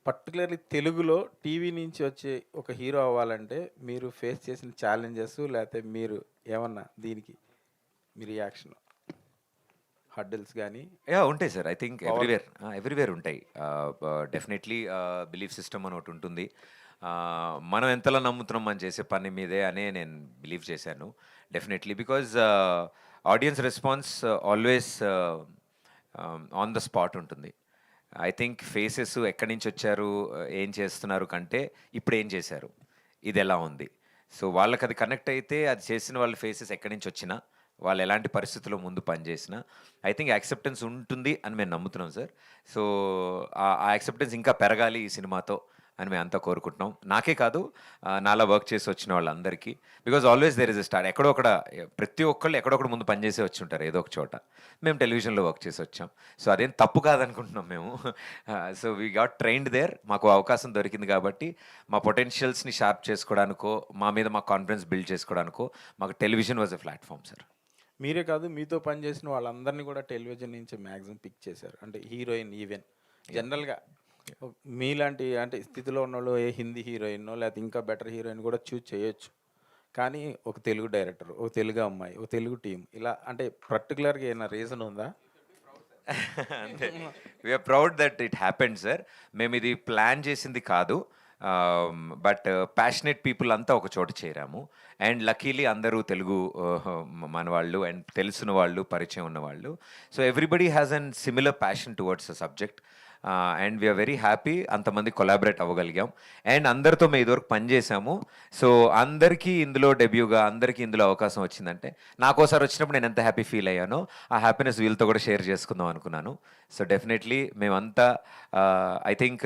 పర్టికులర్లీ తెలుగులో టీవీ నుంచి వచ్చే ఒక హీరో అవ్వాలంటే మీరు ఫేస్ చేసిన ఛాలెంజెస్ లేకపోతే మీరు ఏమన్నా దీనికి మీ రియాక్షన్ హడ్డిల్స్ కానీ? ఉంటాయి సార్. ఐ థింక్ ఎవ్రీవేర్ ఉంటాయి. డెఫినెట్లీ బిలీఫ్ సిస్టమ్ అని ఒకటి ఉంటుంది. మనం ఎంతలా నమ్ముతున్నాం మనం చేసే పని మీదే అనే నేను బిలీవ్ చేశాను definitely. Because audience response always on the spot ఉంటుంది. ఐ థింక్ ఫేసెస్ ఎక్కడి నుంచి వచ్చారు, ఏం చేస్తున్నారు కంటే ఇప్పుడు ఏం చేశారు, ఇది ఎలా ఉంది, సో వాళ్ళకి అది కనెక్ట్ అయితే అది చేసిన వాళ్ళ ఫేసెస్ ఎక్కడి నుంచి వచ్చినా, వాళ్ళు ఎలాంటి పరిస్థితుల్లో ముందు పనిచేసినా ఐ థింక్ యాక్సెప్టెన్స్ ఉంటుంది అని మేము నమ్ముతున్నాం సార్. సో ఆ యాక్సెప్టెన్స్ ఇంకా పెరగాలి ఈ సినిమాతో అని మేము అంతా కోరుకుంటున్నాం. నాకే కాదు నాలా వర్క్ చేసి వచ్చిన వాళ్ళందరికీ. Because always there is a start. ప్రతి ఒక్కళ్ళు ఎక్కడొక్కడ ముందు పనిచేసే వచ్చి ఉంటారు ఏదో ఒక చోట. మేము టెలివిజన్లో వర్క్ చేసి వచ్చాం. సో అదేం తప్పు కాదనుకుంటున్నాం మేము. So we got trained there. మాకు అవకాశం దొరికింది కాబట్టి మా పొటెన్షియల్స్ని షార్ప్ చేసుకోవడానికో, మా మీద మా కాన్ఫిడెన్స్ బిల్డ్ చేసుకోవడానికో మాకు television was a platform sir. మీరే కాదు, మీతో పనిచేసిన వాళ్ళందరినీ కూడా టెలివిజన్ నుంచి మ్యాక్సిమం పిక్ చేశారు. అంటే హీరోయిన్ ఈవెన్ జనరల్గా మీలాంటి అంటే స్థితిలో ఉన్న వాళ్ళు ఏ హిందీ హీరోయిన్నో లేకపోతే ఇంకా బెటర్ హీరోయిన్ కూడా చూజ్ చేయొచ్చు. కానీ ఒక తెలుగు డైరెక్టర్, ఒక తెలుగు అమ్మాయి, ఒక తెలుగు టీం, ఇలా అంటే పర్టికులర్గా ఏమైనా రీజన్ ఉందా? అంతే, we're proud that it happened sir. మేము ఇది ప్లాన్ చేసింది కాదు, బట్ ప్యాషనెట్ పీపుల్ అంతా ఒక చోట చేరాము. అండ్ లక్కీలీ అందరూ తెలుగు మన వాళ్ళు అండ్ తెలిసిన వాళ్ళు, పరిచయం ఉన్నవాళ్ళు. So everybody has an similar passion towards a subject. And we're very happy అంతమంది కొలాబరేట్ అవ్వగలిగాం. అండ్ అందరితో మేము ఇదివరకు పనిచేసాము. సో అందరికీ ఇందులో డెబ్యూగా అందరికీ ఇందులో అవకాశం వచ్చిందంటే నాకోసారి వచ్చినప్పుడు నేను ఎంత హ్యాపీ ఫీల్ అయ్యానో ఆ హ్యాపీనెస్ వీళ్ళతో కూడా షేర్ చేసుకుందాం అనుకున్నాను. సో డెఫినెట్లీ మేమంతా I think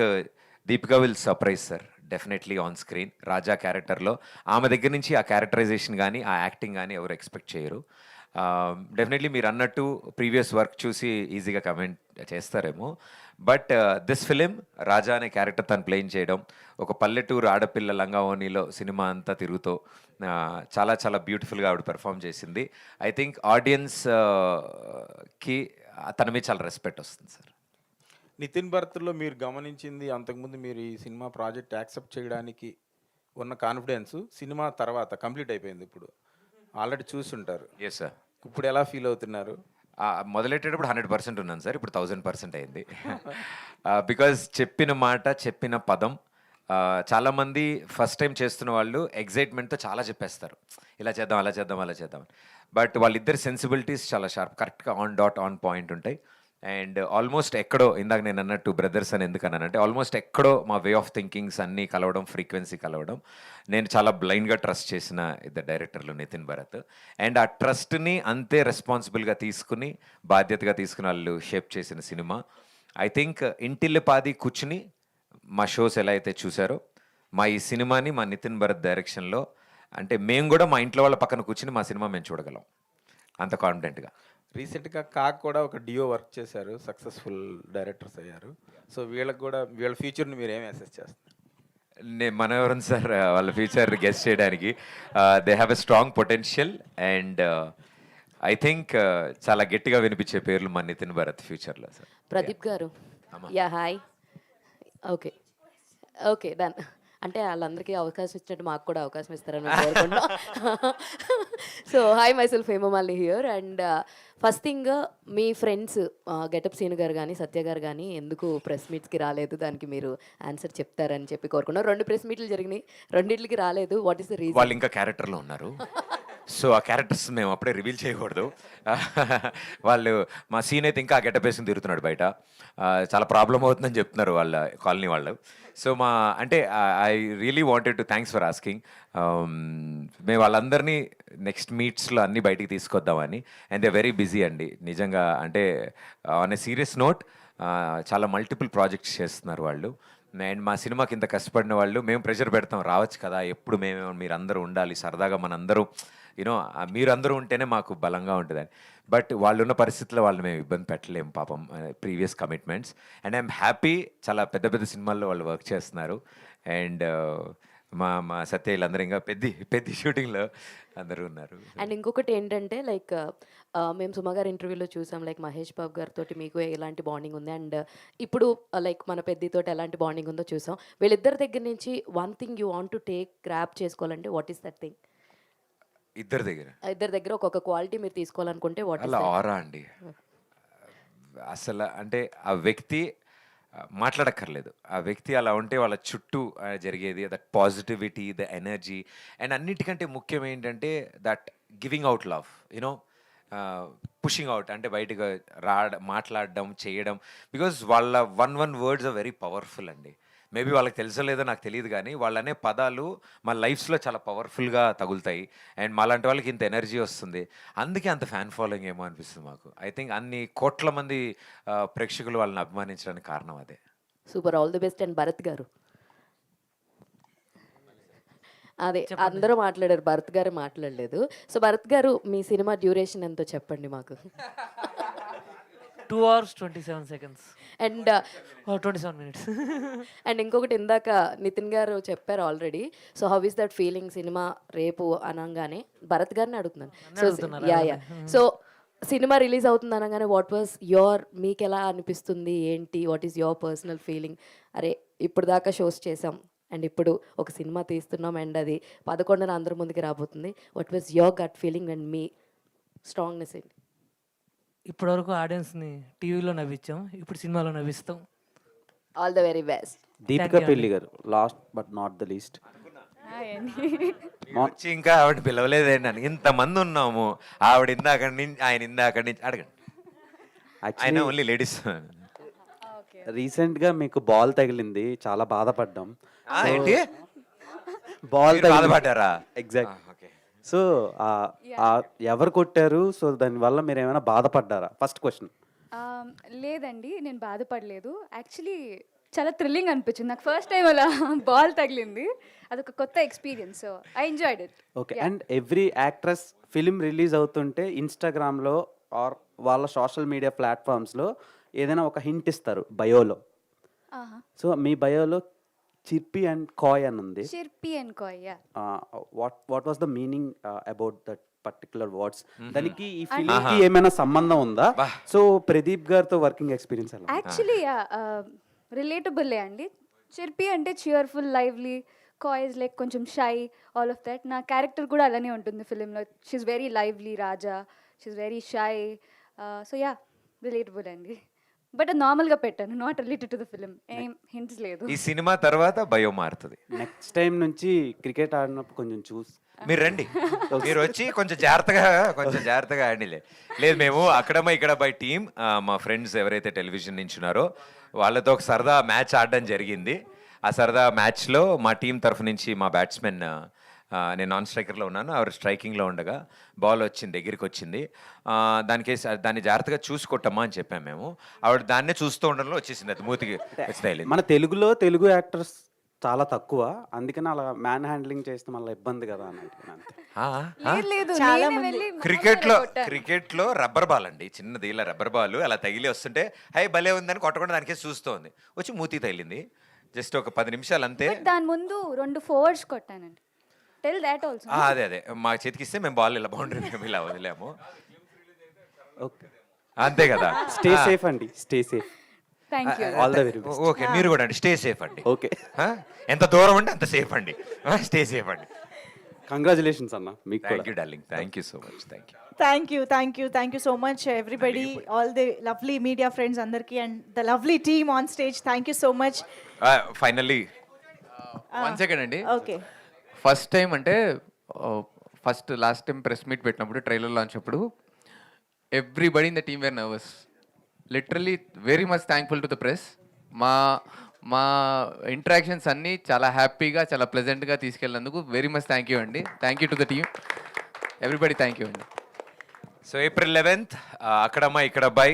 Deepika will surprise sir definitely on screen. Raja క్యారెక్టర్లో ఆమె దగ్గర నుంచి ఆ క్యారెక్టరైజేషన్ కానీ ఆ యాక్టింగ్ కానీ ఎవరు ఎక్స్పెక్ట్ చేయరు. డెఫినెట్లీ మీరు అన్నట్టు ప్రీవియస్ వర్క్ చూసి ఈజీగా కమెంట్ చేస్తారేమో. బట్ దిస్ ఫిలిం రాజా అనే క్యారెక్టర్ తను ప్లేయింగ్ చేయడం, ఒక పల్లెటూరు ఆడపిల్ల లంగావోణిలో సినిమా అంతా తిరుగుతూ చాలా చాలా బ్యూటిఫుల్గా ఆవిడ పెర్ఫామ్ చేసింది. ఐ థింక్ ఆడియన్స్కి తన మీద చాలా రెస్పెక్ట్ వస్తుంది సార్. నితిన్ భరత్లో మీరు గమనించింది, అంతకుముందు మీరు ఈ సినిమా ప్రాజెక్ట్ యాక్సెప్ట్ చేయడానికి ఉన్న కాన్ఫిడెన్స్ సినిమా తర్వాత కంప్లీట్ అయిపోయింది. ఇప్పుడు ఆల్రెడీ చూస్తుంటారు. Yes sir. ఇప్పుడు ఎలా ఫీల్ అవుతున్నారు? మొదలెట్టేటప్పుడు 100% ఉన్నాను సార్, ఇప్పుడు 1000% అయింది. బికాజ్ చెప్పిన మాట, చెప్పిన పదం చాలామంది ఫస్ట్ టైం చేస్తున్న వాళ్ళు ఎగ్జైట్మెంట్తో చాలా చెప్పేస్తారు, ఇలా చేద్దాం, అలా చేద్దాం, అలా చేద్దాం. బట్ వాళ్ళిద్దరి సెన్సిబిలిటీస్ చాలా షార్ప్, కరెక్ట్గా ఆన్ డాట్ ఆన్ పాయింట్ ఉంటాయి. అండ్ ఆల్మోస్ట్ ఎక్కడో ఇందాక నేను అన్నట్టు బ్రదర్స్ అని ఎందుకన్నానంటే ఆల్మోస్ట్ ఎక్కడో మా వే ఆఫ్ థింకింగ్స్ అన్నీ కలవడం, ఫ్రీక్వెన్సీ కలవడం. నేను చాలా బ్లైండ్గా ట్రస్ట్ చేసిన ఇద్దరు డైరెక్టర్లు నితిన్ భరత్. అండ్ ఆ ట్రస్ట్ని అంతే రెస్పాన్సిబుల్గా తీసుకుని, బాధ్యతగా తీసుకుని వాళ్ళు షేప్ చేసిన సినిమా. ఐ థింక్ ఇంటిల్లిపాది కూర్చుని మా షోస్ ఎలా అయితే చూసారో, మా ఈ సినిమాని మా నితిన్ భరత్ డైరెక్షన్లో అంటే మేము కూడా మా ఇంట్లో వాళ్ళ పక్కన కూర్చుని మా సినిమా మేము చూడగలం అంత కాన్ఫిడెంట్గా. రీసెంట్గా కాక్ కూడా ఒక డియో వర్క్ చేశారు, సక్సెస్ఫుల్ డైరెక్టర్స్ అయ్యారు. సో వీళ్ళకి కూడా వీళ్ళ ఫ్యూచర్ని మీరు ఏమి అసెస్ చేస్తారు? మన ఎవరన్నా సార్ వాళ్ళ ఫ్యూచర్ గెస్ట్ చేయడానికి? They have a strong potential and I think చాలా గట్టిగా వినిపించే పేర్లు మా నితిన్ భరత్ ఫ్యూచర్లో సార్. ప్రదీప్ గారు, yeah hi. Okay okay done. అంటే వాళ్ళందరికీ అవకాశం ఇచ్చినట్టు మాకు కూడా అవకాశం ఇస్తారని కోరుకుంటున్నాం. So hi, my self Hemamalini here. And first thing, మీ ఫ్రెండ్స్ గెటప్ సీను గారు కానీ సత్య గారు కానీ ఎందుకు ప్రెస్ మీట్స్కి రాలేదు, దానికి మీరు ఆన్సర్ చెప్తారని చెప్పి కోరుకున్నాం. 2 ప్రెస్ మీట్లు జరిగినాయి, రెండింటికి రాలేదు. What is the reason? వాళ్ళు ఇంకా క్యారెక్టర్లో ఉన్నారు. సో ఆ క్యారెక్టర్స్ మేము అప్పుడే రివీల్ చేయకూడదు. వాళ్ళు మా సీన్ అయితే ఇంకా ఆ గెటప్ వేసుకుని తిరుగుతున్నాడు బయట, చాలా ప్రాబ్లం అవుతుందని చెప్తున్నారు వాళ్ళ కాలనీ వాళ్ళు. సో అంటే I really wanted to thanks for asking. మేము వాళ్ళందరినీ నెక్స్ట్ మీట్స్లో అన్నీ బయటికి తీసుకొద్దామని. అండ్ దే వెరీ బిజీ అండి నిజంగా. అంటే ఆన్ ఎ సీరియస్ నోట్ చాలా మల్టిపుల్ ప్రాజెక్ట్స్ చేస్తున్నారు వాళ్ళు. అండ్ మా సినిమాకి ఇంత కష్టపడిన వాళ్ళు, మేము ప్రెషర్ పెడతాం రావచ్చు కదా, ఎప్పుడు మీరు అందరూ ఉండాలి, సరదాగా మనందరూ మీరందరూ ఉంటేనే మాకు బలంగా ఉంటుందని. బట్ వాళ్ళున్న పరిస్థితుల్లో వాళ్ళు మేము ఇబ్బంది పెట్టలేము పాపం, previous commitments. And I'm happy, చాలా పెద్ద పెద్ద సినిమాల్లో వాళ్ళు వర్క్ చేస్తున్నారు. అండ్ మా సత్య వీళ్ళందరూ ఇంకా పెద్ద షూటింగ్లో అందరూ ఉన్నారు. అండ్ ఇంకొకటి ఏంటంటే లైక్ మేము సుమ గారి ఇంటర్వ్యూలో చూసాం, లైక్ మహేష్ బాబు గారితో మీకు ఎలాంటి బాండింగ్ ఉంది, అండ్ ఇప్పుడు లైక్ మన పెద్దితో ఎలాంటి బాండింగ్ ఉందో చూసాం. వీళ్ళిద్దరి దగ్గర నుంచి one thing you want to take grab చేసుకోవాలంటే వాట్ ఈస్ దట్ థింగ్? ఇద్దరి దగ్గర ఒక్కొక్క క్వాలిటీ మీరు తీసుకోవాలనుకుంటే వాట్ అలా ఆరా అండి. అసలు అంటే ఆ వ్యక్తి మాట్లాడక్కర్లేదు, ఆ వ్యక్తి అలా ఉంటే వాళ్ళ చుట్టూ జరిగేది that positivity, the energy. And అన్నిటికంటే ముఖ్యం ఏంటంటే that giving out love, pushing out, అంటే బయటకు మాట్లాడడం, చేయడం. బికాజ్ వాళ్ళ one words are very powerful అండి. మేబీ వాళ్ళకి తెలుసో లేదో నాకు తెలియదు కానీ వాళ్ళనే పదాలు మా లైఫ్స్లో చాలా పవర్ఫుల్గా తగులుతాయి. అండ్ మాలాంటి వాళ్ళకి ఇంత ఎనర్జీ వస్తుంది, అందుకే అంత ఫ్యాన్ ఫాలోయింగ్ ఏమో అనిపిస్తుంది మాకు. ఐ థింక్ అన్ని కోట్ల మంది ప్రేక్షకులు వాళ్ళని అభిమానించడానికి కారణం అదే. Super, all the best. And Bharat గారు, అదే అందరూ మాట్లాడారు, భరత్ గారు మాట్లాడలేదు. సో భరత్ గారు మీ సినిమా డ్యూరేషన్ ఎంతో చెప్పండి మాకు. 2 hours 27 seconds. And 27 minutes. And ఇంకొకటి ఇందాక నితిన్ గారు చెప్పారు already. So how is that feeling cinema రేపు అనగానే? భరత్ గారిని అడుగుతున్నాను. సో అడుగుతున్నారా? యా సో సినిమా రిలీజ్ అవుతుంది అనగానే వాట్ వాస్ మీకు ఎలా అనిపిస్తుంది ఏంటి? What is your personal feeling? అరే ఇప్పుడు దాకా షోస్ చేసాం అండ్ ఇప్పుడు ఒక సినిమా తీస్తున్నాం అండ్ అది 11న అందరి ముందుకి రాబోతుంది. What was your gut feeling and మీ స్ట్రాంగ్నెస్ ఏంటి? ఇప్పటివరకు ఆడియన్స్ని టీవీలో నవ్వించాం, ఇప్పుడు సినిమాలో నవ్విస్తాం. All the very best. Deepika Pilli garu, last but not the least. వచ్చి ఇంకా ఆవిడ పిలవలేదండి అని ఇంతమంది ఉన్నాము. ఆవిడ ఇందాకడి నుంచి ఆయన ఇందాకడి నుంచి అడగండి. ఆయన ఓన్లీ లేడీస్. రీసెంట్గా మీకు బాల్ తగిలింది, చాలా బాధపడ్డాం. ఏంటి బాల్ బాధపడ్డారా? ఎగ్జాక్ట్. సో ఎవరు కొట్టారు? సో దానివల్ల మీరు ఏమైనా బాధపడ్డారా? First question. లేదండి, నేను బాధపడలేదు. యాక్చువల్లీ చాలా థ్రిల్లింగ్ అనిపించింది నాకు. ఫస్ట్ టైం అలా బాల్ తగిలింది, అదొక కొత్త experience. So I enjoyed it. Okay. And every actress film release అవుతుంటే ఇన్స్టాగ్రామ్లో ఆర్ వాళ్ళ సోషల్ మీడియా ప్లాట్ఫామ్స్లో ఏదైనా ఒక హింట్ ఇస్తారు బయోలో. సో మీ బయోలో చిర్పి అండ్ కాయ్ అని ఉంది. Chirpy and coy. What was the meaning about that particular words? దానికి ఈ ఫిలింకి ఏమైనా సంబంధం ఉందా? సో ప్రదీప్ గారితో వర్కింగ్ ఎక్స్పీరియన్స్ ఎలా? యాక్చువల్లీ రిలేటబుల్లే అండి. చిర్పి అంటే cheerful, lively. Coy is like కొంచెం షై, ఆల్ ఆఫ్ దట్. నా క్యారెక్టర్ కూడా అలానే ఉంటుంది ఫిలింలో. She's very lively Raja, she's very shy. So yeah, relatable అండి. బట్ అది నార్మల్గా పెట్టాను, not related to the film. ఏం హింట్స్ లేదు. ఈ సినిమా తర్వాత బయో మారుతుంది. నెక్స్ట్ టైం నుంచి క్రికెట్ ఆడినప్పుడు కొంచెం చూసి మీరు రండి. మీరు వచ్చి కొంచెం జాగ్రత్తగా ఆడిలే. లేదు, మేము అక్కడమ్మా ఇక్కడ బై టీమ్ మా ఫ్రెండ్స్ ఎవరైతే టెలివిజన్ నుంచి ఉన్నారో వాళ్ళతో ఒక సరదా మ్యాచ్ ఆడడం జరిగింది. ఆ సరదా మ్యాచ్లో మా టీం తరఫు నుంచి మా బ్యాట్స్మెన్, నేను నాన్ స్ట్రైకర్లో ఉన్నాను, ఆవిడ స్ట్రైకింగ్లో ఉండగా బాల్ వచ్చింది, దగ్గరికి వచ్చింది. దాన్ని జాగ్రత్తగా చూసుకొట్టమ్మా అని చెప్పాము మేము. ఆవిడ దాన్నే చూస్తూ ఉండడంలో వచ్చేసింది, అది మూతికి వచ్చి. మన తెలుగు యాక్టర్స్ చాలా తక్కువ, అందుకని అలా మ్యాన్ హ్యాండ్లింగ్ చేస్తే మళ్ళీ ఇబ్బంది కదా అని క్రికెట్లో రబ్బర్ బాల్ అండి, చిన్నది ఇలా రబ్బర్ బాల్ అలా తగిలి వస్తుంటే హై భలే ఉందని కొట్టకుండా దానికే చూస్తోంది, వచ్చి మూతి తగిలింది. జస్ట్ ఒక 10 నిమిషాలు అంతే. దాని ముందు 2 ఫోర్స్ కొట్టానండి. Tell that also. అదే మా చేతికి ఇస్తే మేము బాల్ ఇలా బౌండరీ మేము ఇలా వదిలేము. అంతే కదా. స్టే సేఫ్ అండి, stay safe. Thank you. All the very best. Okay, మీరు కూడా అండి స్టే సేఫ్ అండి. ఓకే, ఎంత దూరం అండి అంత సేఫ్ అండి, స్టే సేఫ్ అండి. కంగ్రాచులేషన్స్ అన్న మీకు. Thank you darling, thank you so much. Thank you so much everybody, all the lovely media friends andarki and the lovely team on stage. Thank you so much. Finally, 1 second అండి. Okay. First time అంటే last time press meet పెట్టినప్పుడు trailer launch అప్పుడు everybody in the team were nervous. Literally very much thankful to the press. మా interactions అన్నీ చాలా హ్యాపీగా, చాలా ప్లెజెంట్గా తీసుకెళ్ళినందుకు వెరీ మచ్ థ్యాంక్ యూ అండి. Thank you to the team, everybody. Thank you అండి. సో April 11th అక్కడమ్మా ఇక్కడ అబ్బాయి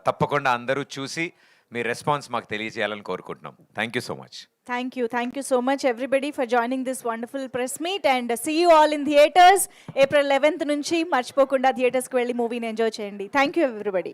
తప్పకుండా అందరూ చూసి మీ రెస్పాన్స్ మాకు తెలియజేయాలని కోరుకుంటున్నాం. Thank you so much. Thank you so much everybody for joining this wonderful press meet and see you all in theaters. April 11th nunchi marchipokunda theaters ku velli movie ni enjoy cheyandi. Thank you everybody.